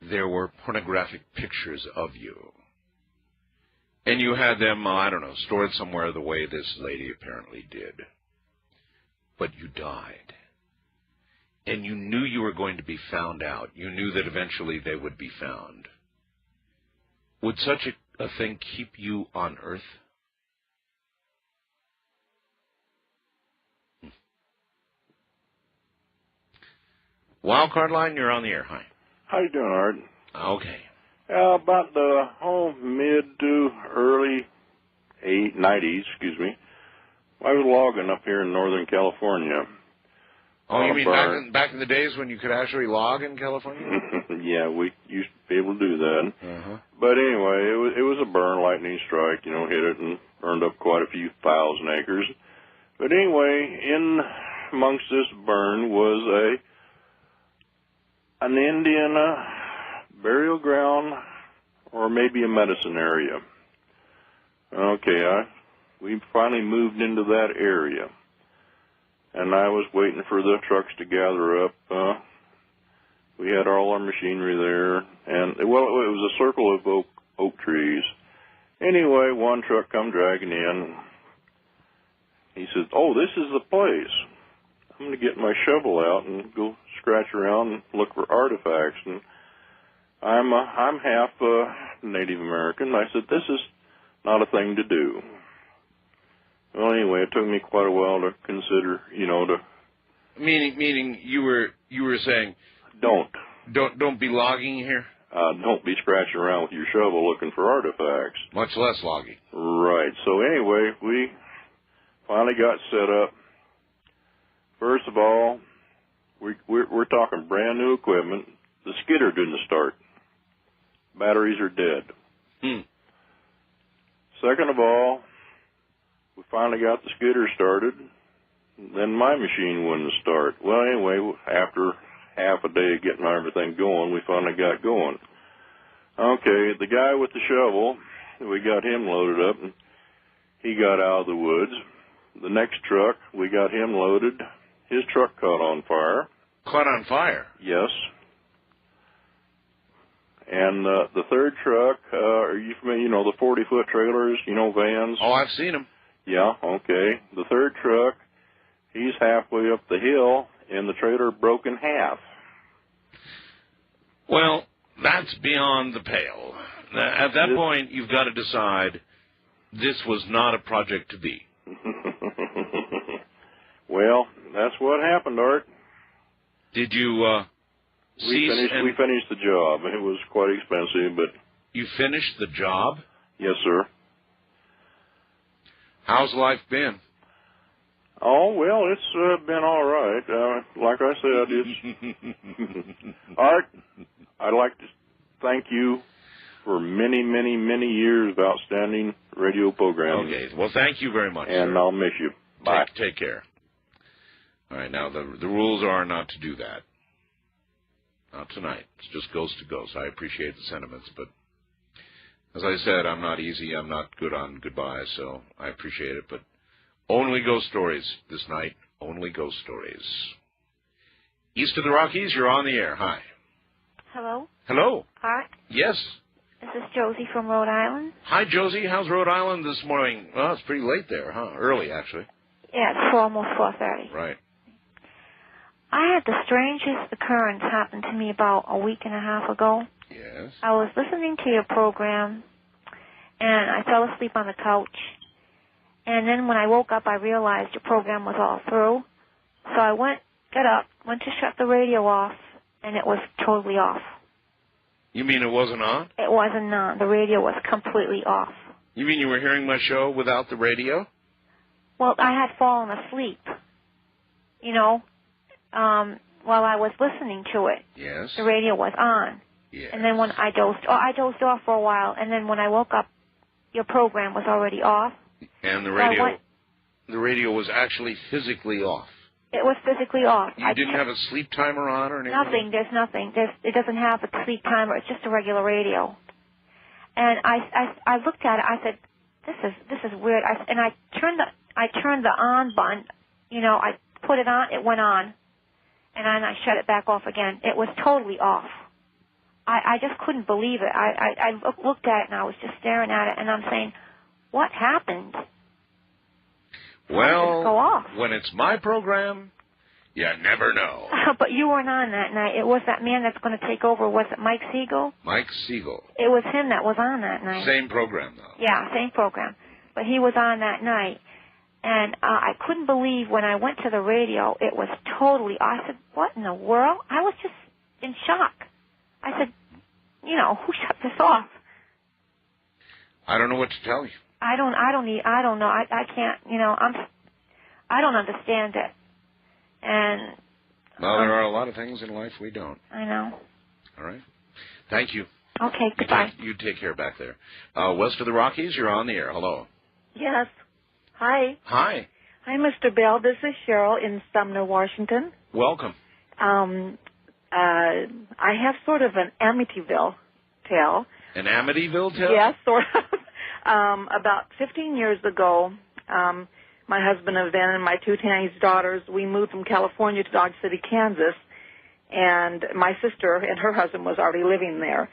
there were pornographic pictures of you, and you had them, stored somewhere the way this lady apparently did. But you died. And you knew you were going to be found out. You knew that eventually they would be found. Would such a thing keep you on Earth? Wildcard line, you're on the air. Hi. How you doing, Art? Okay. About the mid to early 90s, I was logging up here in Northern California. Oh, you mean back in the days when you could actually log in California? Yeah, we used to be able to do that. Uh-huh. But anyway, it was a burn, lightning strike, hit it and burned up quite a few thousand acres. But anyway, in amongst this burn was an Indian burial ground or maybe a medicine area. Okay, we finally moved into that area. And I was waiting for the trucks to gather up. We had all our machinery there, and it was a circle of oak trees. Anyway, one truck come dragging in. He says, "Oh, this is the place. I'm going to get my shovel out and go scratch around and look for artifacts." And I'm half Native American. I said, "This is not a thing to do." Well, anyway, it took me quite a while to consider, Meaning you were saying don't be logging here. Don't be scratching around with your shovel looking for artifacts. Much less logging. Right. So anyway, we finally got set up. First of all, we're talking brand new equipment. The skidder didn't start. Batteries are dead. Second of all, we finally got the skidder started. Then my machine wouldn't start. Well, anyway, after half a day of getting everything going, we finally got going. Okay, the guy with the shovel, we got him loaded up, and he got out of the woods. The next truck, we got him loaded. His truck caught on fire. Caught on fire? Yes. And the third truck, are you familiar, the 40-foot trailers, vans? Oh, I've seen them. Yeah, okay. The third truck, he's halfway up the hill, and the trailer broke in half. Well, that's beyond the pale. At that point, you've got to decide this was not a project to be. Well, that's what happened, Art. Did you we finished the job. It was quite expensive, but... You finished the job? Yes, sir. How's life been? Oh, well, it's been all right. Like I said, Art, I'd like to thank you for many, many, many years of outstanding radio programming. Okay. Well, thank you very much, and sir. I'll miss you. Bye. Take care. All right, now the rules are not to do that. Not tonight. It's just ghost to ghost. I appreciate the sentiments, but as I said, I'm not easy. I'm not good on goodbye, so I appreciate it. But only ghost stories this night. Only ghost stories. East of the Rockies, you're on the air. Hi. Hello? Hello. Art? Yes. This is Josie from Rhode Island. Hi, Josie. How's Rhode Island this morning? Well, it's pretty late there, huh? Early, actually. Yeah, it's almost 4:30. Right. I had the strangest occurrence happen to me about a week and a half ago. Yes. I was listening to your program, and I fell asleep on the couch. And then when I woke up, I realized your program was all through. So I got up, went to shut the radio off, and it was totally off. You mean it wasn't on? It wasn't on. The radio was completely off. You mean you were hearing my show without the radio? Well, I had fallen asleep, while I was listening to it. Yes. The radio was on. Yes. And then when I dozed off for a while, and then when I woke up, your program was already off. And the radio was actually physically off. It was physically off. You didn't have a sleep timer on or anything? Nothing. There's nothing. It doesn't have a sleep timer. It's just a regular radio. And I looked at it. I said, "This is weird." I turned the on button. I put it on. It went on, and then I shut it back off again. It was totally off. I just couldn't believe it. I looked at it and I was just staring at it, and I'm saying, "What happened?" Well, go off? When it's my program, you never know. But you weren't on that night. It was that man that's going to take over. Was it Mike Siegel? Mike Siegel. It was him that was on that night. Same program, though. Yeah, same program. But he was on that night. And I couldn't believe when I went to the radio, it was totally, I said, what in the world? I was just in shock. I said, who shut this off? I don't know what to tell you. I don't know. I can't, I don't understand it. And well, there are a lot of things in life we don't. I know. All right. Thank you. Okay, goodbye. You take care back there. West of the Rockies, you're on the air. Hello. Yes. Hi. Hi. Hi, Mr. Bell. This is Cheryl in Sumner, Washington. Welcome. I have sort of an Amityville tale. An Amityville tale? Yes, sort of. About 15 years ago, my husband and then and my two teenage daughters, we moved from California to Dodge City, Kansas, and my sister and her husband was already living there.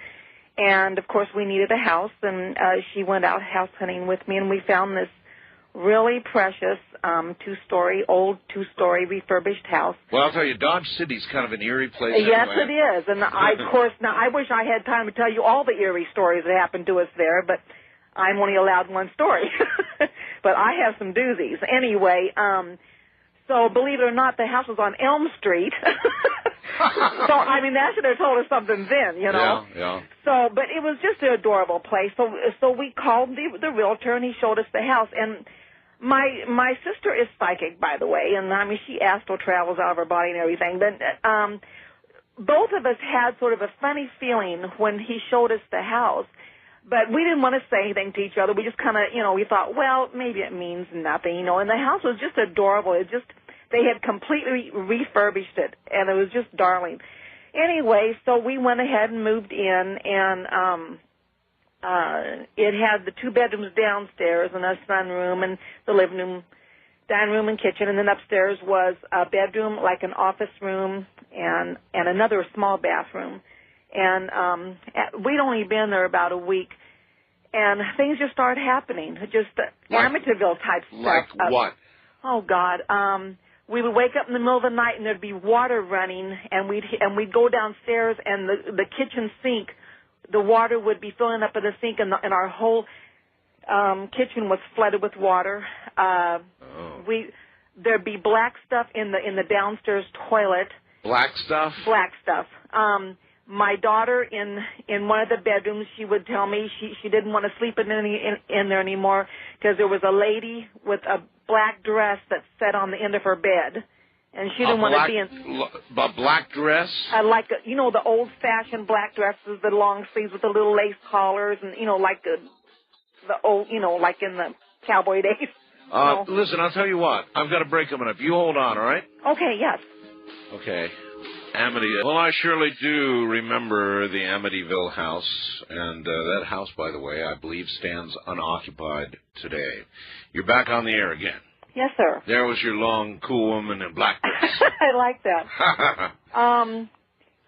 And, of course, we needed a house, and she went out house hunting with me, and we found this really precious old two-story refurbished house. Well, I'll tell you, Dodge City's kind of an eerie place. Yes, anyway. it is. And, of course, now I wish I had time to tell you all the eerie stories that happened to us there, but I'm only allowed one story. But I have some doozies. Anyway, so believe it or not, the house was on Elm Street. So, I mean, that should have told us something then, Yeah. So, but it was just an adorable place. So we called the realtor, and he showed us the house. And my sister is psychic, by the way, and, I mean, she astral travels out of her body and everything. But both of us had sort of a funny feeling when he showed us the house. But we didn't want to say anything to each other. We just kind of, we thought, well, maybe it means nothing, And the house was just adorable. They had completely refurbished it, and it was just darling. Anyway, so we went ahead and moved in, and it had the two bedrooms downstairs and a sunroom and the living room, dining room, and kitchen. And then upstairs was a bedroom, like an office room, and another small bathroom. And we'd only been there about a week, and things just started happening, just Amityville-type stuff. Like what? Oh, God. We would wake up in the middle of the night, and there'd be water running, and we'd go downstairs, and the kitchen sink, the water would be filling up in the sink, and our whole kitchen was flooded with water. There'd be black stuff in the downstairs toilet. Black stuff? Black stuff. My daughter in one of the bedrooms, she would tell me she didn't want to sleep in there anymore because there was a lady with a black dress that sat on the end of her bed, and she didn't want to be in. A black dress? Like the old-fashioned black dresses, the long sleeves with the little lace collars, and like the old, like in the cowboy days. Listen, I'll tell you what. I've got a break coming up. You hold on, all right? Okay. Yes. Okay. Amityville. Well, I surely do remember the Amityville house, and that house, by the way, I believe stands unoccupied today. You're back on the air again. Yes, sir. There was your long, cool woman in black dress. I like that.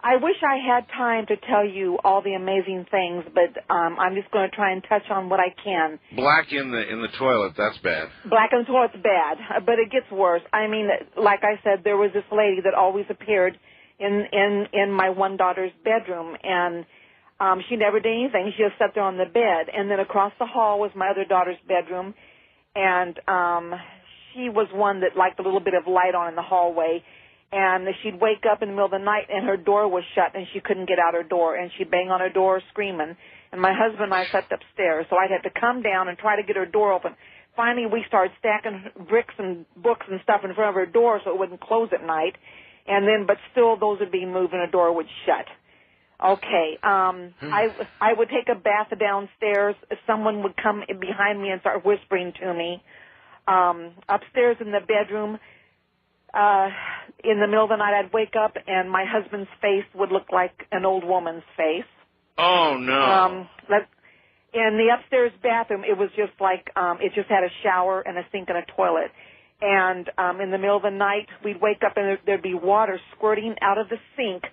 I wish I had time to tell you all the amazing things, but I'm just going to try and touch on what I can. Black in the toilet, that's bad. Black in the toilet's bad, but it gets worse. I mean, like I said, there was this lady that always appeared in my one daughter's bedroom, and she never did anything. She just sat there on the bed. And then across the hall was my other daughter's bedroom, and she was one that liked a little bit of light on in the hallway. And she'd wake up in the middle of the night, and her door was shut, and she couldn't get out her door. And she'd bang on her door screaming. And my husband and I slept upstairs, so I'd have to come down and try to get her door open. Finally, we started stacking bricks and books and stuff in front of her door so it wouldn't close at night. And then, but still, those would be moved, and her door would shut. Okay, I would take a bath downstairs. Someone would come behind me and start whispering to me. Upstairs in the bedroom, in the middle of the night, I'd wake up, and my husband's face would look like an old woman's face. Oh, no. In the upstairs bathroom, it was just like, it just had a shower and a sink and a toilet. And in the middle of the night, we'd wake up, and there'd be water squirting out of the sink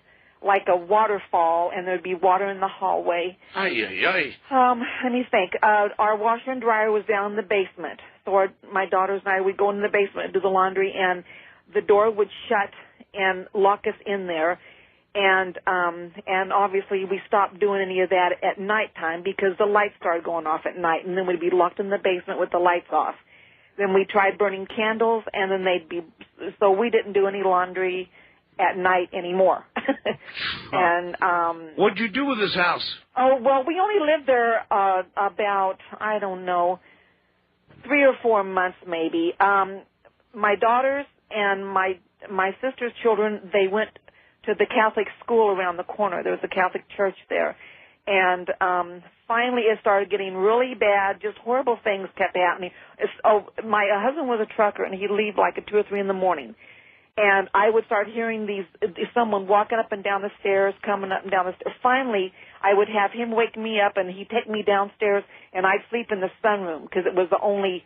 like a waterfall, and there'd be water in the hallway. Ay, ay, ay. Let me think. Our washer and dryer was down in the basement. So my daughters and I would go into the basement and do the laundry, and the door would shut and lock us in there. And obviously we stopped doing any of that at nighttime because the lights started going off at night, and then we'd be locked in the basement with the lights off. Then we tried burning candles, and then so we didn't do any laundry at night anymore. And what'd you do with this house? Oh, well, we only lived there about, I don't know, 3 or 4 months maybe. My daughters and my sister's children, they went to the Catholic school around the corner. There was a Catholic church there. And finally it started getting really bad. Just horrible things kept happening. My husband was a trucker, and he'd leave like at 2 or 3 in the morning. And I would start hearing someone walking up and down the stairs, coming up and down the stairs. Finally, I would have him wake me up, and he'd take me downstairs, and I'd sleep in the sunroom because it was the only,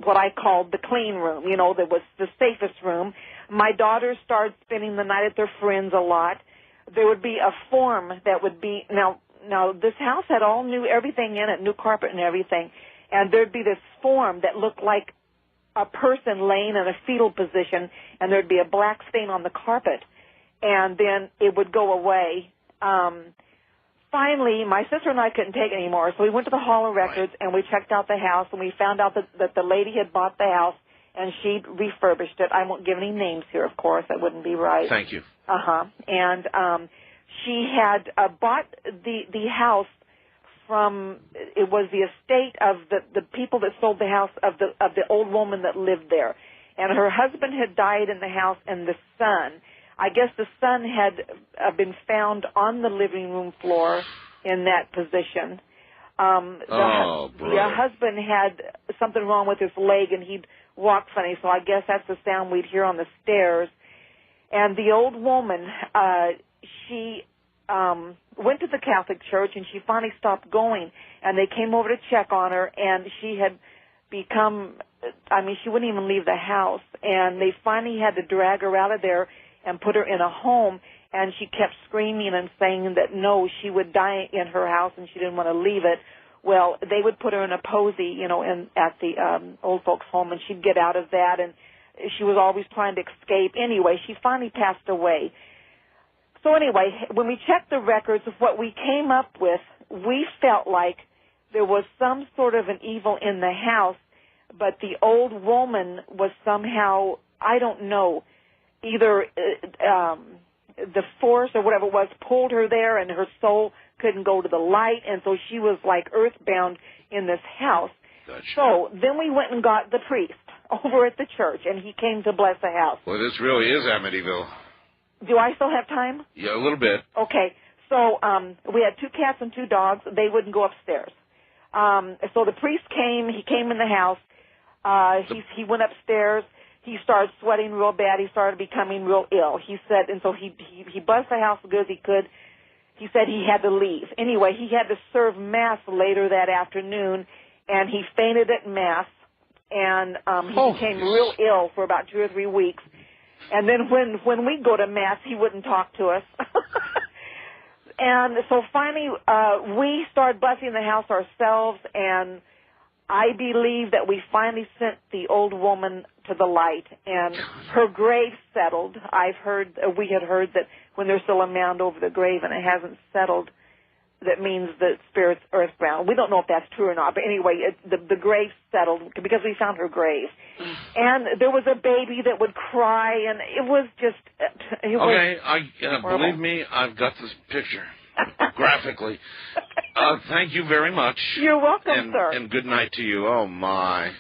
what I called the clean room, that was the safest room. My daughters started spending the night at their friends a lot. There would be a form that would be, now this house had all new everything in it, new carpet and everything, and there'd be this form that looked like a person laying in a fetal position, and there'd be a black stain on the carpet, and then it would go away. Finally, my sister and I couldn't take it anymore, so we went to the Hall of Records, and we checked out the house, and we found out that the lady had bought the house, and she'd refurbished it. I won't give any names here, of course. That wouldn't be right. Thank you. And she had bought the house from, it was the estate of the people that sold the house of the old woman that lived there. And her husband had died in the house, and the son, I guess the son had been found on the living room floor in that position. The husband had something wrong with his leg, and he'd walk funny, so I guess that's the sound we'd hear on the stairs. And the old woman, she went to the Catholic church, and she finally stopped going, and they came over to check on her, and she had become, she wouldn't even leave the house, and they finally had to drag her out of there and put her in a home, and she kept screaming and saying that no, she would die in her house, and she didn't want to leave it. Well, they would put her in a posy, at the old folks' home, and she'd get out of that, and she was always trying to escape. Anyway, she finally passed away. So anyway, when we checked the records of what we came up with, we felt like there was some sort of an evil in the house, but the old woman was somehow, I don't know, either the force or whatever it was pulled her there, and her soul couldn't go to the light, and so she was like earthbound in this house. Gotcha. So then we went and got the priest over at the church, and he came to bless the house. Well, this really is Amityville. Do I still have time? Yeah, a little bit. Okay. So we had 2 cats and 2 dogs. They wouldn't go upstairs. So the priest came. He came in the house. He went upstairs. He started sweating real bad. He started becoming real ill. He said, and so he buzzed the house as good as he could. He said he had to leave. Anyway, he had to serve Mass later that afternoon, and he fainted at Mass, and he became real ill for about 2 or 3 weeks. And then when we go to Mass, he wouldn't talk to us. And so finally, we started blessing the house ourselves, and I believe that we finally sent the old woman to the light, and her grave settled. We had heard that when there's still a mound over the grave and it hasn't settled, that means the spirit's earthbound. We don't know if that's true or not, but anyway, the grave settled because we found her grave. And there was a baby that would cry, and it was just... believe me, I've got this picture graphically. Thank you very much. You're welcome, sir. And good night to you. Oh, my.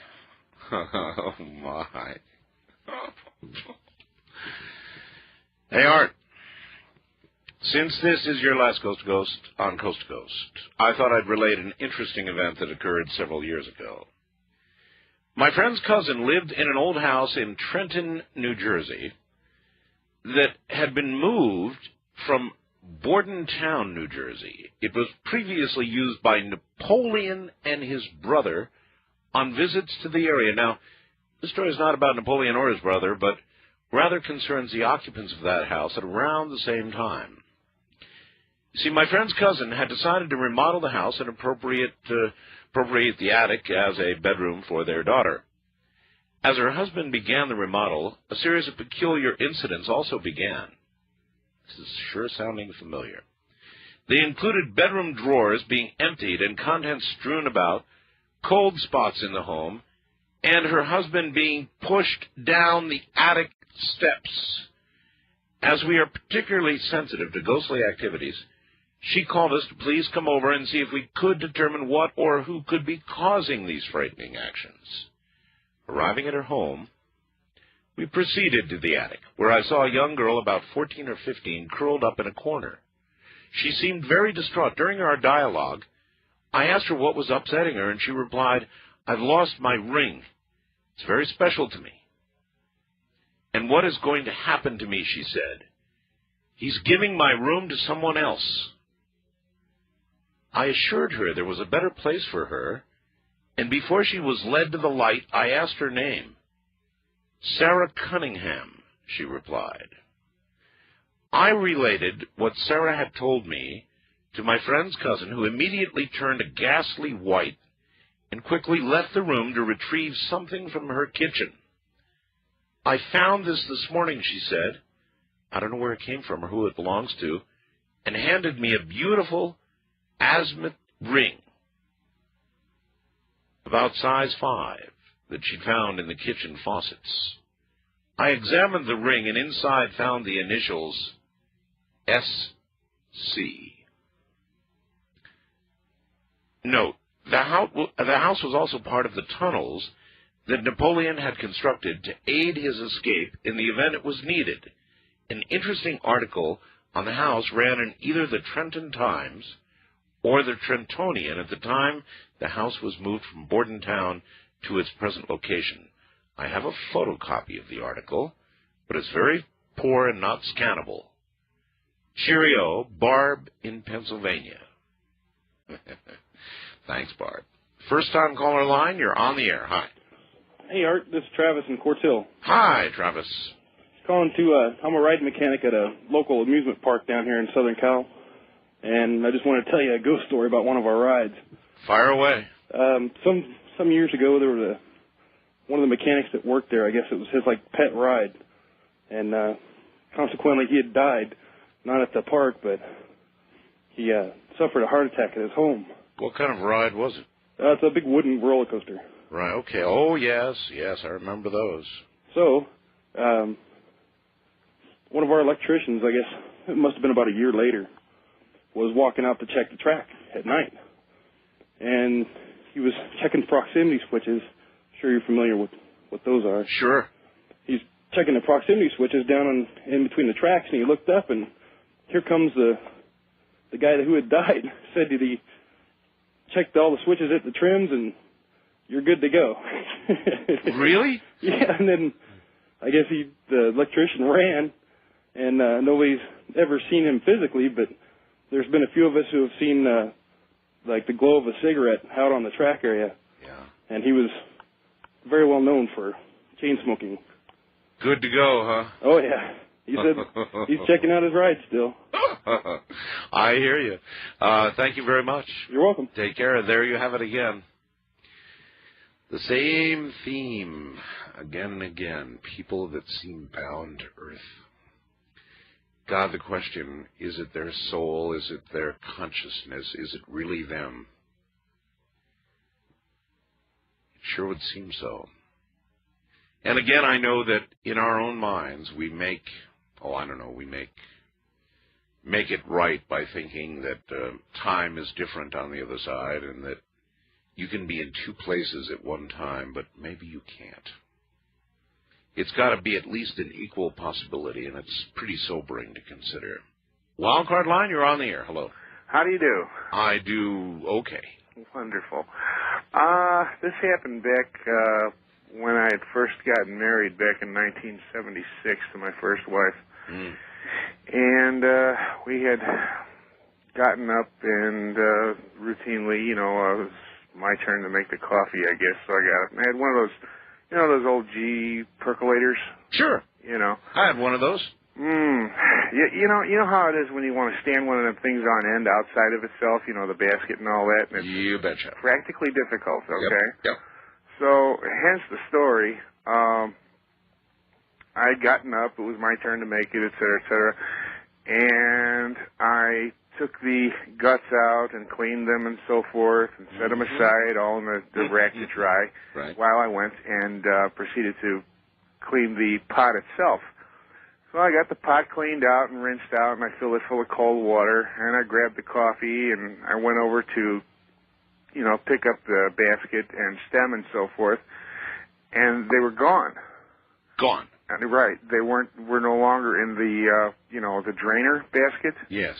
Oh, my. Hey, Art. Since this is your last Coast to Ghost on Coast to Ghost, I thought I'd relate an interesting event that occurred several years ago. My friend's cousin lived in an old house in Trenton, New Jersey, that had been moved from Bordentown, New Jersey. It was previously used by Napoleon and his brother on visits to the area. Now, this story is not about Napoleon or his brother, but rather concerns the occupants of that house at around the same time. You see, my friend's cousin had decided to remodel the house and appropriate the attic as a bedroom for their daughter. As her husband began the remodel, a series of peculiar incidents also began. This is sure sounding familiar. They included bedroom drawers being emptied and contents strewn about, cold spots in the home, and her husband being pushed down the attic steps. As we are particularly sensitive to ghostly activities, she called us to please come over and see if we could determine what or who could be causing these frightening actions. Arriving at her home, we proceeded to the attic, where I saw a young girl about 14 or 15 curled up in a corner. She seemed very distraught. During our dialogue, I asked her what was upsetting her, and she replied, "I've lost my ring. It's very special to me." "And what is going to happen to me?" she said. "He's giving my room to someone else." I assured her there was a better place for her, and before she was led to the light, I asked her name. "Sarah Cunningham," she replied. I related what Sarah had told me to my friend's cousin, who immediately turned a ghastly white and quickly left the room to retrieve something from her kitchen. "I found this morning," she said. I don't know where it came from or who it belongs to, and handed me a beautiful azimuth ring, about size 5, that she'd found in the kitchen faucets. I examined the ring, and inside found the initials S.C. Note, the house was also part of the tunnels that Napoleon had constructed to aid his escape in the event it was needed. An interesting article on the house ran in either the Trenton Times or the Trentonian at the time the house was moved from Bordentown to its present location. I have a photocopy of the article, but it's very poor and not scannable. Cheerio, Barb in Pennsylvania. Thanks, Barb. First-time caller line, you're on the air. Hi. Hey, Art. This is Travis in Quartz Hill. Hi, Travis. Calling I'm a ride mechanic at a local amusement park down here in Southern Cal, and I just want to tell you a ghost story about one of our rides. Fire away. Some years ago, there was one of the mechanics that worked there. I guess it was his pet ride, and consequently, he had died, not at the park, but he suffered a heart attack at his home. What kind of ride was it? It's a big wooden roller coaster. Right. Okay. Oh, yes, I remember those. So, one of our electricians, I guess it must have been about a year later, was walking out to check the track at night. And he was checking proximity switches. I'm sure you're familiar with what those are. Sure. He's checking the proximity switches down in between the tracks, and he looked up, and here comes the guy who had died. Said that he checked all the switches at the trims, and you're good to go. Really? Yeah, and then I guess the electrician ran, and nobody's ever seen him physically, but there's been a few of us who have seen the glow of a cigarette out on the track area. Yeah. And he was very well known for chain smoking. Good to go, huh? Oh, yeah. He said he's checking out his ride still. I hear you. Thank you very much. You're welcome. Take care. There you have it again. The same theme again and again. People that seem bound to earth. God, the question, is it their soul? Is it their consciousness? Is it really them? It sure would seem so. And again, I know that in our own minds we make, make it right by thinking that time is different on the other side and that you can be in two places at one time, but maybe you can't. It's got to be at least an equal possibility, and it's pretty sobering to consider. Wildcard line, you're on the air. Hello. How do you do? I do okay. Wonderful. This happened back when I had first gotten married back in 1976 to my first wife. And we had gotten up and routinely, it was my turn to make the coffee, I guess, so I got up. And I had one of those, those old G percolators? Sure. I had one of those. You know how it is when you want to stand one of them things on end outside of itself, the basket and all that? And it's you betcha. Practically difficult, okay? Yep. So, hence the story. I had gotten up, it was my turn to make it, et cetera, and I took the guts out and cleaned them and so forth and set them aside all in the rack to dry while I went and proceeded to clean the pot itself. So I got the pot cleaned out and rinsed out, and I filled it full of cold water, and I grabbed the coffee, and I went over to, pick up the basket and stem and so forth, and they were gone. Gone. Right. They were no longer in the, the drainer basket. Yes.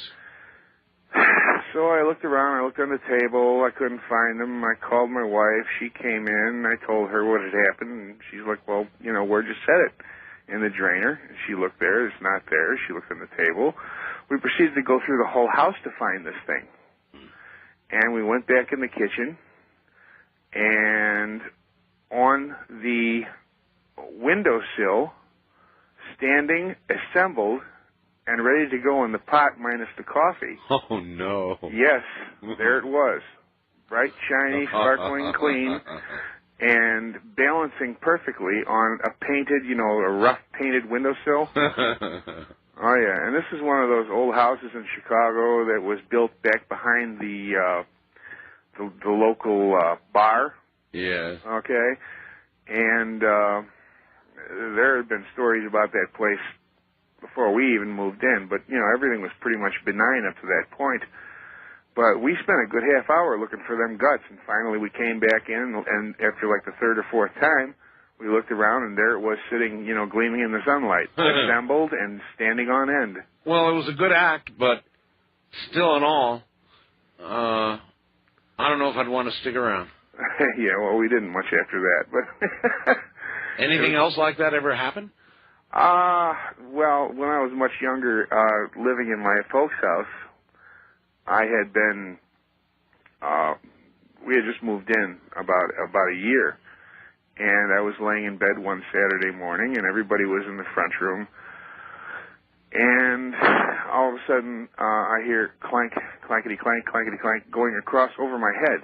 So I looked around, I looked on the table, I couldn't find them. I called my wife, she came in, I told her what had happened, and she's like, well, where'd you set it? In the drainer. And she looked there, it's not there. She looked on the table. We proceeded to go through the whole house to find this thing. And we went back in the kitchen, and on the windowsill, standing, assembled, and ready to go in the pot minus the coffee. Oh, no. Yes, there it was. Bright, shiny, sparkling, clean, and balancing perfectly on a painted, a rough painted windowsill. Oh, yeah, and this is one of those old houses in Chicago that was built back behind the local bar. Yes. Okay, and there had been stories about that place before we even moved in, but, everything was pretty much benign up to that point. But we spent a good half hour looking for them guts, and finally we came back in, and after like the third or fourth time, we looked around, and there it was sitting, gleaming in the sunlight, assembled and standing on end. Well, it was a good act, but still in all, I don't know if I'd want to stick around. Yeah, well, we didn't much after that, but... Anything else like that ever happen? Well, when I was much younger, living in my folks' house, I had been, we had just moved in about a year, and I was laying in bed one Saturday morning, and everybody was in the front room, and all of a sudden, I hear clank, clankety clank, clankety clank, going across over my head.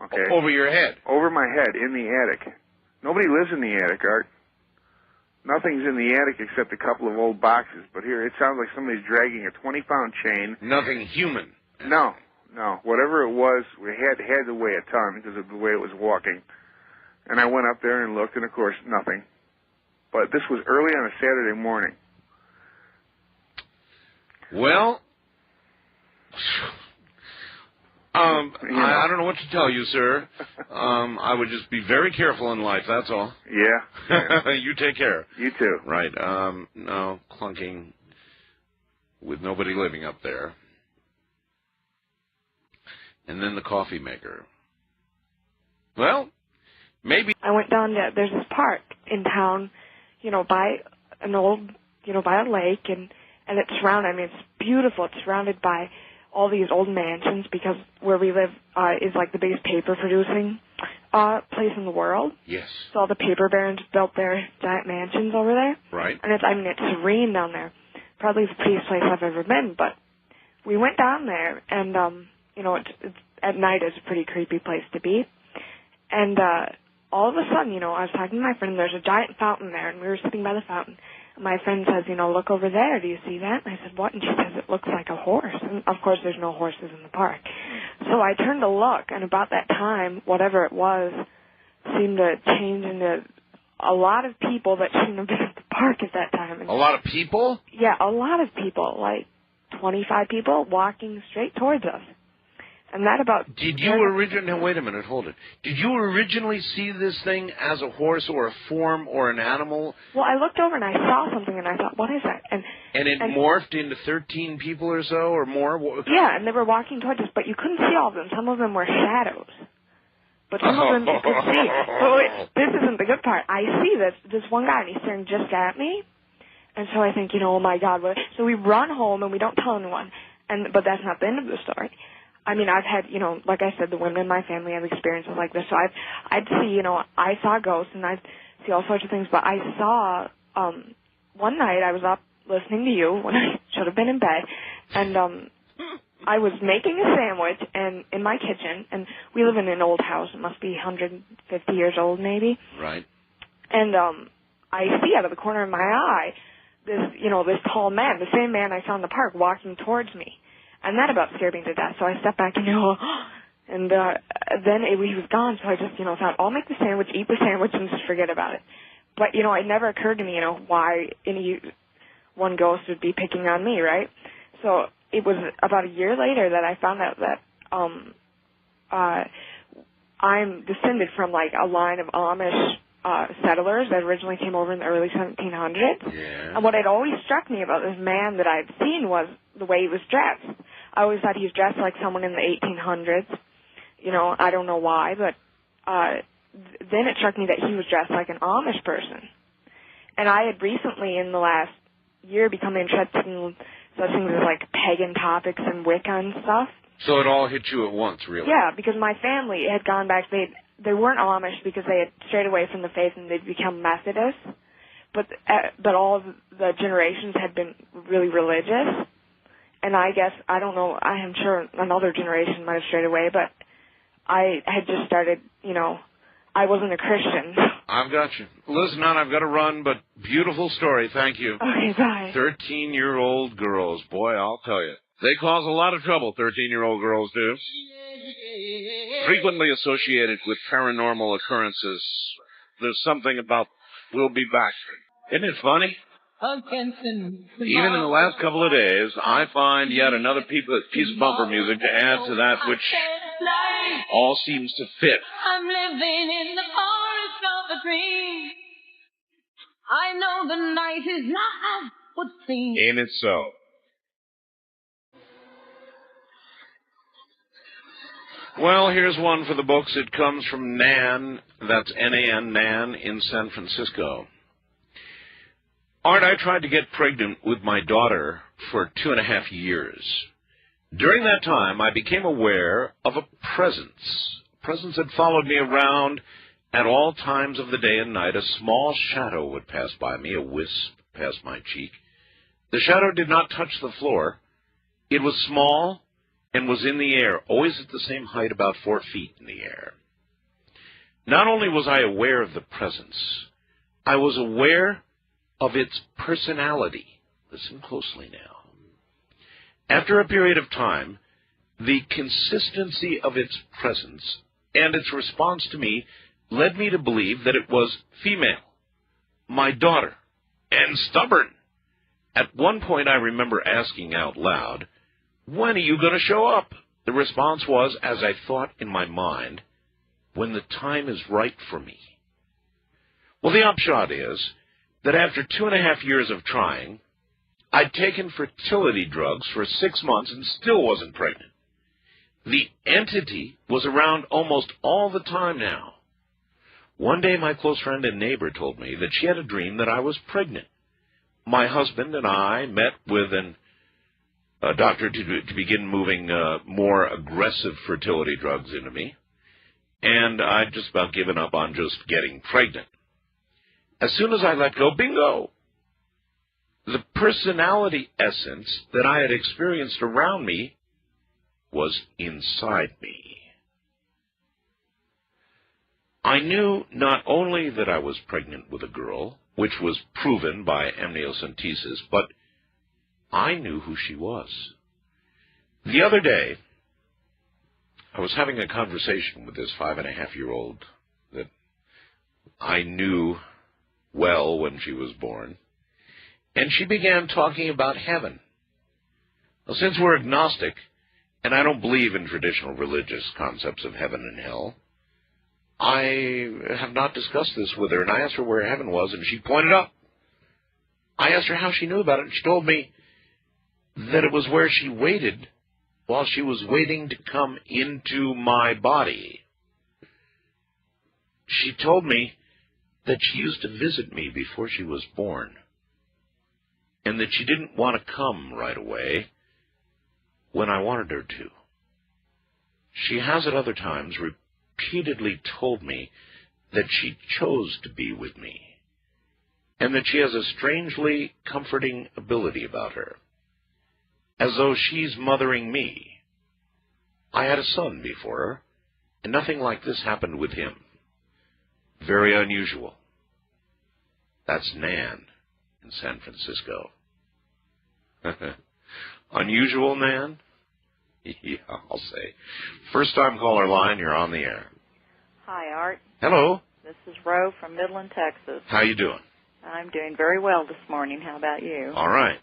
Okay. Over your head? Over my head, in the attic. Nobody lives in the attic, Art. Nothing's in the attic except a couple of old boxes, but here it sounds like somebody's dragging a 20-pound chain. Nothing human. No. Whatever it was, we had to weigh a ton because of the way it was walking. And I went up there and looked, and of course, nothing. But this was early on a Saturday morning. Well, I don't know what to tell you, sir. I would just be very careful in life, that's all. Yeah. You take care. You too. Right. No clunking with nobody living up there. And then the coffee maker. Well, maybe. I went down there. There's this park in town, by an old, by a lake, and it's surrounded. I mean, it's beautiful. It's surrounded by all these old mansions because where we live is like the biggest paper producing place in the world. Yes. So all the paper barons built their giant mansions over there. Right. And it's serene down there. Probably the prettiest place I've ever been. But we went down there, and it's at night it's a pretty creepy place to be. And all of a sudden, I was talking to my friend. There's a giant fountain there, and we were sitting by the fountain. And my friend says, look over there. Do you see that? And I said, what? And she says, it looks like a horse. And of course, there's no horses in the park. So I turned to look, and about that time, whatever it was, seemed to change into a lot of people that shouldn't have been at the park at that time. And a lot of people? Yeah, a lot of people, like 25 people walking straight towards us. And that about... Did you originally... Now, wait a minute, hold it. Did you originally see this thing as a horse or a form or an animal? Well, I looked over and I saw something and I thought, what is that? And it morphed into 13 people or so or more? Yeah, and they were walking towards us, but you couldn't see all of them. Some of them were shadows. But some of them you could see. But wait, this isn't the good part. I see this one guy, and he's staring just at me. And so I think, oh, my God. So we run home, and we don't tell anyone. But that's not the end of the story. I mean, I've had, like I said, the women in my family have experiences like this. So I'd see, I saw ghosts, and I'd see all sorts of things. But I saw, one night I was up listening to you when I should have been in bed, and I was making a sandwich and in my kitchen, and we live in an old house. It must be 150 years old, maybe. Right. And I see out of the corner of my eye this tall man, the same man I saw in the park, walking towards me. And that about scared me to death. So I stepped back and then he was gone. So I just thought, I'll make the sandwich, eat the sandwich, and just forget about it. But it never occurred to me why any one ghost would be picking on me, right? So it was about a year later that I found out that I'm descended from like a line of Amish settlers that originally came over in the early 1700s. Yeah. And what had always struck me about this man that I'd seen was the way he was dressed. I always thought he was dressed like someone in the 1800s. I don't know why, but then it struck me that he was dressed like an Amish person. And I had recently, in the last year, become interested in such things as like pagan topics and Wicca and stuff. So it all hit you at once, really? Yeah, because my family had gone back. They weren't Amish because they had strayed away from the faith and they'd become Methodists. But all of the generations had been really religious. And I guess, I don't know, I am sure another generation might have strayed away, but I had just started, I wasn't a Christian. I've got you. Listen, now I've got to run, but beautiful story. Thank you. Okay, bye. 13-year-old girls. Boy, I'll tell you. They cause a lot of trouble, 13-year-old girls do. Frequently associated with paranormal occurrences. There's something about we'll be back. Isn't it funny? Even in the last couple of days, I find yet another piece of bumper music to add to that which all seems to fit. I'm living in the forest of a dream. I know the night is not as would seem. Ain't it so? Well, here's one for the books. It comes from Nan, that's N-A-N, Nan, in San Francisco. Art, I tried to get pregnant with my daughter for 2.5 years. During that time, I became aware of a presence. A presence had followed me around at all times of the day and night. A small shadow would pass by me, a wisp past my cheek. The shadow did not touch the floor. It was small and was in the air, always at the same height, about 4 feet in the air. Not only was I aware of the presence, I was aware of its personality. Listen closely now. After a period of time, the consistency of its presence and its response to me led me to believe that it was female, my daughter, and stubborn. At one point I remember asking out loud, "When are you going to show up?" The response was, as I thought in my mind, "When the time is right for me." Well, the upshot is that after 2.5 years of trying, I'd taken fertility drugs for 6 months and still wasn't pregnant. The entity was around almost all the time now. One day my close friend and neighbor told me that she had a dream that I was pregnant. My husband and I met with a doctor to begin moving more aggressive fertility drugs into me. and I'd just about given up on just getting pregnant. As soon as I let go, bingo! The personality essence that I had experienced around me was inside me. I knew not only that I was pregnant with a girl, which was proven by amniocentesis, but I knew who she was. The other day, I was having a conversation with this 5.5-year-old that I knew well when she was born, and she began talking about heaven. Well, since we're agnostic, and I don't believe in traditional religious concepts of heaven and hell, I have not discussed this with her, and I asked her where heaven was, and she pointed up. I asked her how she knew about it, and she told me that it was where she waited while she was waiting to come into my body. She told me that she used to visit me before she was born, and that she didn't want to come right away when I wanted her to. She has at other times repeatedly told me that she chose to be with me, and that she has a strangely comforting ability about her, as though she's mothering me. I had a son before her, and nothing like this happened with him. Very unusual. That's Nan in San Francisco. Unusual, Nan? Yeah, I'll say. First-time caller line, you're on the air. Hi, Art. Hello. This is Ro from Midland, Texas. How you doing? I'm doing very well this morning. How about you? All right.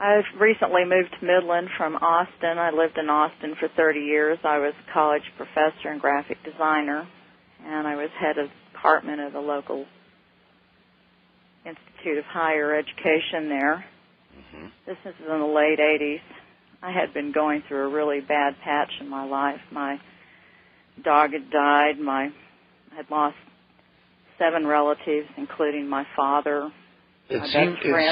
I've recently moved to Midland from Austin. I lived in Austin for 30 years. I was a college professor and graphic designer, and I was head of department of the local Institute of Higher Education there. Mm-hmm. This is in the late 80s. I had been going through a really bad patch in my life. My dog had died. I had lost 7 relatives, including my father. It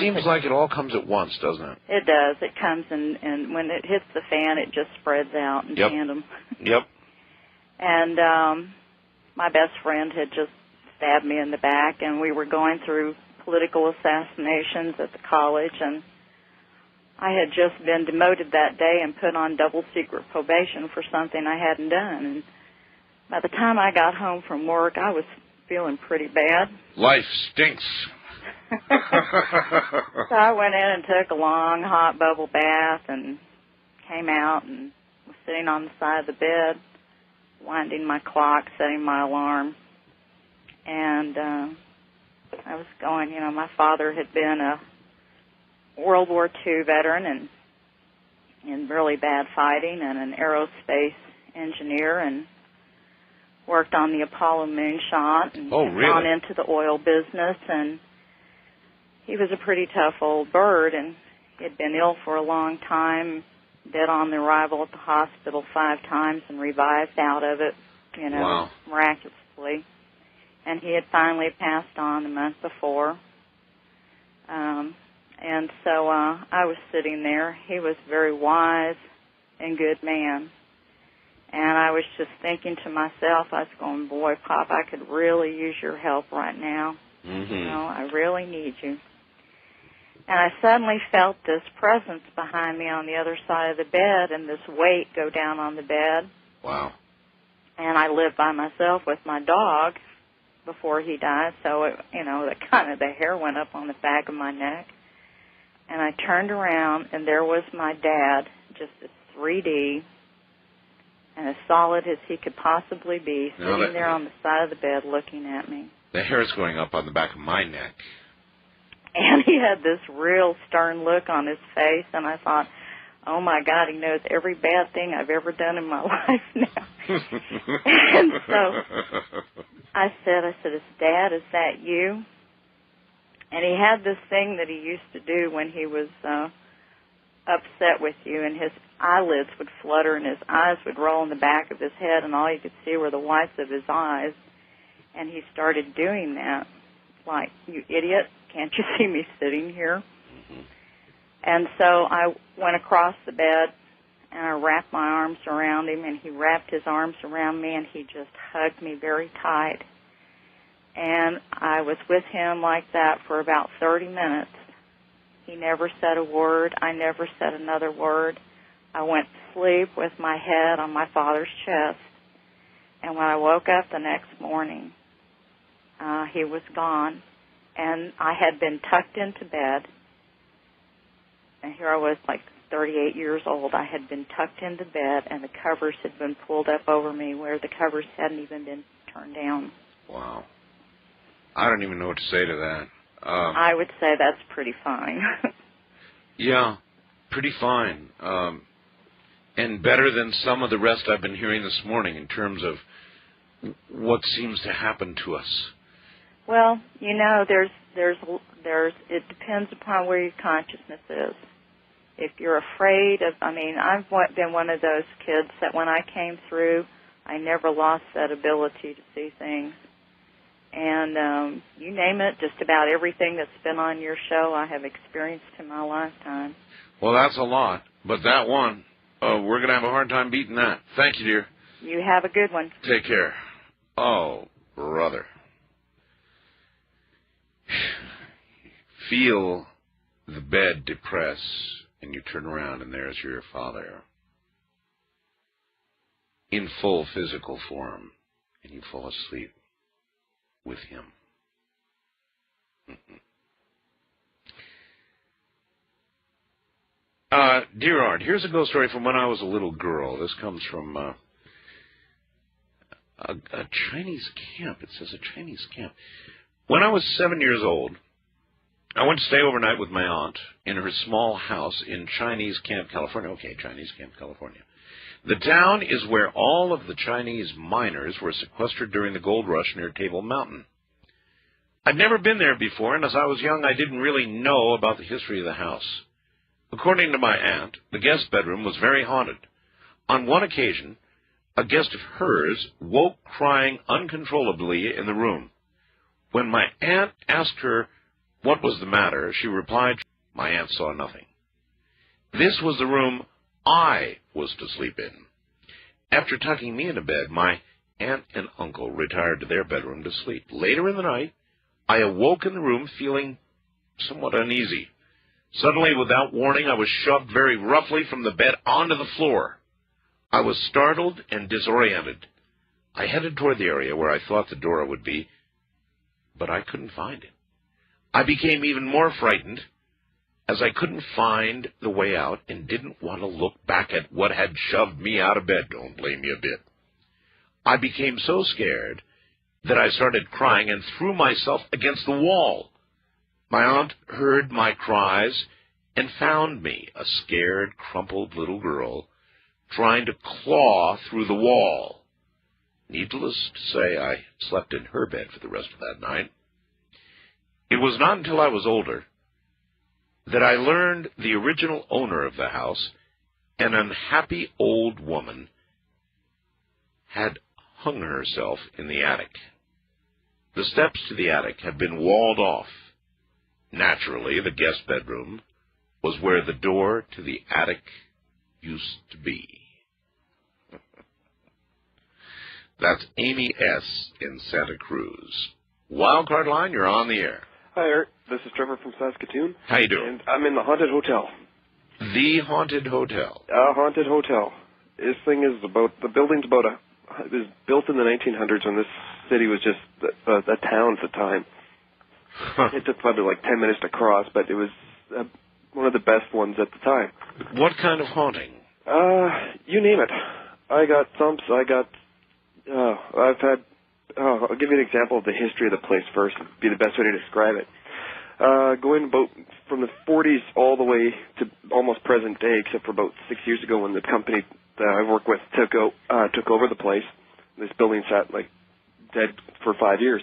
seems like it all comes at once, doesn't it? It does. It comes and when it hits the fan, it just spreads out in tandem. Yep. And my best friend had just stabbed me in the back, and we were going through political assassinations at the college, and I had just been demoted that day and put on double secret probation for something I hadn't done. And by the time I got home from work, I was feeling pretty bad. Life stinks. So I went in and took a long hot bubble bath and came out and was sitting on the side of the bed, winding my clock, setting my alarm. And I was going, my father had been a World War II veteran and in really bad fighting, and an aerospace engineer, and worked on the Apollo moonshot and gone into the oil business. And he was a pretty tough old bird, and he had been ill for a long time, dead on the arrival at the hospital 5 times and revived out of it, miraculously. And he had finally passed on a month before. And so I was sitting there. He was a very wise and good man. And I was just thinking to myself, I was going, boy, Pop, I could really use your help right now. Mm-hmm. I really need you. And I suddenly felt this presence behind me on the other side of the bed, and this weight go down on the bed. Wow. And I lived by myself with my dog before he died, so the hair went up on the back of my neck. And I turned around, and there was my dad, just as 3D and as solid as he could possibly be, sitting there on the side of the bed looking at me. The hair's going up on the back of my neck. And he had this real stern look on his face, and I thought, oh, my God, he knows every bad thing I've ever done in my life now. And so I said, Dad, is that you? And he had this thing that he used to do when he was upset with you, and his eyelids would flutter and his eyes would roll in the back of his head, and all you could see were the whites of his eyes. And he started doing that, like, you idiot, can't you see me sitting here? Mm-hmm. And so I went across the bed and I wrapped my arms around him, and he wrapped his arms around me, and he just hugged me very tight. And I was with him like that for about 30 minutes. He never said a word. I never said another word. I went to sleep with my head on my father's chest. And when I woke up the next morning, he was gone. And I had been tucked into bed. And here I was, like 38 years old. I had been tucked into bed, and the covers had been pulled up over me where the covers hadn't even been turned down. Wow. I don't even know what to say to that. I would say that's pretty fine. Yeah, pretty fine. And better than some of the rest I've been hearing this morning in terms of what seems to happen to us. Well, you know, it depends upon where your consciousness is. If you're afraid of, I've been one of those kids that when I came through, I never lost that ability to see things. And you name it, just about everything that's been on your show I have experienced in my lifetime. Well, that's a lot. But that one, we're going to have a hard time beating that. Thank you, dear. You have a good one. Take care. Oh, brother. Feel the bed depress, and you turn around, and there's your father in full physical form, and you fall asleep with him. Dear Art, here's a ghost story from when I was a little girl. This comes from a Chinese camp. It says a Chinese camp. When I was 7 years old, I went to stay overnight with my aunt in her small house in Chinese Camp, California. Okay, Chinese Camp, California. The town is where all of the Chinese miners were sequestered during the gold rush near Table Mountain. I'd never been there before, and as I was young, I didn't really know about the history of the house. According to my aunt, the guest bedroom was very haunted. On one occasion, a guest of hers woke crying uncontrollably in the room. When my aunt asked her what was the matter, she replied, my aunt saw nothing. This was the room I was to sleep in. After tucking me into bed, my aunt and uncle retired to their bedroom to sleep. Later in the night, I awoke in the room feeling somewhat uneasy. Suddenly, without warning, I was shoved very roughly from the bed onto the floor. I was startled and disoriented. I headed toward the area where I thought the door would be, but I couldn't find it. I became even more frightened as I couldn't find the way out and didn't want to look back at what had shoved me out of bed. Don't blame me a bit. I became so scared that I started crying and threw myself against the wall. My aunt heard my cries and found me, a scared, crumpled little girl, trying to claw through the wall. Needless to say, I slept in her bed for the rest of that night. It was not until I was older that I learned the original owner of the house, an unhappy old woman, had hung herself in the attic. The steps to the attic had been walled off. Naturally, the guest bedroom was where the door to the attic used to be. That's Amy S. in Santa Cruz. Wildcard line, you're on the air. Hi, Art. This is Trevor from Saskatoon. How you doing? And I'm in the Haunted Hotel. The Haunted Hotel. Haunted Hotel. This thing is the building's it was built in the 1900s when this city was just a town at the time. Huh. It took probably like 10 minutes to cross, but it was one of the best ones at the time. What kind of haunting? You name it. I got thumps, I'll give you an example of the history of the place first. It'd be the best way to describe it. Going about from the 40s all the way to almost present day, except for about 6 years ago when the company that I work with took over the place. This building sat like dead for 5 years.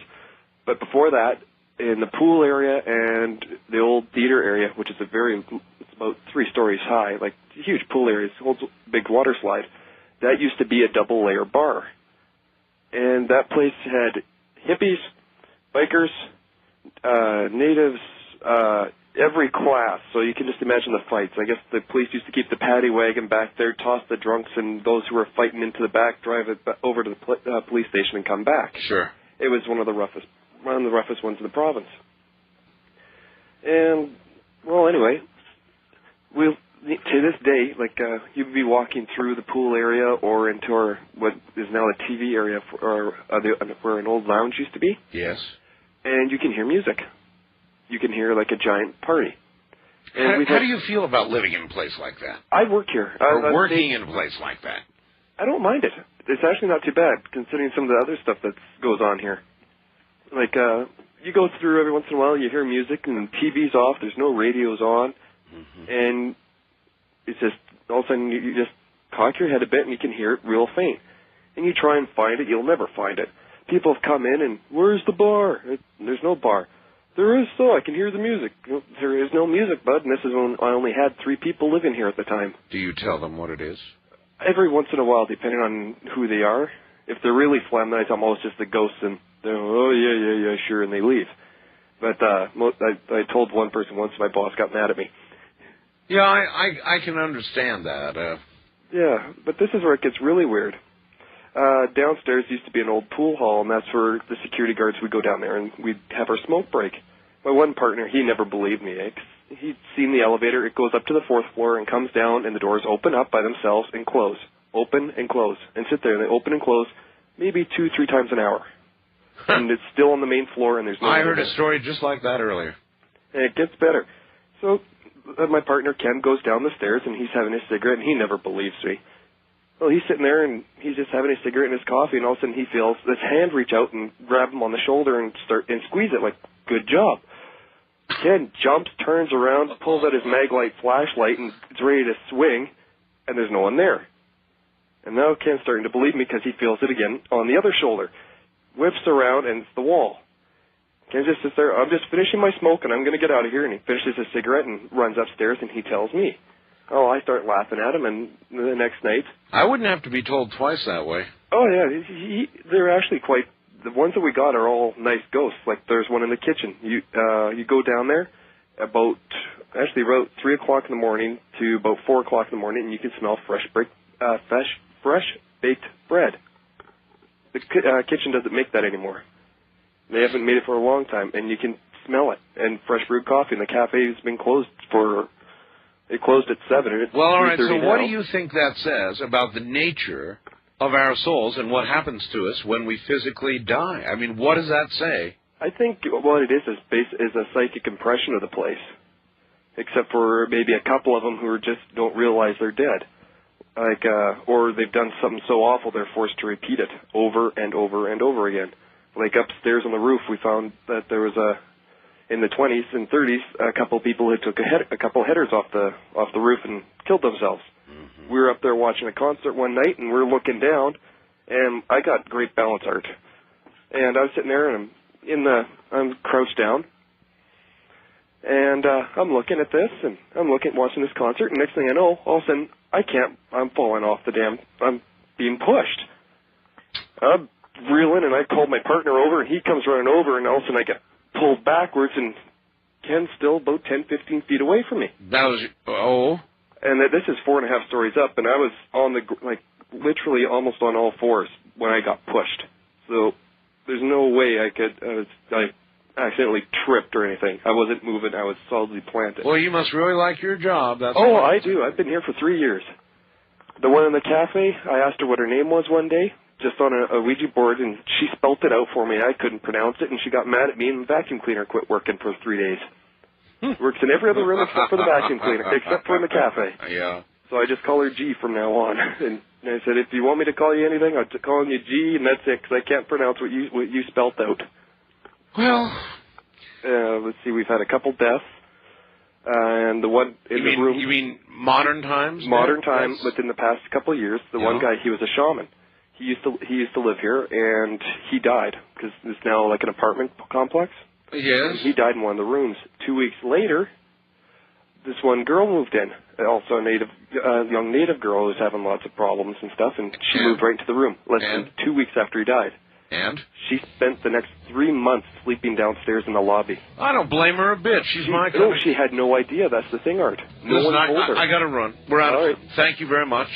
But before that, in the pool area and the old theater area, which is it's about 3 stories high, like a huge pool area, it's a whole big water slide. That used to be a double-layer bar. And that place had hippies, bikers, natives, every class. So you can just imagine the fights. I guess the police used to keep the paddy wagon back there, toss the drunks and those who were fighting into the back, drive it over to the police station and come back. Sure. It was one of the roughest ones in the province. And, well, anyway, to this day, like, you'd be walking through the pool area or into our, what is now a TV area where an old lounge used to be. Yes. And you can hear music. You can hear, like, a giant party. And how do you feel about living in a place like that? I work here. Or working in a place like that? I don't mind it. It's actually not too bad, considering some of the other stuff that goes on here. Like, you go through every once in a while, you hear music, and TV's off, there's no radios on, and it's just, all of a sudden, you just cock your head a bit, and you can hear it real faint. And you try and find it, you'll never find it. People have come in, and, where's the bar? There's no bar. There is, so I can hear the music. There is no music, bud, and this is when I only had 3 people living here at the time. Do you tell them what it is? Every once in a while, depending on who they are. If they're really phlegm, then I tell them, oh, it's just the ghosts, and they're, oh, yeah, sure, and they leave. But I told one person once, my boss got mad at me. Yeah, I can understand that. Yeah, but this is where it gets really weird. Downstairs used to be an old pool hall, and that's where the security guards would go down there, and we'd have our smoke break. My one partner, he never believed me. He'd seen the elevator. It goes up to the 4th floor and comes down, and the doors open up by themselves and close. Open and close. And sit there, and they open and close maybe 2-3 times an hour. And it's still on the main floor, and there's no... I heard a story just like that earlier. And it gets better. So my partner, Ken, goes down the stairs, and he's having his cigarette, and he never believes me. Well, he's sitting there, and he's just having his cigarette and his coffee, and all of a sudden he feels this hand reach out and grab him on the shoulder and squeeze it, like, good job. Ken jumps, turns around, pulls out his Maglite flashlight, and is ready to swing, and there's no one there. And now Ken's starting to believe me because he feels it again on the other shoulder. Whips around, and it's the wall. Ken just sits there, I'm just finishing my smoke, and I'm going to get out of here, and he finishes his cigarette and runs upstairs, and he tells me. Oh, I start laughing at him, and the next night... I wouldn't have to be told twice that way. Oh, yeah, they're actually quite... The ones that we got are all nice ghosts. Like, there's one in the kitchen. You go down there about 3 o'clock in the morning to about 4 o'clock in the morning, and you can smell fresh baked bread. The kitchen doesn't make that anymore. They haven't made it for a long time, and you can smell it. And fresh brewed coffee, and the cafe has been closed for... It closed at 7. Well, all right, so what do you think that says about the nature of our souls and what happens to us when we physically die? I mean, what does that say? I think what it is a psychic impression of the place, except for maybe a couple of them who just don't realize they're dead. Like, or they've done something so awful they're forced to repeat it over and over and over again. Like upstairs on the roof, we found that there was in the 20s and 30s, a couple people who took a couple headers off the roof and killed themselves. Mm-hmm. We were up there watching a concert one night, and we're looking down, and I got great balance art. And I was sitting there, and I'm crouched down, and I'm looking at this, and I'm watching this concert, and next thing I know, all of a sudden, I'm falling off I'm being pushed. I'm reeling, and I called my partner over, and he comes running over, and all of a sudden I get pulled backwards, and Ken's still about 10, 15 feet away from me. That was, oh. And this is 4.5 stories up, and I was literally almost on all fours when I got pushed. So there's no way I accidentally tripped or anything. I wasn't moving. I was solidly planted. Well, you must really like your job. I do. I've been here for 3 years. The one in the cafe, I asked her what her name was one day, just on a Ouija board, and she spelt it out for me. I couldn't pronounce it, and she got mad at me, and the vacuum cleaner quit working for 3 days. Works in every other room except for the vacuum cleaner, except for in the cafe. Yeah. So I just call her G from now on. And I said, if you want me to call you anything, I'm calling you G, and that's it, because I can't pronounce what you spelt out. Well... let's see, we've had a couple deaths. And the one in the room... You mean modern times? Modern times, within the past couple of years. The one guy, he was a shaman. He used to live here, and he died because it's now like an apartment complex. Yes. And he died in one of the rooms. 2 weeks later, this one girl moved in, also a young native girl who's having lots of problems and stuff, and she moved right into the room less than 2 weeks after he died. And? She spent the next 3 months sleeping downstairs in the lobby. I don't blame her a bit. She's my kind of... she had no idea. That's the thing, Art. No one told her. I got to run. We're out of time. Thank you very much.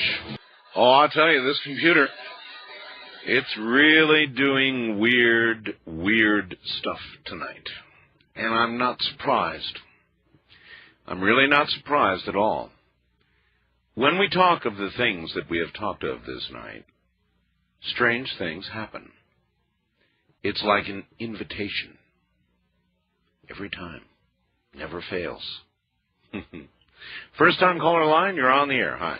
Oh, I'll tell you, this computer, it's really doing weird stuff tonight. And I'm not surprised. I'm really not surprised at all. When we talk of the things that we have talked of this night, strange things happen. It's like an invitation. Every time. Never fails. First time caller line, you're on the air. Hi.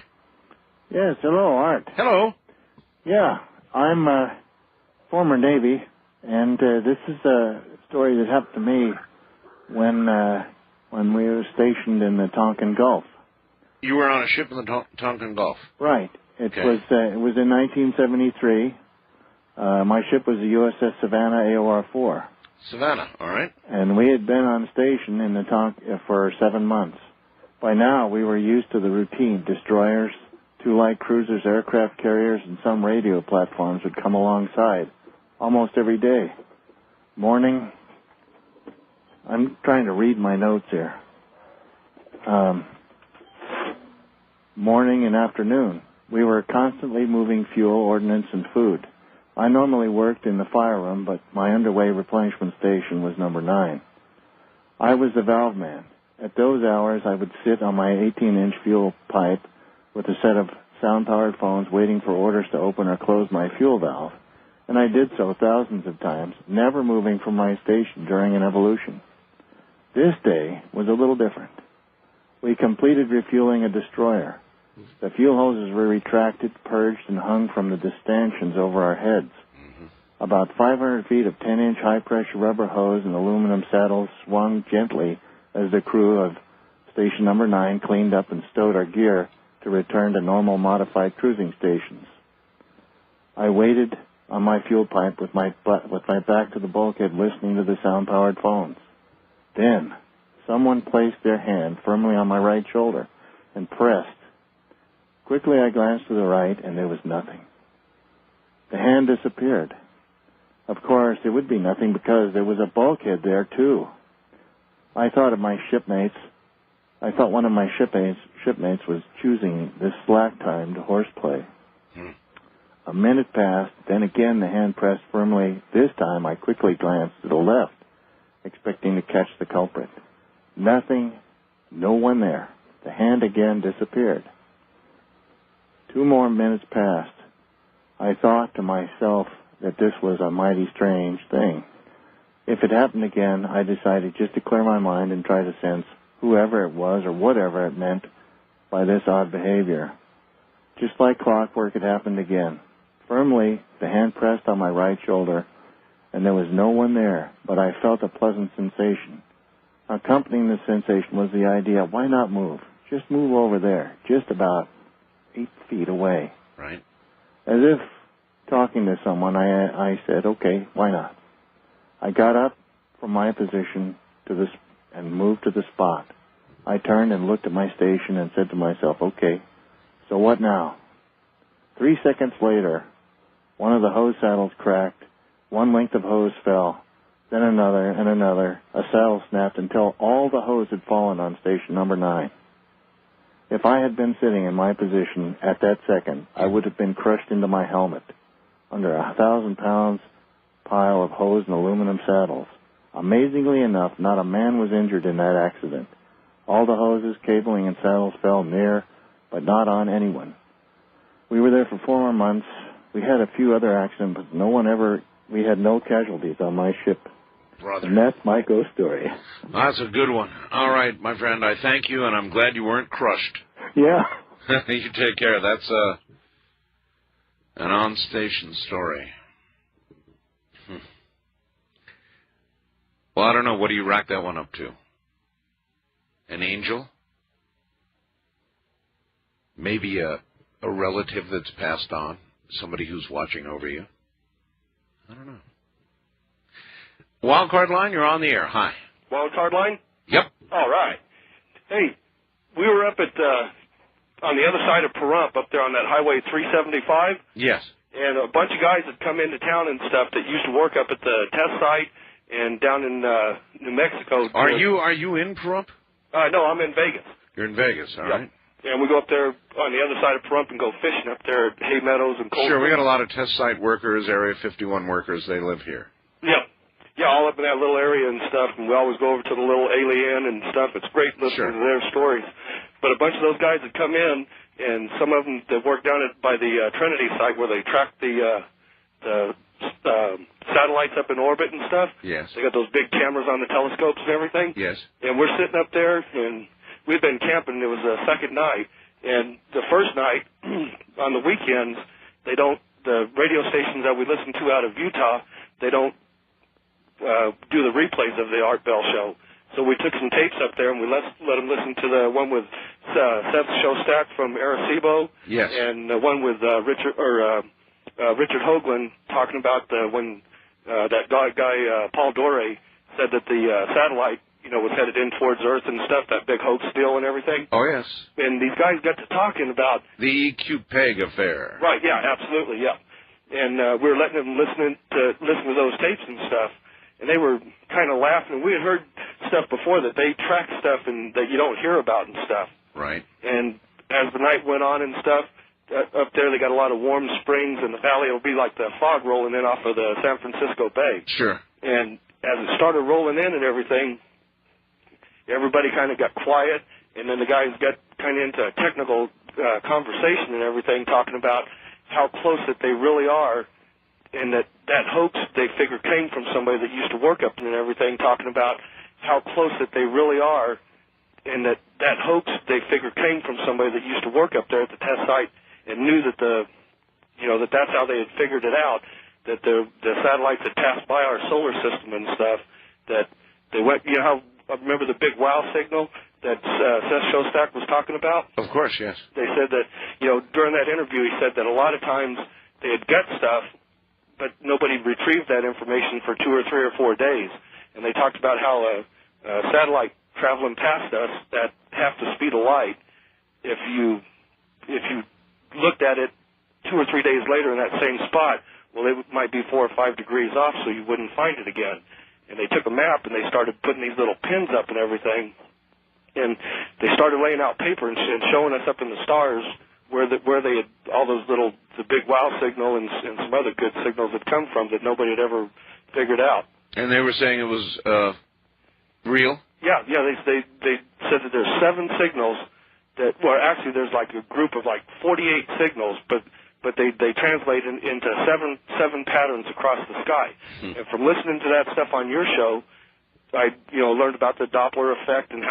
Yes, hello, Art. Hello. Yeah, I'm former Navy, and this is a story that happened to me when we were stationed in the Tonkin Gulf. You were on a ship in the Tonkin Gulf. Right. It was in 1973. My ship was the USS Savannah AOR-4. Savannah, all right. And we had been on station in the for 7 months. By now, we were used to the routine. Destroyers, 2 light cruisers, aircraft carriers, and some radio platforms would come alongside almost every day. Morning. I'm trying to read my notes here. Morning and afternoon. We were constantly moving fuel, ordnance, and food. I normally worked in the fire room, but my underway replenishment station was number 9. I was the valve man. At those hours, I would sit on my 18-inch fuel pipe with a set of sound-powered phones waiting for orders to open or close my fuel valve, and I did so thousands of times, never moving from my station during an evolution. This day was a little different. We completed refueling a destroyer. The fuel hoses were retracted, purged, and hung from the stanchions over our heads. About 500 feet of 10-inch high-pressure rubber hose and aluminum saddles swung gently as the crew of Station Number 9 cleaned up and stowed our gear to return to normal modified cruising stations. I waited on my fuel pipe with my back to the bulkhead listening to the sound-powered phones. Then, someone placed their hand firmly on my right shoulder and pressed. Quickly I glanced to the right, and there was nothing. The hand disappeared. Of course, it would be nothing because there was a bulkhead there, too. I thought one of my shipmates was choosing this slack-timed horseplay. A minute passed, then again the hand pressed firmly. This time I quickly glanced to the left, expecting to catch the culprit. Nothing, no one there. The hand again disappeared. 2 more minutes passed. I thought to myself that this was a mighty strange thing. If it happened again, I decided just to clear my mind and try to sense whoever it was or whatever it meant by this odd behavior. Just like clockwork, it happened again. Firmly, the hand pressed on my right shoulder, and there was no one there, but I felt a pleasant sensation. Accompanying the sensation was the idea, why not move? Just move over there, just about 8 feet away. Right. As if talking to someone, I said, okay, why not? I got up from my position and moved to the spot. I turned and looked at my station and said to myself, okay, so what now? 3 seconds later, one of the hose saddles cracked, one length of hose fell, then another and another. A saddle snapped until all the hose had fallen on Station Number 9. If I had been sitting in my position at that second, I would have been crushed into my helmet under a 1,000-pound pile of hose and aluminum saddles. Amazingly enough, not a man was injured in that accident. All the hoses, cabling, and saddles fell near, but not on anyone. We were there for 4 more months. We had a few other accidents, but we had no casualties on my ship. Brother. And that's my ghost story. That's a good one. All right, my friend, I thank you, and I'm glad you weren't crushed. Yeah. You take care. That's an on-station story. Well, I don't know. What do you rack that one up to? An angel? Maybe a relative that's passed on? Somebody who's watching over you? I don't know. Wildcard line, you're on the air. Hi. Wildcard line? Yep. All right. Hey, we were up at on the other side of Pahrump, up there on that Highway 375. Yes. and a bunch of guys had come into town and stuff that used to work up at the test site and down in New Mexico. Are you in Pahrump? No, I'm in Vegas. You're in Vegas, all right. And we go up there on the other side of Pahrump and go fishing up there at Hay Meadows and Cold Sure, we Springs. got a lot of test site workers, Area 51 workers. They live here. Yeah. Yeah, all up in that little area and stuff, and we always go over to the little alien and stuff. It's great listening to their stories. But a bunch of those guys had come in, and some of them that worked down by the Trinity site where they track the satellites up in orbit and stuff. Yes. They got those big cameras on the telescopes and everything. Yes. And we're sitting up there, and we've been camping. It was the second night, and the first night on the weekends, the radio stations that we listen to out of Utah, they don't do the replays of the Art Bell show. So we took some tapes up there, and we let them listen to the one with Seth Shostak from Arecibo. Yes. And the one with Richard Hoagland talking about when that guy Paul Dore said that the satellite, was headed in towards Earth and stuff, that big hoax deal and everything. Oh, yes. And these guys got to talking about the EQ-PEG affair. Right, yeah, absolutely, yeah. And we were letting them listen to those tapes and stuff, and they were kind of laughing. We had heard stuff before that they track stuff and that you don't hear about and stuff. Right. And as the night went on and stuff, up there they got a lot of warm springs, and the valley will be like the fog rolling in off of the San Francisco Bay. Sure. And as it started rolling in and everything, everybody kind of got quiet, and then the guys got kind of into a technical conversation and everything, talking about how close that they really are, and that hoax they figure came from somebody that used to work up there and everything, talking about how close that they really are, and that hoax they figure came from somebody that used to work up there at the test site and knew that that's how they had figured it out, that the satellites had passed by our solar system and stuff, that they went, how remember the big wow signal that Seth Shostak was talking about? Of course, yes. They said that, during that interview, he said that a lot of times they had got stuff, but nobody retrieved that information for 2 or 3 or 4 days. And they talked about how a satellite traveling past us at half the speed of light, if you looked at it 2 or 3 days later in that same spot, well, it might be 4 or 5 degrees off, so you wouldn't find it again. And they took a map and they started putting these little pins up and everything, and they started laying out paper and showing us up in the stars where they had all those the big wow signal and some other good signals had come from that nobody had ever figured out. And they were saying it was real? Yeah. They said that there's 7 signals that, well, actually there's like a group of like 48 signals, but they translate into seven patterns across the sky. And from listening to that stuff on your show, I learned about the Doppler effect and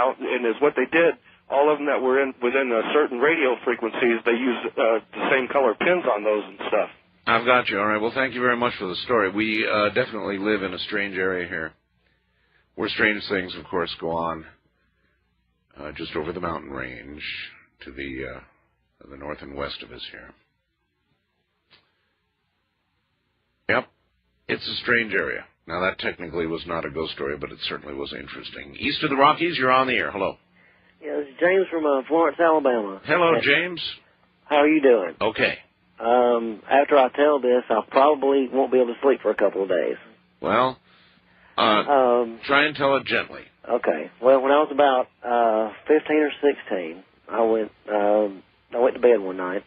is what they did. All of them that were within a certain radio frequencies, they use the same color pins on those and stuff. I've got you. All right. Well, thank you very much for the story. We definitely live in a strange area here, where strange things, of course, go on just over the mountain range to the north and west of us here. Yep, it's a strange area. Now, that technically was not a ghost story, but it certainly was interesting. East of the Rockies, you're on the air. Hello. Yeah, this is James from Florence, Alabama. Hello, James. How are you doing? Okay. After I tell this, I probably won't be able to sleep for a couple of days. Well, try and tell it gently. Okay. Well, when I was about 15 or 16, I went to bed one night,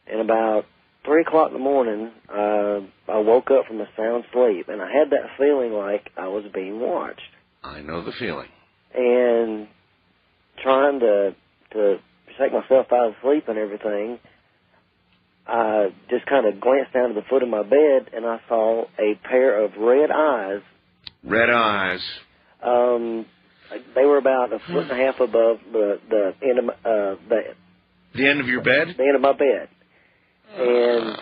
and about 3 o'clock in the morning, I woke up from a sound sleep, and I had that feeling like I was being watched. I know the feeling. And trying to shake myself out of sleep and everything, I just kind of glanced down to the foot of my bed, and I saw a pair of red eyes. Red eyes. They were about 1.5 feet above the end of the end of your bed? The end of my bed. And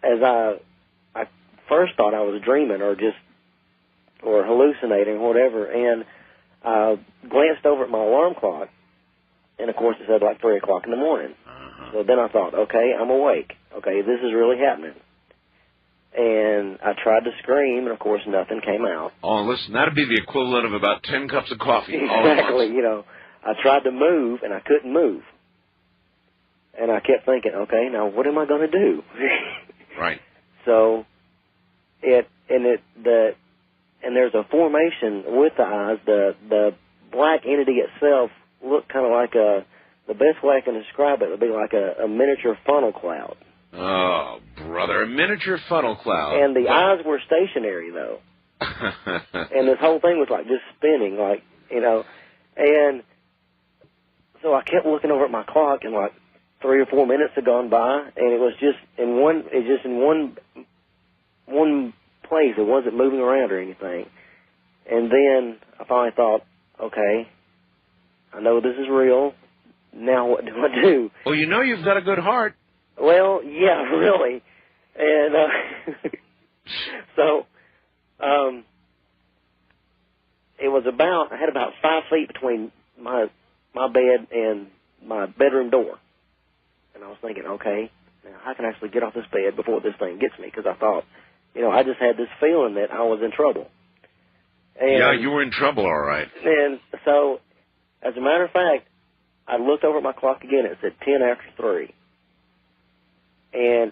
as I first thought I was dreaming or hallucinating or whatever, and I glanced over at my alarm clock, and of course it said like 3 o'clock in the morning. So then I thought, okay, I'm awake. Okay, this is really happening. And I tried to scream, and of course nothing came out. Oh, listen, that'd be the equivalent of about 10 cups of coffee. Exactly, I tried to move, and I couldn't move. And I kept thinking, okay, now what am I going to do? Right. So there's a formation with the eyes. The black entity itself looked kind of like the best way I can describe it would be like a miniature funnel cloud. Oh, brother, a miniature funnel cloud. And the eyes were stationary, though. And this whole thing was like just spinning, like, you know. And so I kept looking over at my clock, and like 3 or 4 minutes had gone by, and it was just in one place. It wasn't moving around or anything. And then I finally thought, okay, I know this is real. Now what do I do? Well, you know you've got a good heart. Well, yeah, really. And so it was I had about 5 feet between my bed and my bedroom door. And I was thinking, okay, now I can actually get off this bed before this thing gets me, because I thought, you know, I just had this feeling that I was in trouble. And, yeah, you were in trouble, all right. And so, as a matter of fact, I looked over at my clock again. It said 10 after 3. And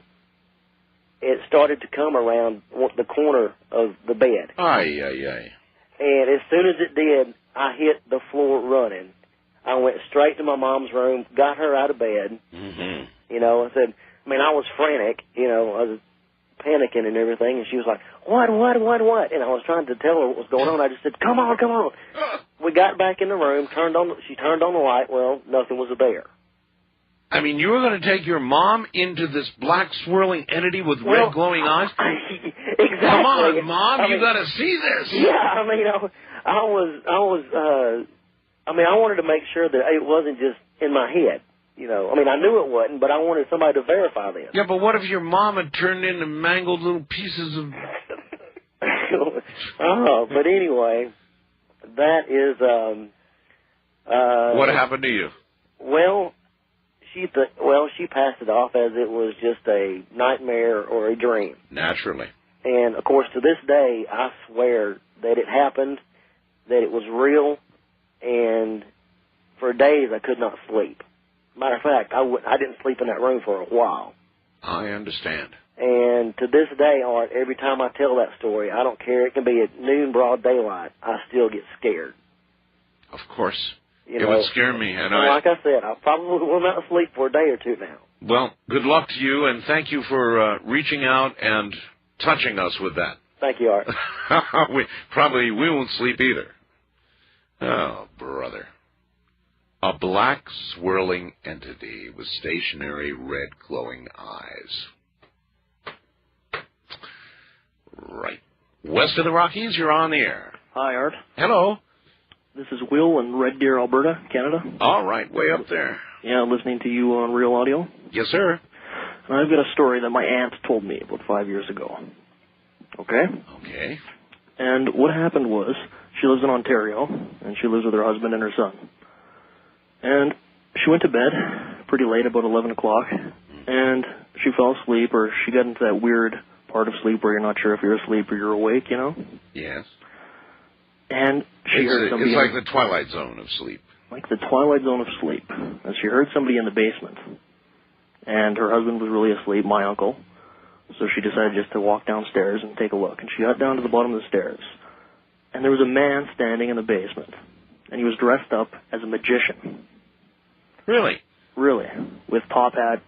it started to come around the corner of the bed. Ay, ay, ay. And as soon as it did, I hit the floor running. I went straight to my mom's room, got her out of bed. Mm-hmm. You know, I was frantic. You know, I was panicking and everything. And she was like, what? And I was trying to tell her what was going on. I just said, come on. We got back in the room, she turned on the light. Well, nothing was there. I mean, you were going to take your mom into this black swirling entity with red glowing eyes? Exactly. Come on, Mom, you got to see this. Yeah, I mean, I wanted to make sure that it wasn't just in my head. You know, I mean, I knew it wasn't, but I wanted somebody to verify this. Yeah, but what if your mom had turned into mangled little pieces of... But anyway, that is... what happened to you? Well, she passed it off as it was just a nightmare or a dream. Naturally. And, of course, to this day, I swear that it happened, that it was real, and for days I could not sleep. Matter of fact, I didn't sleep in that room for a while. I understand. And to this day, Art, every time I tell that story, I don't care. It can be at noon, broad daylight. I still get scared. Of course. It would scare me. And like I said, I probably will not sleep for a day or two now. Well, good luck to you, and thank you for reaching out and touching us with that. Thank you, Art. we won't sleep either. Oh, brother. A black swirling entity with stationary red glowing eyes. Right. West of the Rockies, you're on the air. Hi, Art. Hello. This is Will in Red Deer, Alberta, Canada. All right, way up there. Yeah, listening to you on Real Audio. Yes, sir. And I've got a story that my aunt told me about 5 years ago. Okay? Okay. And what happened was, she lives in Ontario, and she lives with her husband and her son. And she went to bed pretty late, about 11 o'clock, and she fell asleep, or she got into that weird part of sleep where you're not sure if you're asleep or you're awake, you know? Yes. And she heard somebody... It's like the twilight zone of sleep. Like the twilight zone of sleep. And she heard somebody in the basement. And her husband was really asleep, my uncle. So she decided just to walk downstairs and take a look. And she got down to the bottom of the stairs. And there was a man standing in the basement. And he was dressed up as a magician. Really? Really. With top hat,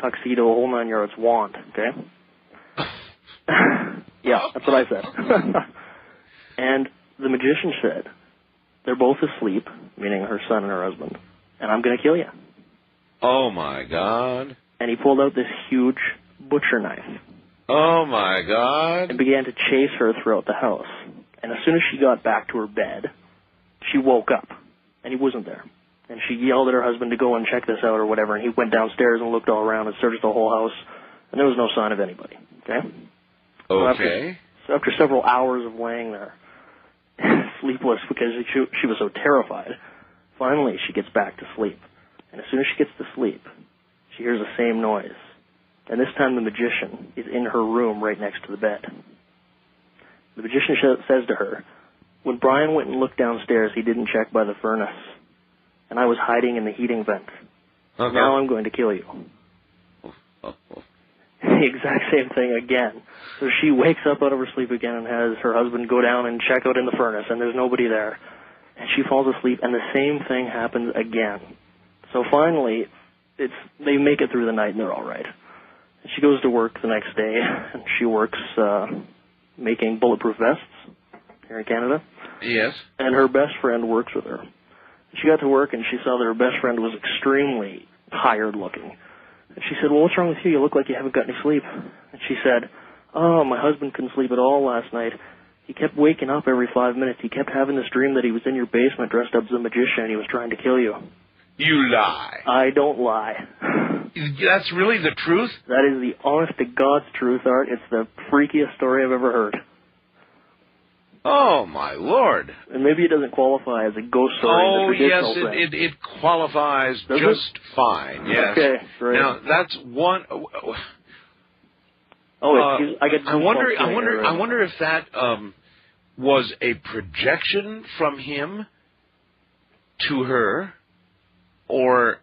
tuxedo, whole 9 yards, wand, okay? Yeah, that's what I said. And the magician said, they're both asleep, meaning her son and her husband, and I'm going to kill you. Oh, my God. And he pulled out this huge butcher knife. Oh, my God. And began to chase her throughout the house. And as soon as she got back to her bed, she woke up, and he wasn't there. And she yelled at her husband to go and check this out or whatever, and he went downstairs and looked all around and searched the whole house, and there was no sign of anybody, okay? Okay. So after several hours of laying there, sleepless because she was so terrified, finally she gets back to sleep. And as soon as she gets to sleep, she hears the same noise. And this time the magician is in her room right next to the bed. The magician says to her, when Brian went and looked downstairs, he didn't check by the furnace. And I was hiding in the heating vent. Now I'm going to kill you. The exact same thing again. So she wakes up out of her sleep again and has her husband go down and check out in the furnace, and there's nobody there. And she falls asleep, and the same thing happens again. So finally, they make it through the night, and they're all right. And she goes to work the next day, and she works making bulletproof vests here in Canada. Yes. And her best friend works with her. She got to work, and she saw that her best friend was extremely tired looking. And she said, well, what's wrong with you? You look like you haven't got any sleep. And she said, oh, my husband couldn't sleep at all last night. He kept waking up every 5 minutes. He kept having this dream that he was in your basement dressed up as a magician and he was trying to kill you. You lie. I don't lie. That's really the truth? That is the honest-to-God's truth, Art. It's the freakiest story I've ever heard. Oh, my Lord. And maybe it doesn't qualify as a ghost story in the traditional sense. Yes, it qualifies just fine, yes. Okay, great. Now, that's one... I wonder if that was a projection from him to her, or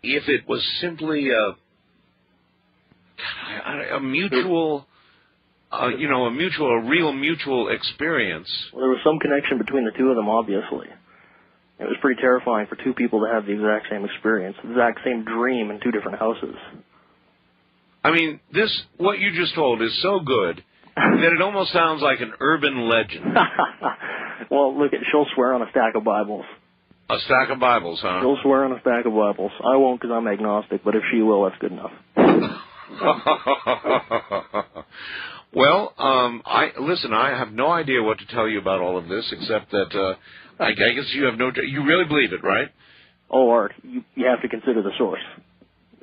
if it was simply a mutual, a real mutual experience. Well, there was some connection between the two of them, obviously. It was pretty terrifying for two people to have the exact same experience, the exact same dream in two different houses. I mean, what you just told is so good that it almost sounds like an urban legend. Well, look, she'll swear on a stack of Bibles. A stack of Bibles, huh? She'll swear on a stack of Bibles. I won't because I'm agnostic, but if she will, that's good enough. Well, I have no idea what to tell you about all of this, except that I guess you have you really believe it, right? Oh, Art, you have to consider the source.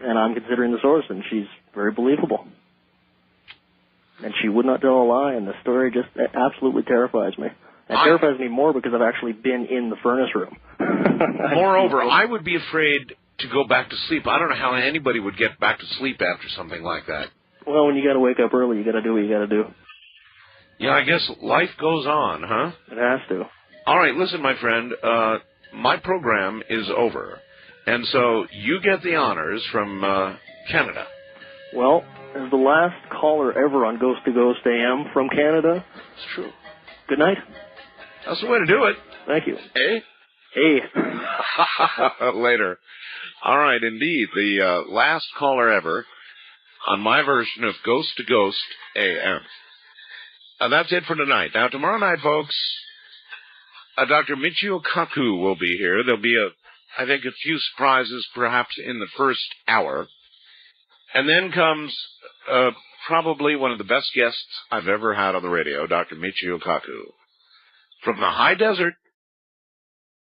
And I'm considering the source, and she's very believable. And she would not tell a lie, and the story just absolutely terrifies me. It terrifies me more because I've actually been in the furnace room. Moreover, I would be afraid to go back to sleep. I don't know how anybody would get back to sleep after something like that. Well, when you got to wake up early, you got to do what you got to do. Yeah, I guess life goes on, huh? It has to. All right, listen, my friend, my program is over. And so you get the honors from Canada. Well, as the last caller ever on Ghost to Ghost AM from Canada, it's true. Good night. That's the way to do it. Thank you. Hey? Hey. Later. All right, indeed, the last caller ever on my version of Ghost to Ghost AM. That's it for tonight. Now, tomorrow night, folks, Dr. Michio Kaku will be here. There'll be I think a few surprises perhaps in the first hour. And then comes probably one of the best guests I've ever had on the radio, Dr. Michio Kaku. From the high desert,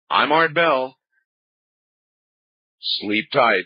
I'm Art Bell. Sleep tight.